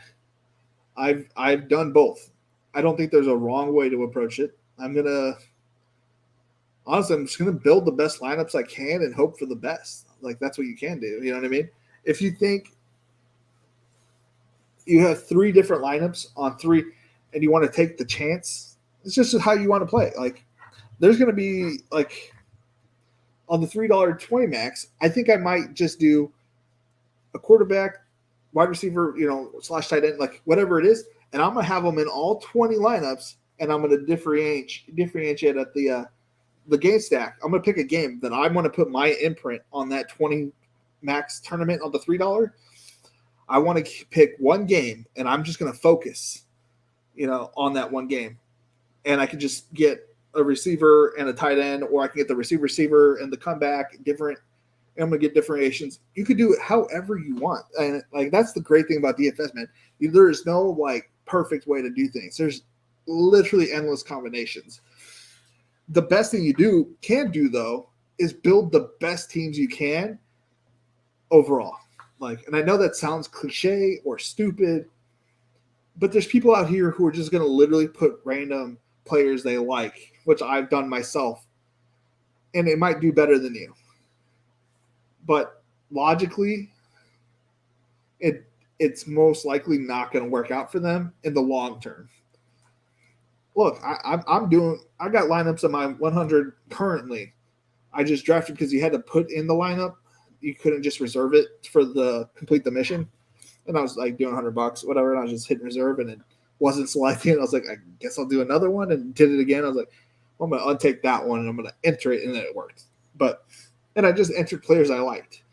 I've done both. I don't think there's a wrong way to approach it. I'm just gonna build the best lineups I can and hope for the best. That's what you can do. You know what I mean? If you think you have 3 different lineups on 3 and you want to take the chance, it's just how you want to play. There's going to be on the $3.20 max, I think I might just do a quarterback, wide receiver, / tight end, whatever it is. And I'm going to have them in all 20 lineups, and I'm going to differentiate at the game stack. I'm going to pick a game that I want to put my imprint on that 20 max tournament on the $3. I want to pick one game, and I'm just going to focus, on that one game. And I can just get a receiver and a tight end, or I can get the receiver and the comeback different. And I'm going to get different variations. You could do it however you want. And that's the great thing about DFS, man. There is no perfect way to do things. There's literally endless combinations. The best thing you can do though is build the best teams you can overall. And I know that sounds cliche or stupid, but there's people out here who are just going to literally put random players they like, which I've done myself, and it might do better than you. But logically, it's most likely not going to work out for them in the long term. look, I got lineups on my 100 currently. I just drafted because you had to put in the lineup. You couldn't just reserve it for the complete the mission. And I was like doing $100, whatever. And I was just hitting reserve and it wasn't selecting. I was like, I guess I'll do another one and did it again. I was like, well, I'm going to untake that one and I'm going to enter it. And then it worked. And I just entered players I liked.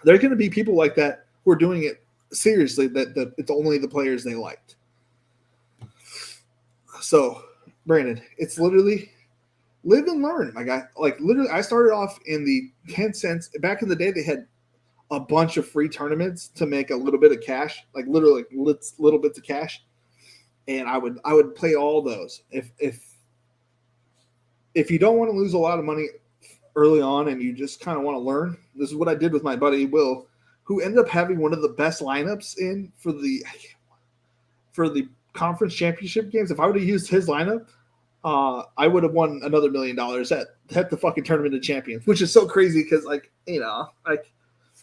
There are going to be people like that who are doing it seriously that it's only the players they liked. So, Brandon, it's literally live and learn, my guy. Like, literally, I started off in the 10 cents. Back in the day, they had a bunch of free tournaments to make a little bit of cash, like literally little bits of cash. And I would play all those. If you don't want to lose a lot of money early on and you just kind of want to learn, this is what I did with my buddy Will, who ended up having one of the best lineups in for the conference championship games. If I would have used his lineup, I would have won another $1 million at the fucking tournament of champions, which is so crazy because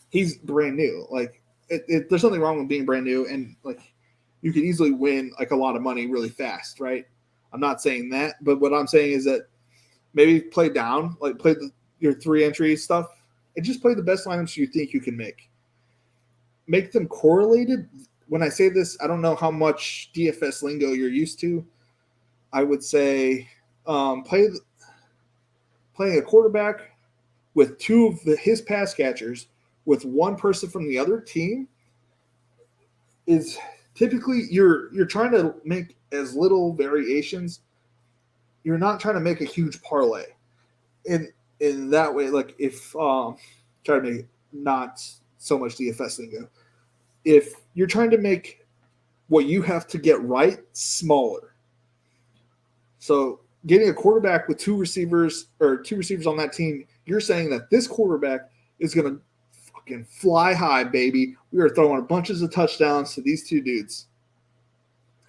he's brand new. Like there's something wrong with being brand new, and like you could easily win like a lot of money really fast, right? I'm not saying that, but what I'm saying is that maybe play down, like play your 3 entry stuff, and just play the best lineups you think you can make. Make them correlated. When I say this, I don't know how much DFS lingo you're used to. I would say playing a quarterback with 2 of his pass catchers with 1 person from the other team is typically you're trying to make as little variations. You're not trying to make a huge parlay. In that way, like if try to make it not so much DFS lingo. If you're trying to make what you have to get right smaller. So getting a quarterback with 2 receivers or 2 receivers on that team, you're saying that this quarterback is going to fucking fly high, baby. We are throwing bunches of touchdowns to these 2 dudes.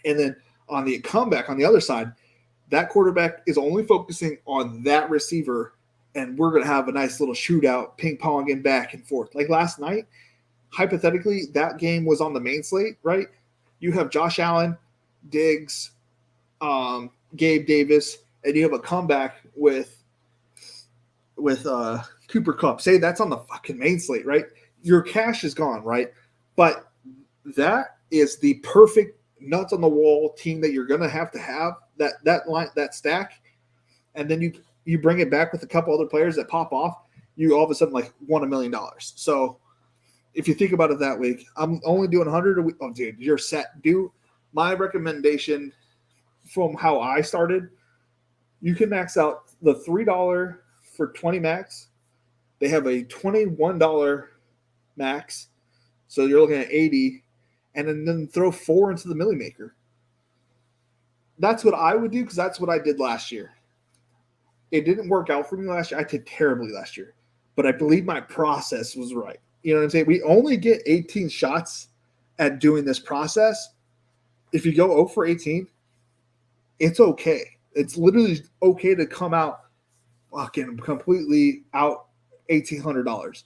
And then on the comeback on the other side, that quarterback is only focusing on that receiver, and we're going to have a nice little shootout, ping-ponging back and forth. Like last night, hypothetically, that game was on the main slate, right? You have Josh Allen, Diggs, Gabe Davis, and you have a comeback with Cooper Kupp. Say that's on the fucking main slate, right? Your cash is gone, right? But that is the perfect nuts on the wall team that you're gonna have that stack, and then you bring it back with a couple other players that pop off. You all of a sudden like won $1 million. So if you think about it that week, I'm only doing 100 a week. Oh, dude, you're set. Do my recommendation from how I started. You can max out the $3 for 20 max. They have a $21 max, so you're looking at 80, and then throw 4 into the Millie Maker. That's what I would do because that's what I did last year. It didn't work out for me last year. I did terribly last year, but I believe my process was right. You know what I'm saying? We only get 18 shots at doing this process. If you go 0 for 18, it's okay. It's literally okay to come out fucking completely out $1,800.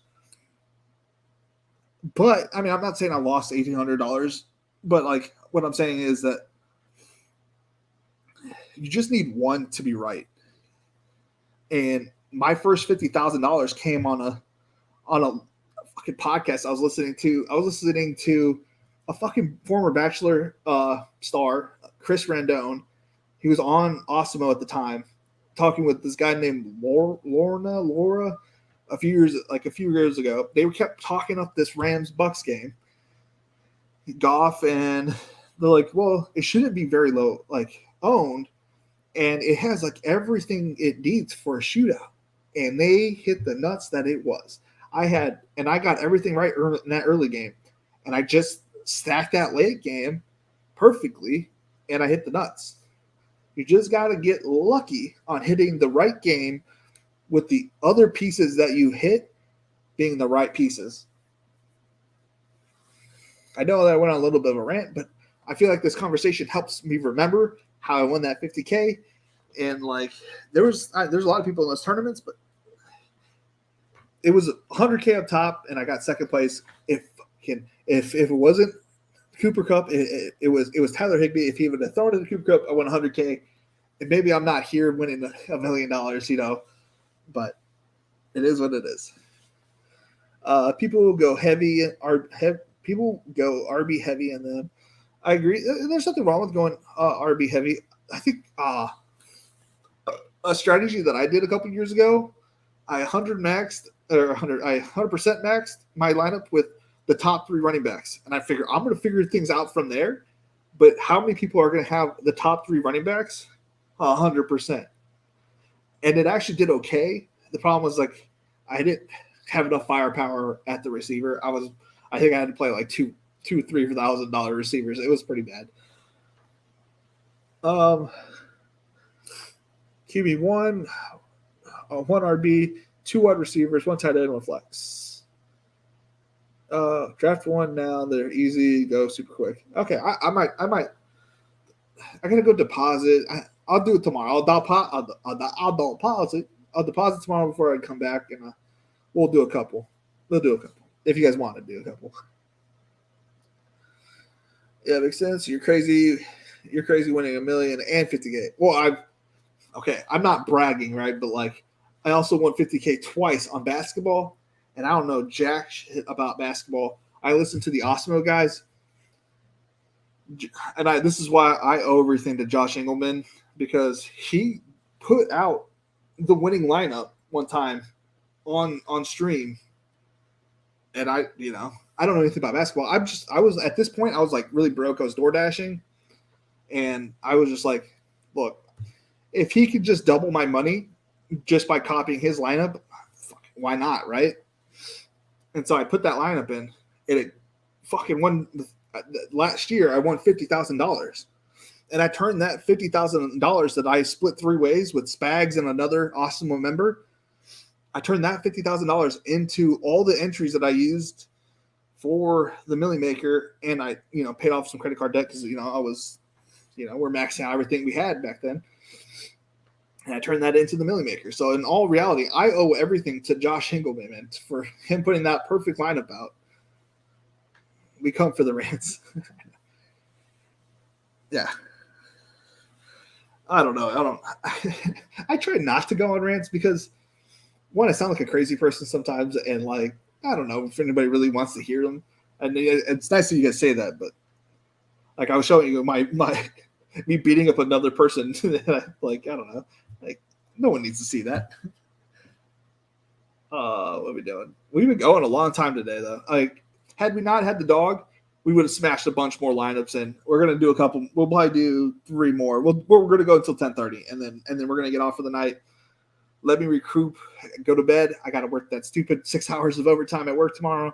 But I mean, I'm not saying I lost $1,800, but like what I'm saying is that you just need one to be right. And my first $50,000 came on a fucking podcast I was listening to. I was listening to a fucking former Bachelor star, Chris Randone. He was on Osimo at the time, talking with this guy named Laura. A few years ago, they kept talking up this Rams-Bucks game, Goff, and they're like, well, it shouldn't be very low, like owned, and it has like everything it needs for a shootout, and they hit the nuts that it was. I got everything right in that early game, and I just stacked that late game perfectly, and I hit the nuts. You just got to get lucky on hitting the right game with the other pieces that you hit being the right pieces. I know that I went on a little bit of a rant, but I feel like this conversation helps me remember how I won that 50K. And like there's a lot of people in those tournaments, but it was 100K up top, and I got second place. If it wasn't Cooper Cup. It was Tyler Higbee. If he would have thrown it in the Cooper Cup, I won $100K. And maybe I'm not here winning $1 million, but it is what it is. People go heavy. People go RB heavy in them. I agree. There's nothing wrong with going RB heavy. I think a strategy that I did a couple years ago, I 100% maxed my lineup with the top 3 running backs, and I figure I'm going to figure things out from there. But how many people are going to have the top 3 running backs? 100%. And it actually did okay. The problem was like I didn't have enough firepower at the receiver. I think I had to play like $2,000-$3,000 receivers. It was pretty bad. QB1, 1 RB, 2 wide receivers, 1 tight end, 1 flex. Draft 1 now. They're easy. Go super quick. Okay, I might. I gotta go deposit. I'll do it tomorrow. I'll deposit. I'll deposit tomorrow before I come back, and we'll do a couple. We'll do a couple if you guys want to do a couple. Yeah, makes sense. You're crazy. You're crazy winning $1 million and $50K. Well, I'm not bragging, right? But like, I also won $50K twice on basketball, and I don't know jack shit about basketball. I listen to the Osmo guys, and this is why I owe everything to Josh Engelman, because he put out the winning lineup one time on stream, and I don't know anything about basketball. I was at this point, I was like really broke. I was door dashing, and I was just like, look, if he could just double my money just by copying his lineup, why not, right? And so I put that lineup in, and it fucking won. Last year, I won $50,000, and I turned that $50,000 that I split 3 ways with Spags and another awesome member. I turned that $50,000 into all the entries that I used for the Millie Maker, and I paid off some credit card debt because I was we're maxing out everything we had back then. And I turned that into the Millie Maker. So in all reality, I owe everything to Josh Engelman, man, for him putting that perfect lineup out. We come for the rants. Yeah. I don't know. I try not to go on rants because, one, I sound like a crazy person sometimes, and like, I don't know if anybody really wants to hear them. And it's nice that you guys say that, but like I was showing you my me beating up another person. Like, I don't know. Like, no one needs to see that. What are we doing? We've been going a long time today, though. Like, had we not had the dog, we would have smashed a bunch more lineups, and we're gonna do a couple. We'll probably do 3 more. We're gonna go until 10:30, and then we're gonna get off for the night. Let me recoup, go to bed. I got to work that stupid 6 hours of overtime at work tomorrow.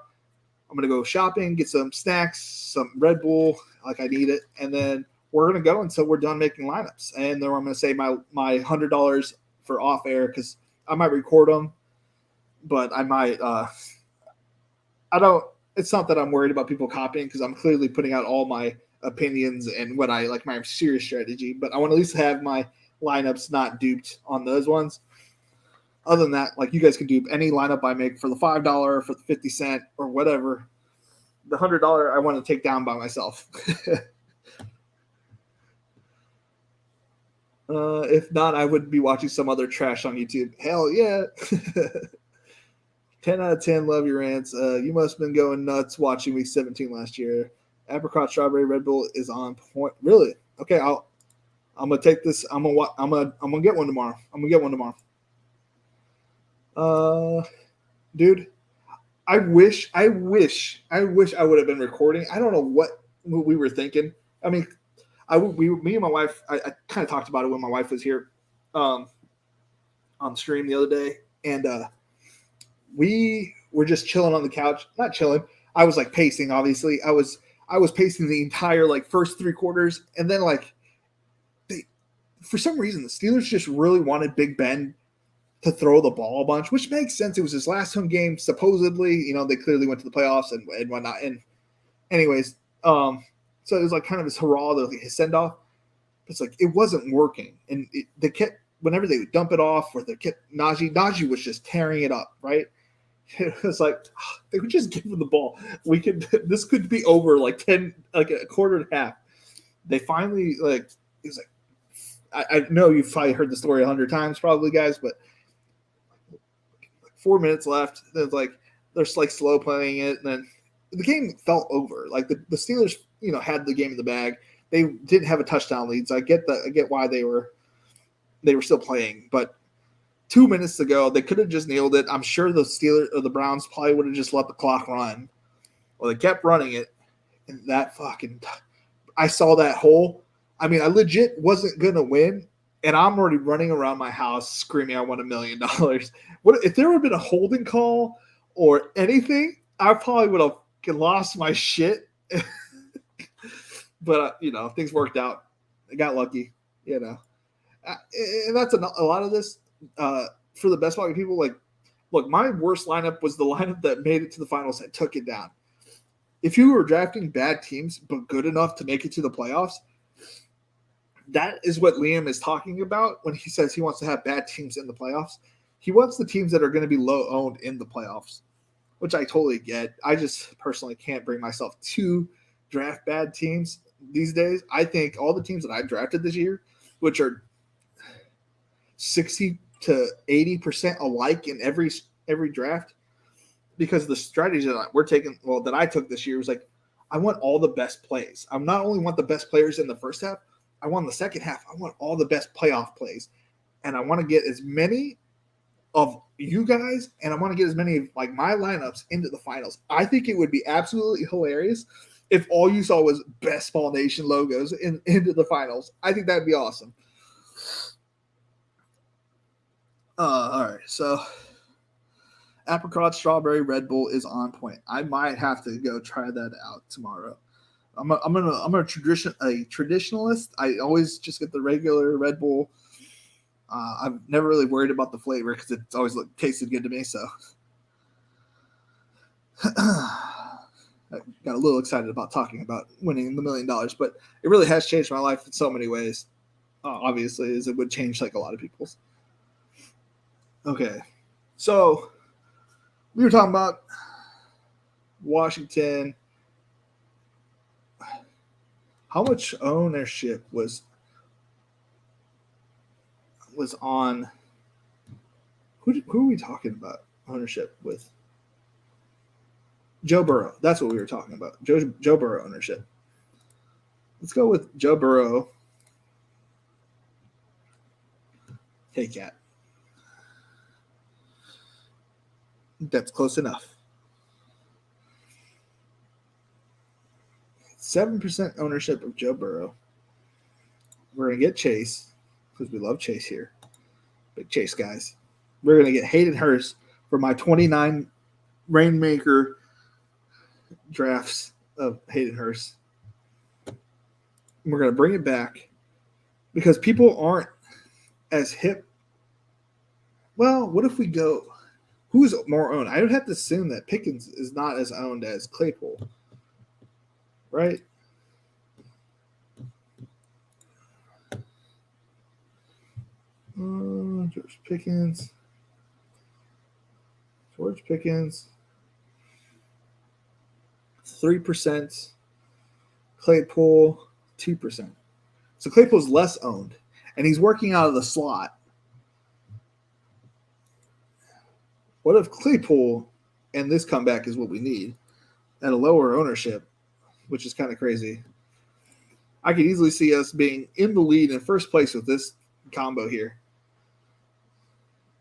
I'm gonna go shopping, get some snacks, some Red Bull, like I need it, and then we're gonna go until we're done making lineups. And then I'm gonna save my $100 for off air because I might record them, but I might. I don't. It's not that I'm worried about people copying because I'm clearly putting out all my opinions and what I like, my serious strategy. But I want to at least have my lineups not duped on those ones. Other than that, like, you guys can dupe any lineup I make for the $5, for the 50 cent, or whatever. The $100 I want to take down by myself. If not, I would be watching some other trash on YouTube. Hell yeah. 10 out of 10, love your rants. You must have been going nuts watching week 17 last year. Apricot, strawberry, Red Bull is on point. Really? Okay, I'm gonna take this. I'm gonna get one tomorrow. Dude, I wish I would have been recording. I don't know what we were thinking. I mean, me and my wife, I kind of talked about it when my wife was here on stream the other day, and we were just chilling on the couch. Not chilling. I was like pacing, obviously. I was pacing the entire like first 3 quarters, and then like for some reason the Steelers just really wanted Big Ben to throw the ball a bunch, which makes sense. It was his last home game, supposedly. They clearly went to the playoffs and whatnot. And anyways, so it was like kind of his hurrah, his send off. It's like it wasn't working, and they kept, whenever they would dump it off, or they kept Najee was just tearing it up, right? It was like they would just give him the ball. This could be over like 10, like a quarter and a half. They finally like he was like, I know you've probably heard the story 100 times, probably, guys, but 4 minutes left. It's like they're just like slow playing it, and then the game felt over. Like the Steelers, had the game in the bag. They didn't have a touchdown lead, so I get why they were still playing. But 2 minutes ago, they could have just nailed it. I'm sure the Steelers or the Browns probably would have just let the clock run. Well, they kept running it, and I saw that hole. I mean, I legit wasn't gonna win, and I'm already running around my house screaming, "I won $1 million!" What if there would have been a holding call or anything? I probably would have lost my shit. But things worked out. I got lucky. And that's a lot of this for the best lucky people. Like, look, my worst lineup was the lineup that made it to the finals and took it down. If you were drafting bad teams but good enough to make it to the playoffs, that is what Liam is talking about when he says he wants to have bad teams in the playoffs. He wants the teams that are going to be low owned in the playoffs, which I totally get. I just personally can't bring myself to draft bad teams these days. I think all the teams that I drafted this year, which are 60 to 80% alike in every draft, because the strategy that I took this year was like, I want all the best plays. I not only want the best players in the first half, I want the second half. I want all the best playoff plays. And I want to get as many of you guys, and I want to get as many of like my lineups into the finals. I think it would be absolutely hilarious if all you saw was Best Ball Nation logos into the finals. I think that'd be awesome. All right, so apricot, strawberry, Red Bull is on point. I might have to go try that out tomorrow. I'm a traditionalist. I always just get the regular Red Bull. I've never really worried about the flavor because it's always tasted good to me. So I got a little excited about talking about winning the $1 million, but it really has changed my life in so many ways. Obviously, as it would change like a lot of people's. Okay, so we were talking about Washington. How much ownership was on? Who are we talking about? Ownership with Joe Burrow. That's what we were talking about. Joe Burrow ownership. Let's go with Joe Burrow. Hey, cat. That's close enough. 7% ownership of Joe Burrow. We're going to get Chase because we love Chase here. Big Chase guys. We're going to get Hayden Hurst for my 29 Rainmaker drafts of Hayden Hurst. We're going to bring it back because people aren't as hip. Well, what if we go? Who's more owned? I would have to assume that Pickens is not as owned as Claypool, right? George Pickens. 3%. Claypool, 2%. So Claypool's less owned, and he's working out of the slot. What if Claypool and this comeback is what we need at a lower ownership, which is kind of crazy? I could easily see us being in the lead in first place with this combo here.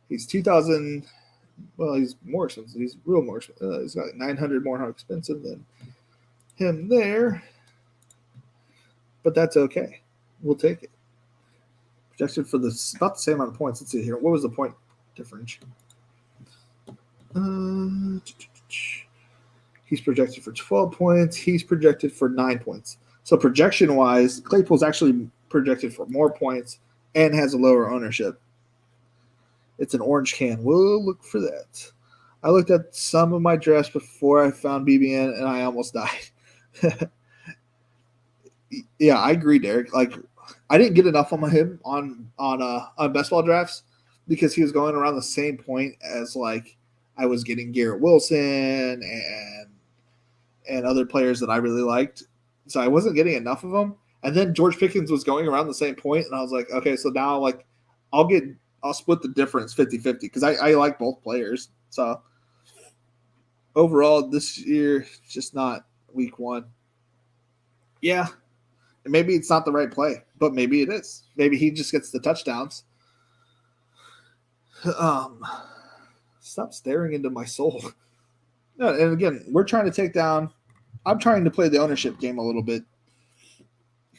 He's 2,000. Well, he's more expensive. He's real more expensive. He's got 900 more expensive than him there. But that's okay. We'll take it. Projected for about the same amount of points. Let's see here. What was the point difference? He's projected for 12 points. He's projected for 9 points. So projection-wise, Claypool's actually projected for more points and has a lower ownership. It's an orange can. We'll look for that. I looked at some of my drafts before I found BBN, and I almost died. Yeah, I agree, Derek. Like, I didn't get enough on him on best ball drafts because he was going around the same point as like I was getting Garrett Wilson and other players that I really liked. So I wasn't getting enough of them. And then George Pickens was going around the same point, and I was like, okay, so now like I'll split the difference 50-50 because I like both players. So overall, this year, just not week one. Yeah, maybe it's not the right play, but maybe it is. Maybe he just gets the touchdowns. Stop staring into my soul. No, and again, we're trying to take down. I'm trying to play the ownership game a little bit,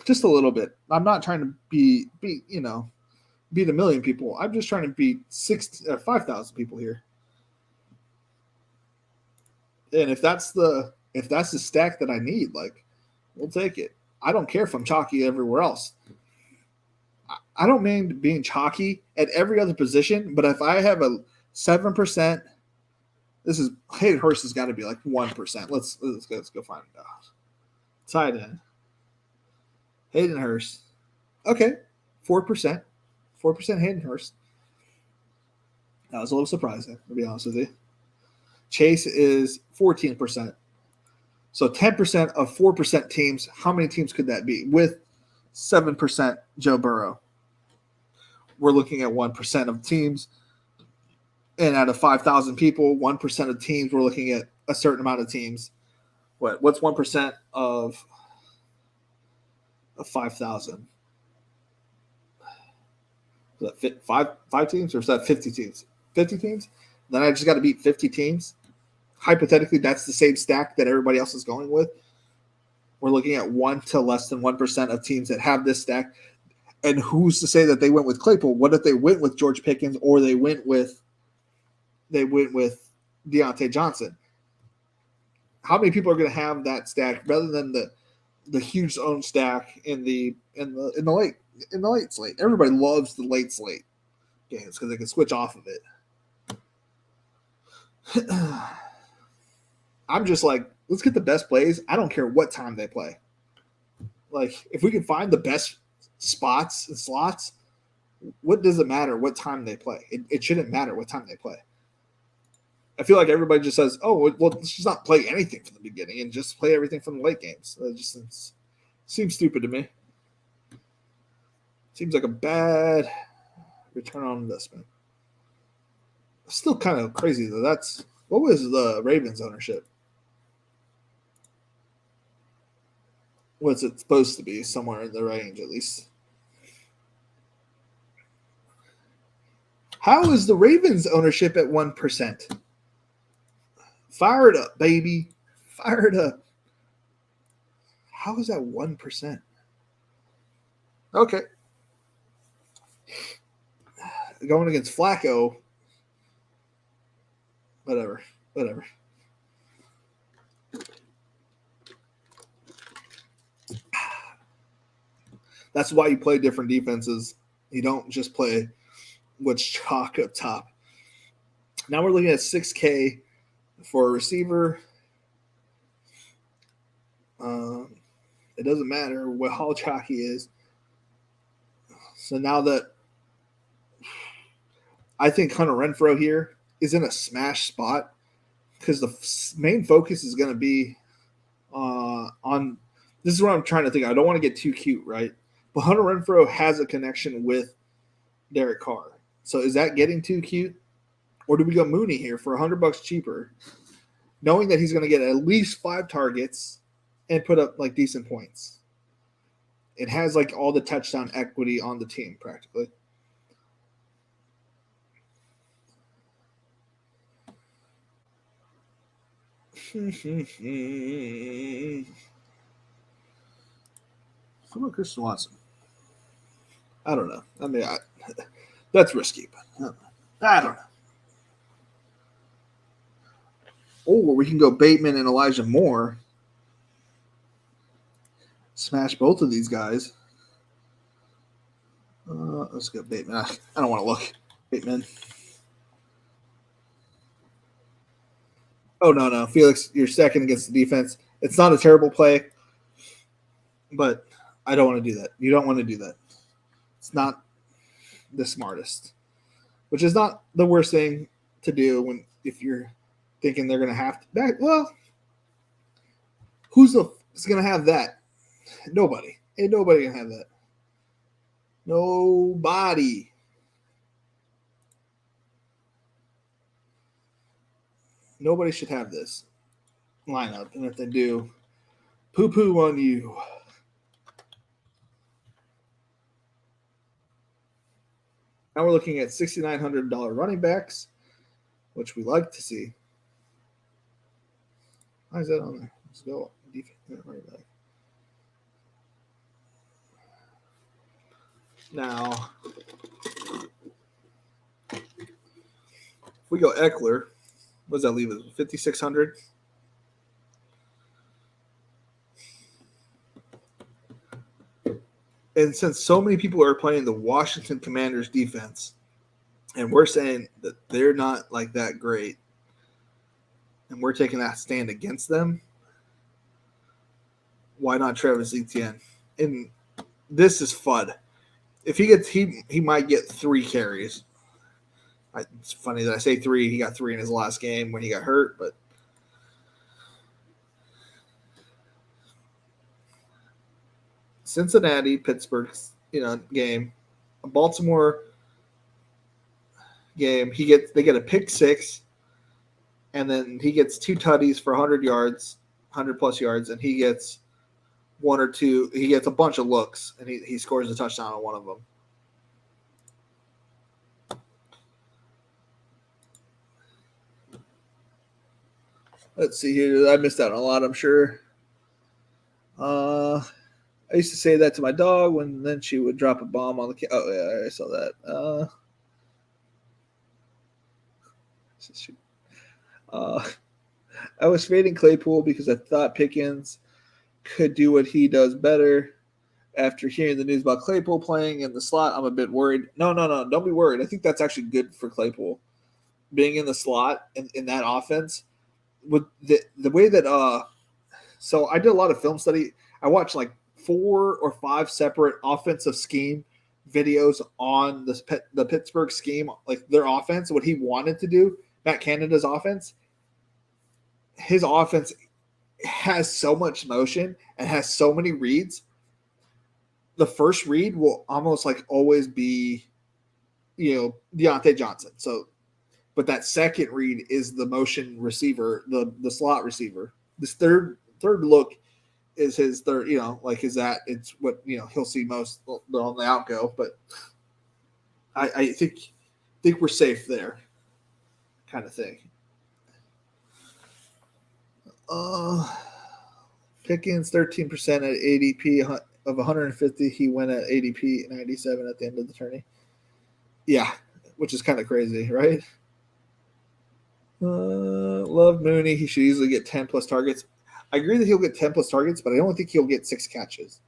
just a little bit. I'm not trying to beat a million people. I'm just trying to beat 5,000 people here. And if that's the stack that I need, like, we'll take it. I don't care if I'm chalky everywhere else. I don't mean being chalky at every other position, but if I have a 7%, this is Hayden Hurst has got to be like 1%. Let's go find it out. Tight end. Hayden Hurst. Okay, 4%. 4% Hayden Hurst. That was a little surprising, to be honest with you. Chase is 14%. So 10% of 4% teams, how many teams could that be? With 7% Joe Burrow. We're looking at 1% of teams. And out of 5,000 people, 1% of teams, we're looking at a certain amount of teams. What's 1% of 5,000? Is that five teams, or is that 50 teams? 50 teams? Then I just got to beat 50 teams. Hypothetically, that's the same stack that everybody else is going with. We're looking at 1 to less than 1% of teams that have this stack. And who's to say that they went with Claypool? What if they went with George Pickens or they went with Deontay Johnson? How many people are going to have that stack rather than the huge own stack in the late slate? Everybody loves the late slate games because they can switch off of it. I'm just like, let's get the best plays. I don't care what time they play. Like, if we can find the best spots and slots, what does it matter what time they play? It shouldn't matter what time they play. I feel like everybody just says, oh, well, let's just not play anything from the beginning and just play everything from the late games. It just seems stupid to me. Seems like a bad return on investment. Still kind of crazy, though. What was the Ravens ownership? What's it supposed to be? Somewhere in the range, at least. How is the Ravens ownership at 1%? Fire it up, baby. Fire it up. How is that 1%? Okay. Going against Flacco. Whatever. That's why you play different defenses. You don't just play what's chalk up top. Now we're looking at 6K for a receiver. It doesn't matter how chalky he is. So now that I think Hunter Renfrow here is in a smash spot because the main focus is going to be on – this is what I'm trying to think. I don't want to get too cute, right? But Hunter Renfrow has a connection with Derek Carr. So is that getting too cute? Or do we go Mooney here for $100 cheaper, knowing that he's going to get at least 5 targets and put up like decent points? It has like all the touchdown equity on the team practically. How about Christian Watson? I don't know. I mean, that's risky, but I don't know. Or we can go Bateman and Elijah Moore. Smash both of these guys. Let's go Bateman. I don't want to look. Bateman. Oh, no. Felix, you're second against the defense. It's not a terrible play, but I don't want to do that. You don't want to do that. It's not the smartest, which is not the worst thing to do when if you're thinking they're going to have to back, well, who's going to have that? Nobody. Ain't nobody going to have that. Nobody. Nobody should have this lineup. And if they do, poo-poo on you. Now we're looking at $6,900 running backs, which we like to see. Why is that on there? Let's go. Defense, running back. Now, if we go Eckler, what does that leave us? 5,600. And since so many people are playing the Washington Commanders defense, and we're saying that they're not like that great, and we're taking that stand against them, why not Travis Etienne? And this is FUD. If he gets, he might get 3 carries. It's funny that I say 3. He got 3 in his last game when he got hurt, but Cincinnati, Pittsburgh, game, a Baltimore game. They get a pick 6, and then he gets 2 tutties for 100 yards, 100 plus yards, and he gets 1 or 2. He gets a bunch of looks, and he scores a touchdown on one of them. Let's see here. I missed out on a lot, I'm sure. I used to say that to my dog when then she would drop a bomb on the. Oh yeah, I saw that. I was fading Claypool because I thought Pickens could do what he does better. After hearing the news about Claypool playing in the slot, I'm a bit worried. No, don't be worried. I think that's actually good for Claypool being in the slot in that offense. With the way that so I did a lot of film study. I watched like 4 or 5 separate offensive scheme videos on the Pittsburgh scheme, like their offense, what he wanted to do, Matt Canada's offense. His offense has so much motion and has so many reads. The first read will almost like always be, Deontay Johnson. So, but that second read is the motion receiver, the slot receiver. This third look is his third, it's what, he'll see most on the outgo. But I think we're safe there, kind of thing. Pickens 13% at ADP of 150. He went at ADP 97 at the end of the tourney. Yeah, which is kind of crazy, right? Love Mooney. He should easily get 10 plus targets. I agree that he'll get 10 plus targets, but I don't think he'll get 6 catches.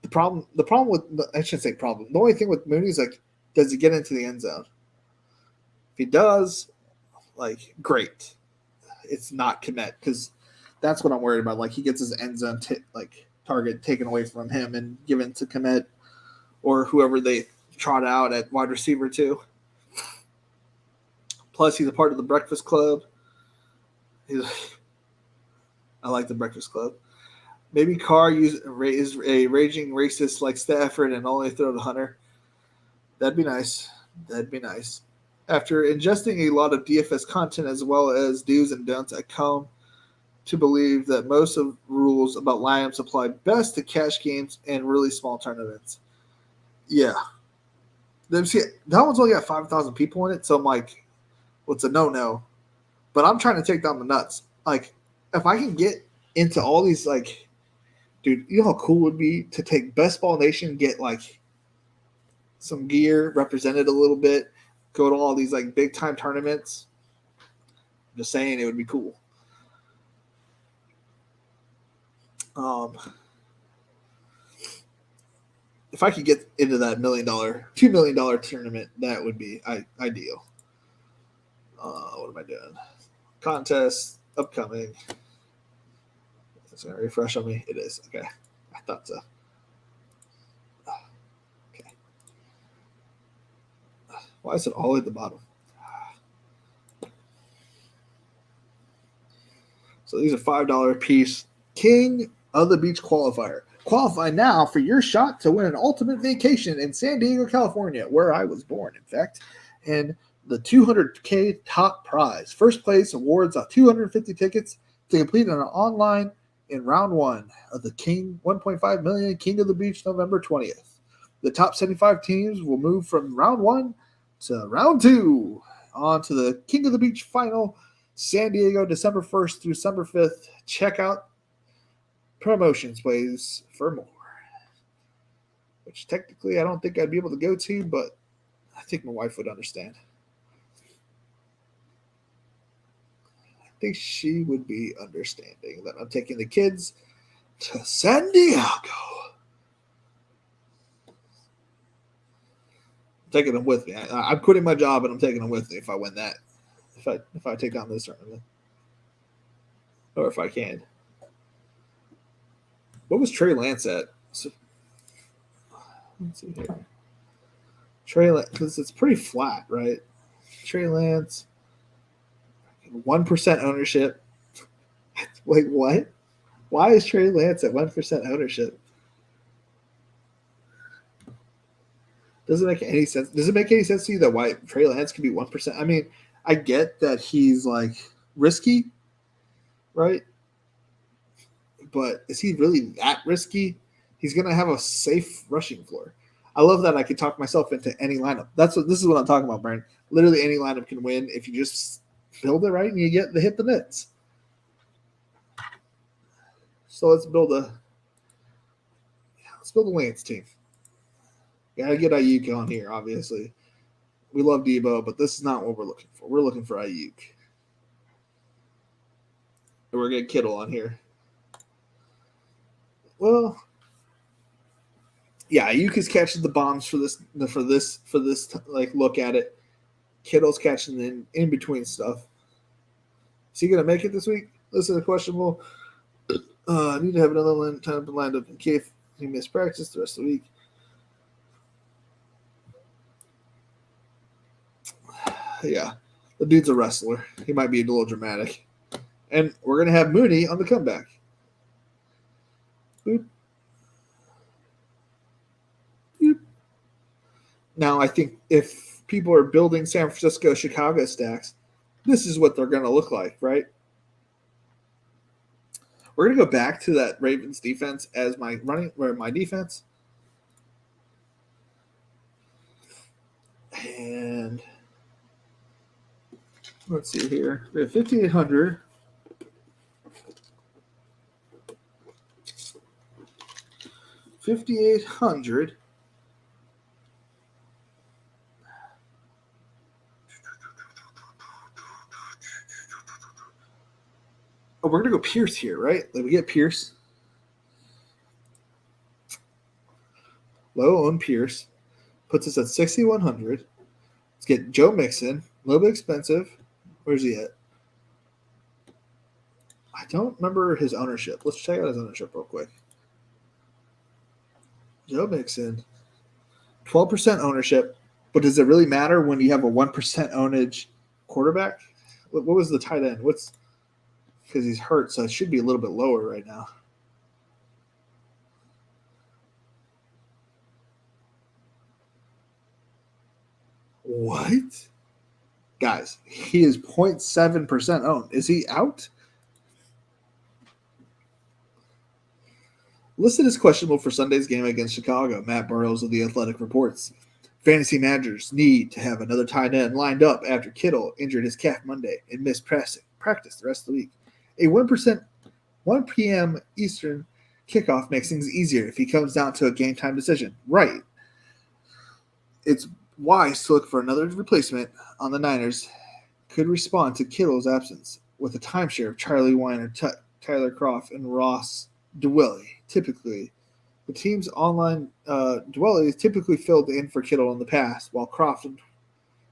The problem with, I shouldn't say problem. The only thing with Mooney is like, does he get into the end zone? If he does, like, great. It's not commit, because that's what I'm worried about. Like, he gets his end zone target taken away from him and given to commit or whoever they trot out at wide receiver too. Plus, he's a part of the Breakfast Club. I like the Breakfast Club. Maybe Carr is a raging racist like Stafford and only throw to Hunter. That'd be nice. After ingesting a lot of DFS content as well as do's and don'ts, I come to believe that most of rules about lineups apply best to cash games and really small tournaments. Yeah. See, that one's only got 5,000 people in it, so I'm like, well, it's a no-no. But I'm trying to take down the nuts. Like, if I can get into all these, like, dude, you know how cool it would be to take Best Ball Nation, get, like, some gear, represented a little bit, go to all these, like, big-time tournaments. I'm just saying it would be cool. If I could get into that $2 million tournament, that would be ideal. What am I doing? Contest upcoming. It's going to refresh on me. It is. Okay. I thought so. Okay. Why is it all at the bottom? So these are $5 a piece. King of the Beach qualifier. Qualify now for your shot to win an ultimate vacation in San Diego, California, where I was born, in fact. And the $200K top prize. First place awards 250 tickets to complete an online in round one of the King 1.5 million King of the Beach November 20th. The top 75 teams will move from round one to round two on to the King of the Beach final, San Diego, December 1st through December 5th. Check out promotions ways for more. Which technically I don't think I'd be able to go to, but I think my wife would understand. I think she would be understanding that I'm taking the kids to San Diego. I'm taking them with me. I'm quitting my job and I'm taking them with me if I win that. If I take down this tournament. Or if I can. What was Trey Lance at? So, let's see here. Trey Lance, because it's pretty flat, right? Trey Lance, 1% ownership. Wait, what? Why is Trey Lance at 1% ownership? Doesn't make any sense. Does it make any sense to you that why Trey Lance can be 1%? I mean, I get that he's like risky, right? But is he really that risky? He's gonna have a safe rushing floor. I love that I can talk myself into any lineup. This is what I'm talking about, Brian. Literally any lineup can win if you just build it right and you hit the nets. So let's build a Lance team. Gotta get Ayuk on here, obviously. We love Debo, but this is not what we're looking for. We're looking for Ayuk. And we're getting Kittle on here. Well, yeah, Ayuk is catching the bombs for this like look at it. Kittle's catching in between stuff. Is he gonna make it this week? This is questionable. I need to have another time lined up in case he missed practice the rest of the week. Yeah, the dude's a wrestler. He might be a little dramatic. And we're going to have Mooney on the comeback. Boop. Boop. Now, I think if people are building San Francisco, Chicago stacks, this is what they're going to look like, right? We're going to go back to that Ravens defense as my defense. And let's see here. We have 5,800. 5,800. Oh, we're going to go Pierce here, right? Let me get Pierce. Low on Pierce. Puts us at 6,100. Let's get Joe Mixon. A little bit expensive. Where's he at? I don't remember his ownership. Let's check out his ownership real quick. Joe Mixon. 12% ownership. But does it really matter when you have a 1% ownage quarterback? What was the tight end? Because he's hurt, so it should be a little bit lower right now. What? Guys, he is 0.7% owned. Is he out? Listed as questionable for Sunday's game against Chicago, Matt Burrows of The Athletic reports. Fantasy managers need to have another tight end lined up after Kittle injured his calf Monday and missed practice the rest of the week. A 1 p.m. Eastern kickoff makes things easier if he comes down to a game time decision. Right. It's wise to look for another replacement on the Niners could respond to Kittle's absence with a timeshare of Charlie Weiner, Tyler Croft, and Ross Dwelly. Typically, the team's online Dwelly is typically filled in for Kittle in the past, while Croft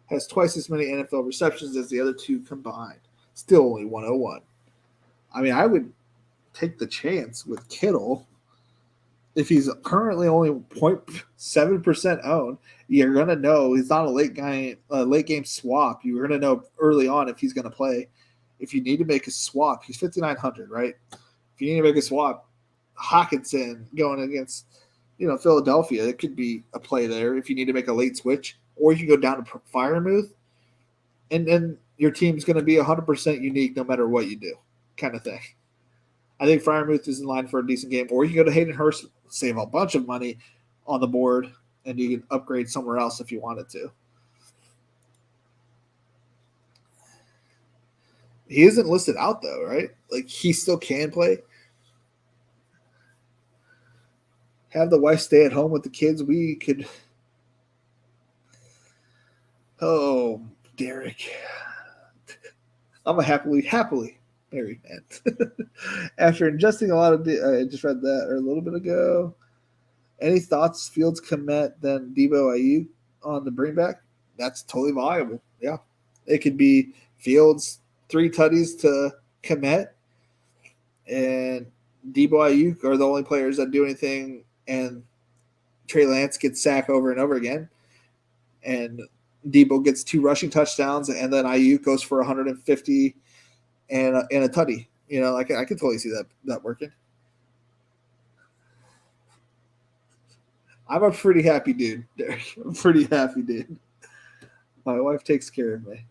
has twice as many NFL receptions as the other two combined. Still only 101. I mean, I would take the chance with Kittle. If he's currently only 0.7% owned, you're going to know he's not a late game swap. You're going to know early on if he's going to play. if you need to make a swap, he's 5,900, right? If you need to make a swap, Hawkinson going against, Philadelphia, it could be a play there if you need to make a late switch, or you can go down to Freiermuth, and then your team's going to be 100% unique no matter what you do, kind of thing. I think Freiermuth is in line for a decent game, or you can go to Hayden Hurst, save a bunch of money on the board, and you can upgrade somewhere else if you wanted to. He isn't listed out though, right? Like he still can play. Have the wife stay at home with the kids. We could. Oh, Derek. I'm a happily married man. After ingesting a lot of, I just read that a little bit ago. Any thoughts? Fields Komet, then Debo Ayuk on the bring back. That's totally viable. Yeah, it could be Fields 3 tutties to Komet, and Debo Ayuk are the only players that do anything, and Trey Lance gets sacked over and over again, and Debo gets 2 rushing touchdowns, and then Ayuk goes for 150 and a tutty. I can totally see that working. I'm a pretty happy dude, Derek. I'm a pretty happy dude. My wife takes care of me.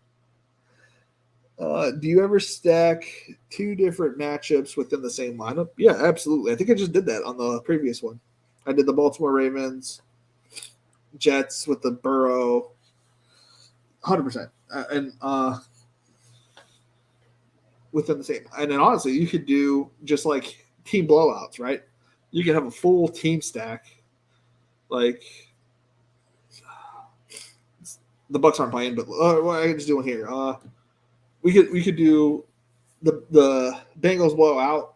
Do you ever stack 2 different matchups within the same lineup? Yeah, absolutely. I think I just did that on the previous one. I did the Baltimore Ravens, Jets with the Burrow, 100%. And within the same. And then honestly, you could do just like team blowouts, right? You could have a full team stack. Like the Bucks aren't playing, but what I can just do one here. We could do the Bengals blow out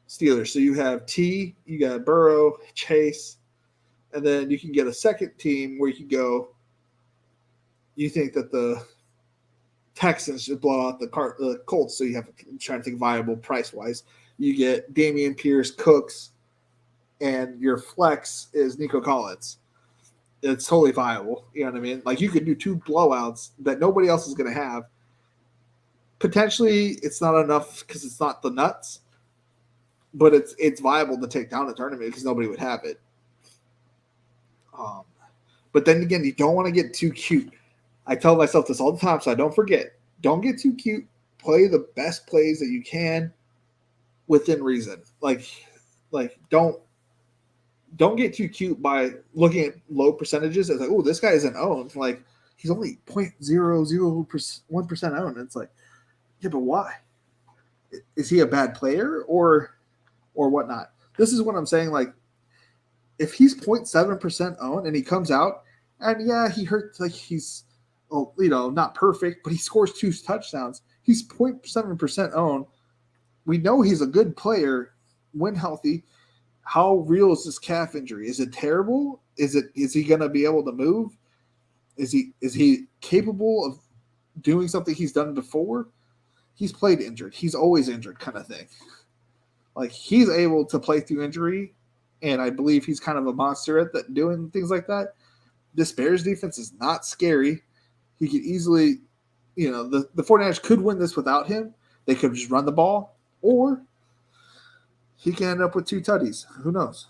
Steelers. So you have T, you got Burrow, Chase, and then you can get a second team where you can go. You think that the Texans should blow out the Colts, so you have to try to think viable price wise. You get Dameon Pierce, Cooks, and your flex is Nico Collins. It's totally viable. You know what I mean? Like you could do 2 blowouts that nobody else is going to have. Potentially, it's not enough because it's not the nuts, but it's viable to take down a tournament because nobody would have it. But then again, you don't want to get too cute. I tell myself this all the time, so I don't forget. Don't get too cute. Play the best plays that you can within reason. Like don't get too cute by looking at low percentages. It's like, oh, this guy isn't owned. Like he's only 0.001% owned. It's like, yeah, but why? Is he a bad player or whatnot? This is what I'm saying. Like, if he's 0.7% owned and he comes out and yeah, he hurts, like he's, not perfect, but he scores 2 touchdowns. He's 0.7% owned. We know he's a good player when healthy. How real is this calf injury? Is it terrible? Is he going to be able to move? Is he capable of doing something he's done before? He's played injured. He's always injured, kind of thing. Like he's able to play through injury, and I believe he's kind of a monster at that, doing things like that. This Bears defense is not scary. He could easily, the 49ers could win this without him. They could just run the ball, or he can end up with 2 tutties. Who knows?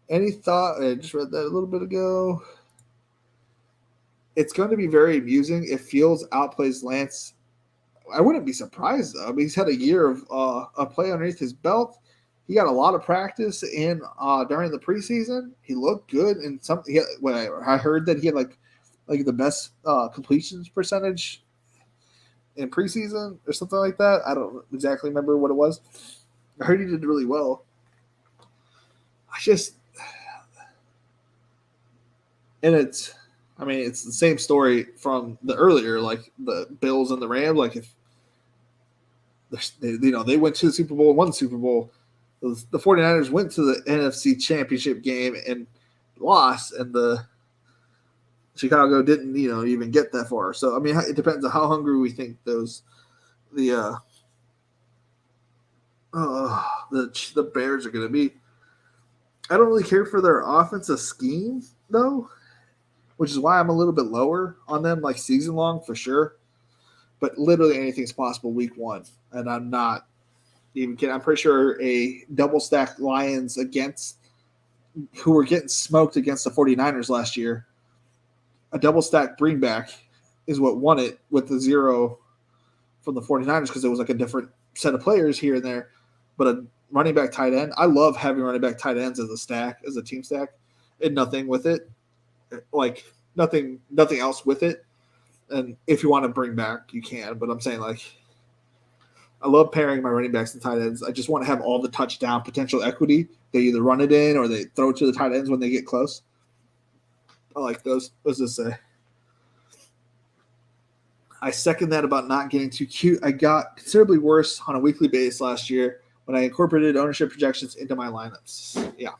Any thought? I just read that a little bit ago. It's going to be very amusing if Fields outplays Lance. I wouldn't be surprised, though. I mean, he's had a year of a play underneath his belt. He got a lot of practice in during the preseason. He looked good, and I heard that he had like the best completions percentage in preseason or something like that. I don't exactly remember what it was. I heard he did really well. It's the same story from the earlier, like the Bills and the Rams. Like if they went to the Super Bowl and won the Super Bowl, the 49ers went to the NFC Championship game and lost, and the Chicago didn't, even get that far. So I mean, it depends on how hungry we think the Bears are going to be. I don't really care for their offensive scheme though. which is why I'm a little bit lower on them, like season long for sure. But literally anything's possible week one, and I'm not even kidding. I'm pretty sure a double stack Lions against who were getting smoked against the 49ers last year, a double stack bringback is what won it with the 0 from the 49ers because it was like a different set of players here and there. But a running back tight end, I love having running back tight ends as a stack, as a team stack, and nothing with it, like nothing else with it. And if you want to bring back, you can. But I'm saying, like, I love pairing my running backs and tight ends. I just want to have all the touchdown potential equity. They either run it in or they throw it to the tight ends when they get close. I like those. What does this say? I second that about not getting too cute. I got considerably worse on a weekly basis last year when I incorporated ownership projections into my lineups. Yeah.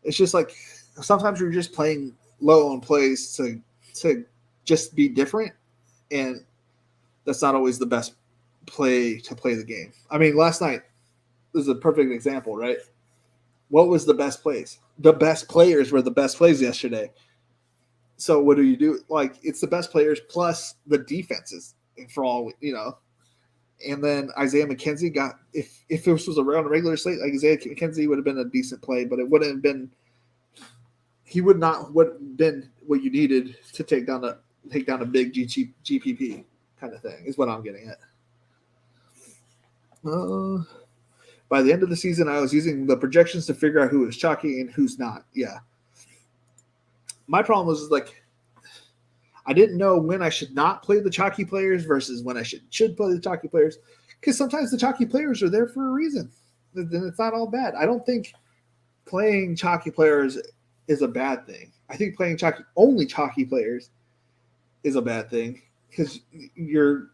It's just like sometimes you're just playing low on plays to just be different, and that's not always the best play to play the game. I mean, last night is a perfect example, right? What was the best plays? The best players were the best plays yesterday. So what do? Like, it's the best players plus the defenses for all, And then Isaiah McKenzie got, if this was around a regular slate, like Isaiah McKenzie would have been a decent play, but it wouldn't have been, he would not would have been what you needed to take down a big GPP kind of thing is what I'm getting at. By the end of the season, I was using the projections to figure out who was chalky and who's not. Yeah. My problem was like I didn't know when I should not play the chalky players versus when I should play the chalky players, because sometimes the chalky players are there for a reason. Then it's not all bad. I don't think playing chalky players is a bad thing. I think playing only chalky players is a bad thing because you're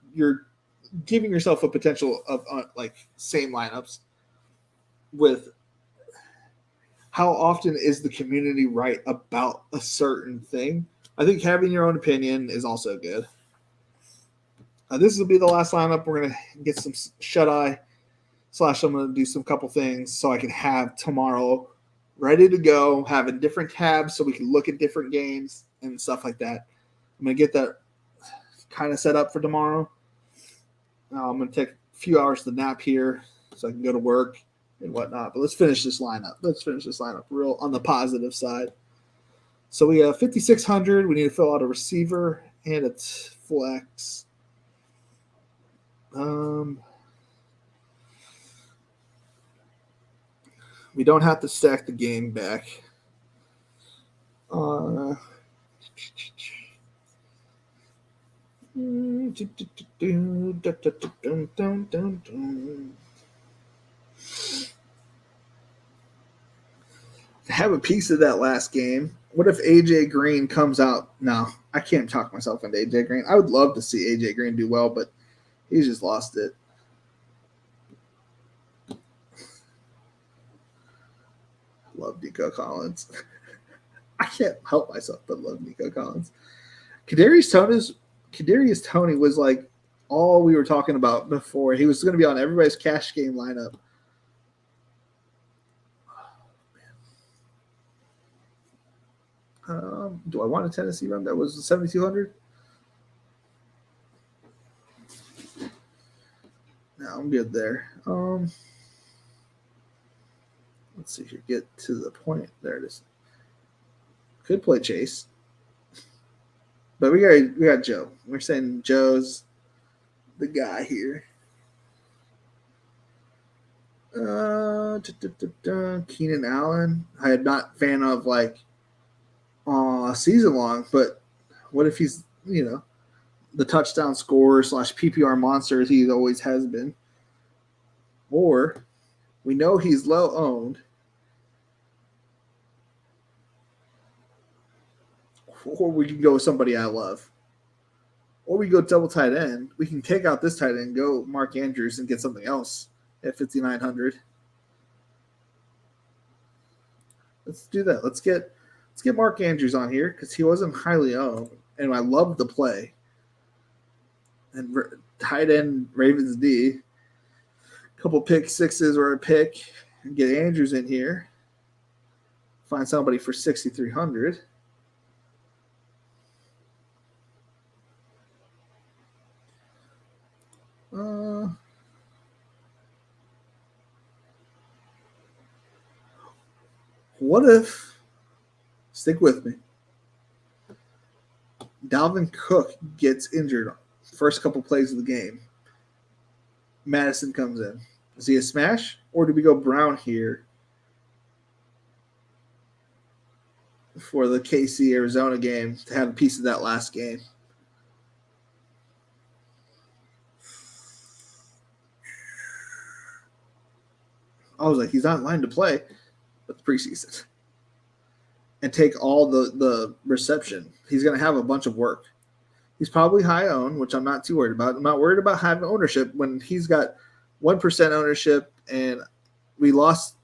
giving yourself a potential of like same lineups with how often is the community right about a certain thing. I think having your own opinion is also good. This will be the last lineup. We're going to get some shut-eye / I'm going to do some couple things so I can have tomorrow ready to go, having different tabs so we can look at different games and stuff like that. I'm going to get that kind of set up for tomorrow. I'm going to take a few hours to nap here so I can go to work and whatnot. But let's finish this lineup. Real on the positive side. So we have 5,600. We need to fill out a receiver and a flex. We don't have to stack the game back. Have a piece of that last game. What if AJ Green comes out? No, I can't talk myself into AJ Green. I would love to see AJ Green do well, but he's just lost it. Love Nico Collins. I can't help myself but love Nico Collins. Kadarius Toney was like all we were talking about before. He was going to be on everybody's cash game lineup. Do I want a Tennessee run? That was 7,200. No, I'm good there. Let's see here. Get to the point. There it is. Could play Chase, but we got Joe. We're saying Joe's the guy here. Keenan Allen. I am not fan of like season long, but what if he's the touchdown scorer / PPR monster as he always has been, or we know he's low owned. Or we can go with somebody I love. Or we go double tight end. We can take out this tight end and go Mark Andrews and get something else at 5,900. Let's do that. Let's get Mark Andrews on here because he wasn't highly owned, and I love the play. And tight end Ravens D. A couple pick sixes or a pick, and get Andrews in here. Find somebody for 6,300. Uh, what if, stick with me, Dalvin Cook gets injured first couple plays of the game? Madison comes in. Is he a smash? Or do we go Brown here for the KC Arizona game to have a piece of that last game? I was like, he's not in line to play, but the preseason. And take all the reception. He's going to have a bunch of work. He's probably high owned, which I'm not too worried about. I'm not worried about having ownership when he's got 1% ownership and we lost.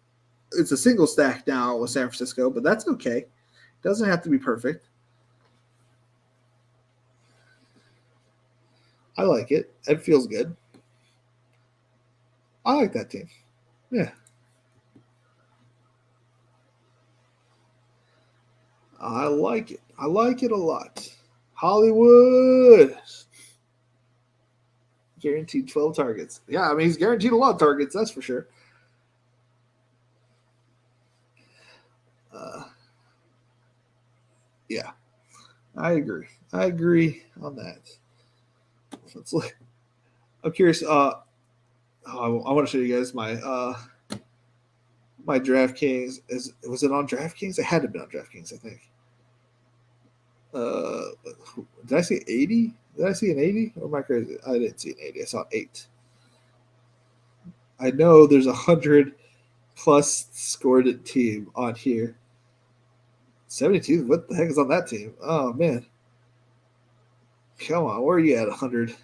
It's a single stack now with San Francisco, but that's okay. It doesn't have to be perfect. I like it. It feels good. I like that team. Yeah. I like it. I like it a lot. Hollywood. Guaranteed 12 targets. Yeah, I mean, he's guaranteed a lot of targets, that's for sure. Yeah, I agree. I agree on that. Let's look. I'm curious. I want to show you guys my DraftKings. Was it on DraftKings? It had to be on DraftKings, I think. Did I see 80? Did I see an 80? Or am I crazy? I didn't see an 80. I saw 8. I know there's 100 plus scored team on here. 72. What the heck is on that team? Oh man. Come on, where are you at? 100.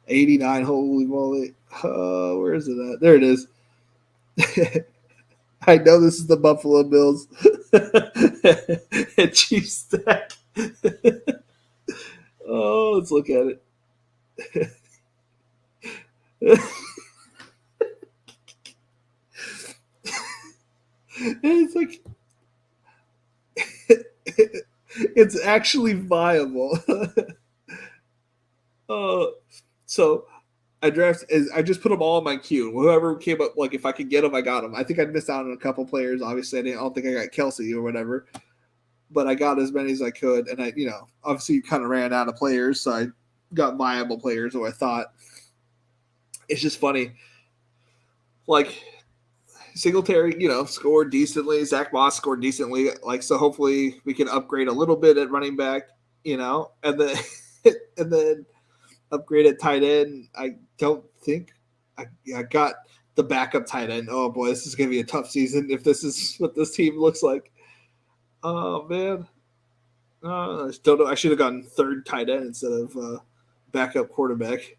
89. Holy moly. Where is it at? There it is. I know this is the Buffalo Bills. And Chiefs stack. Oh, let's look at it. It's like it's actually viable. So I just put them all in my queue. Whoever came up, like if I could get them, I got them. I think I missed out on a couple players. Obviously, I don't think I got Kelsey or whatever, but I got as many as I could. And I, obviously kind of ran out of players, so I got viable players. Or I thought it's just funny, like Singletary, scored decently. Zach Moss scored decently. Like, so hopefully we can upgrade a little bit at running back, and then and then upgrade at tight end. I don't think I got the backup tight end. Oh boy, this is gonna be a tough season if this is what this team looks like. Oh man, I still don't. I should have gotten third tight end instead of backup quarterback.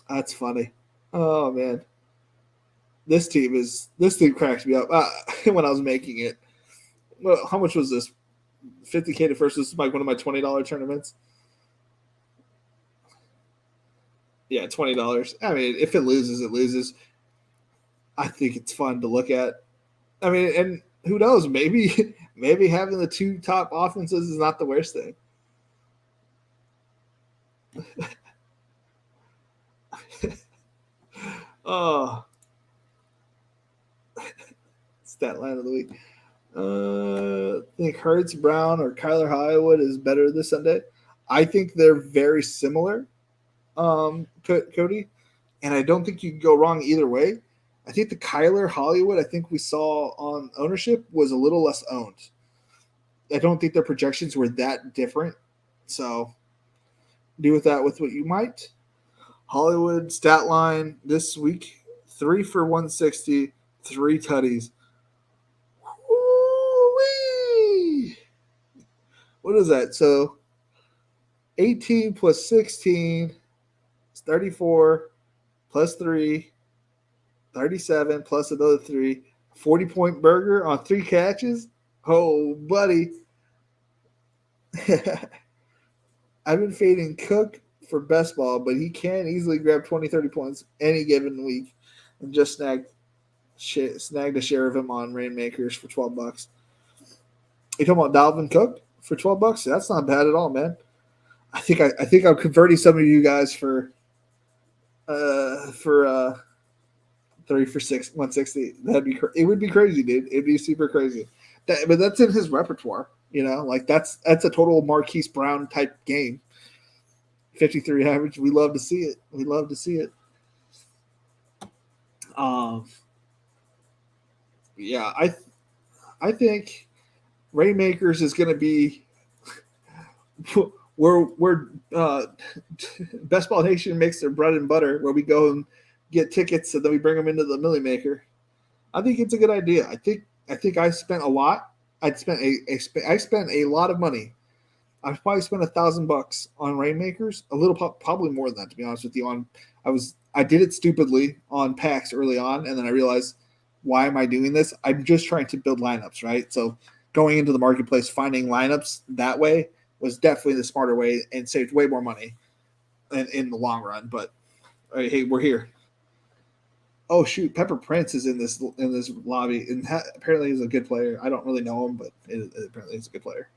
That's funny. Oh man, this team cracks me up. When I was making it, well, how much was this? 50K to first. This is like one of my $20 tournaments. Yeah, $20. I mean, if it loses, it loses. I think it's fun to look at. I mean, and who knows? Maybe having the two top offenses is not the worst thing. Oh, stat line of the week. I think Hurts, Brown, or Kyler Hollywood is better this Sunday. I think they're very similar, Cody, and I don't think you can go wrong either way. I think the Kyler Hollywood, I think we saw on ownership, was a little less owned. I don't think their projections were that different. So do with that with what you might. Hollywood stat line this week: 3 for 160, 3 tutties. Woo-wee! What is that? So 18 plus 16 is 34 plus 3, 37 plus another 3. 40-point burger on 3 catches. Oh, buddy. I've been fading Cook for best ball, but he can easily grab 20, 30 points any given week and just snagged a share of him on Rainmakers for $12. You talking about Dalvin Cook for $12? That's not bad at all, man. I think I'm converting some of you guys for 30 for 160. It would be crazy, dude. It'd be super crazy. But that's in his repertoire, like that's a total Marquise Brown type game. 53 average. We love to see it. We love to see it. Yeah, I think Rainmakers is going to be where Best Ball Nation makes their bread and butter, where we go and get tickets and then we bring them into the Millie Maker. I think it's a good idea. I think I spent a lot. I spent a lot of money. I probably spent $1,000 on Rainmakers. A little, probably more than that, to be honest with you. I did it stupidly on packs early on, and then I realized, why am I doing this? I'm just trying to build lineups, right? So going into the marketplace, finding lineups that way was definitely the smarter way and saved way more money in the long run. But hey, we're here. Oh shoot, Pepper Prince is in this lobby, and apparently he's a good player. I don't really know him, but apparently he's a good player.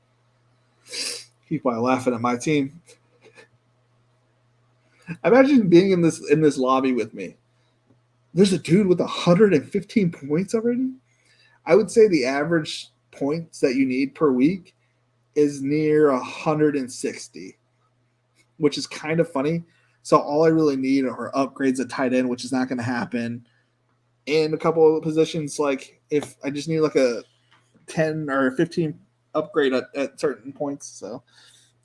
He's probably laughing at my team. Imagine being in this lobby with me. There's a dude with 115 points already. I would say the average points that you need per week is near 160, which is kind of funny. So all I really need are upgrades at tight end, which is not going to happen, and a couple of positions. Like if I just need like a 10 or 15 upgrade at certain points. So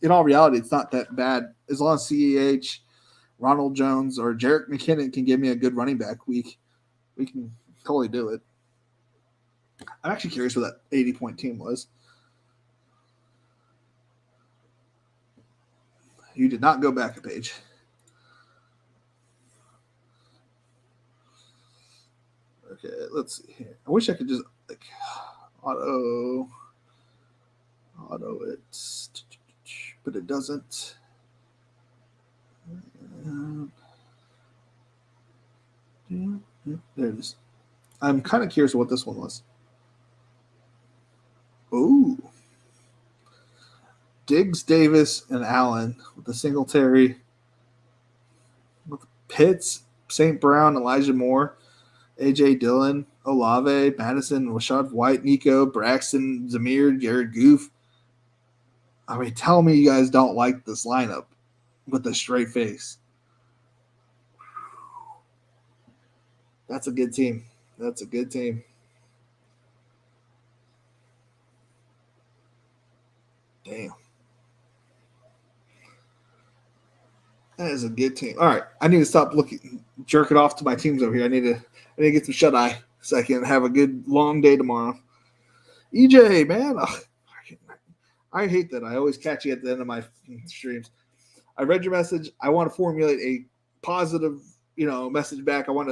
in all reality, it's not that bad as long as CEH, Ronald Jones, or Jerick McKinnon can give me a good running back week. We can totally do it. I'm actually curious what that 80-point team was. You did not go back a page. Okay, let's see here. I wish I could just like auto it, but it doesn't. There it is. I'm kind of curious what this one was. Ooh. Diggs, Davis, and Allen with the Singletary, with Pitts, St. Brown, Elijah Moore, A.J. Dillon, Olave, Madison, Rashad White, Nico, Braxton, Zamir, Jared Goof. I mean, tell me you guys don't like this lineup with a straight face. That's a good team. That's a good team. Damn. That is a good team. All right, I need to stop jerking off to my teams over here. I need to get some shut eye so I can have a good long day tomorrow. EJ, man, I hate that. I always catch you at the end of my streams. I read your message. I want to formulate a positive, message back. I want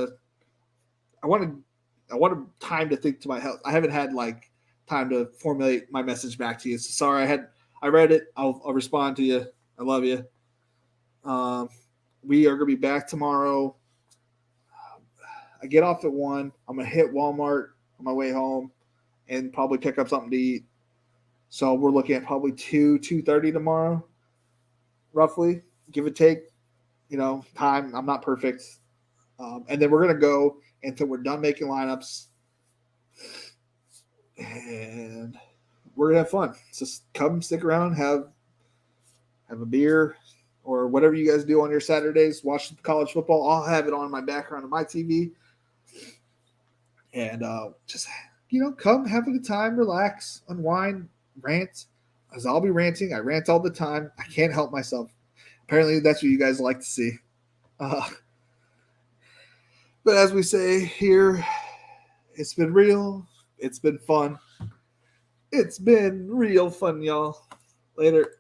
time to think to my health. I haven't had like time to formulate my message back to you. So sorry. I read it. I'll respond to you. I love you. We are going to be back tomorrow. I get off at 1. I'm going to hit Walmart on my way home and probably pick up something to eat. So we're looking at probably 2:30 tomorrow, roughly, give or take, time. I'm not perfect. And then we're going to go until we're done making lineups. And we're going to have fun. So come stick around, have a beer, or whatever you guys do on your Saturdays, watch college football. I'll have it on my background on my TV. And just, come have a good time, relax, unwind, rant. As I'll be ranting. I rant all the time. I can't help myself. Apparently that's what you guys like to see. But as we say here, it's been real. It's been fun. It's been real fun, y'all. Later.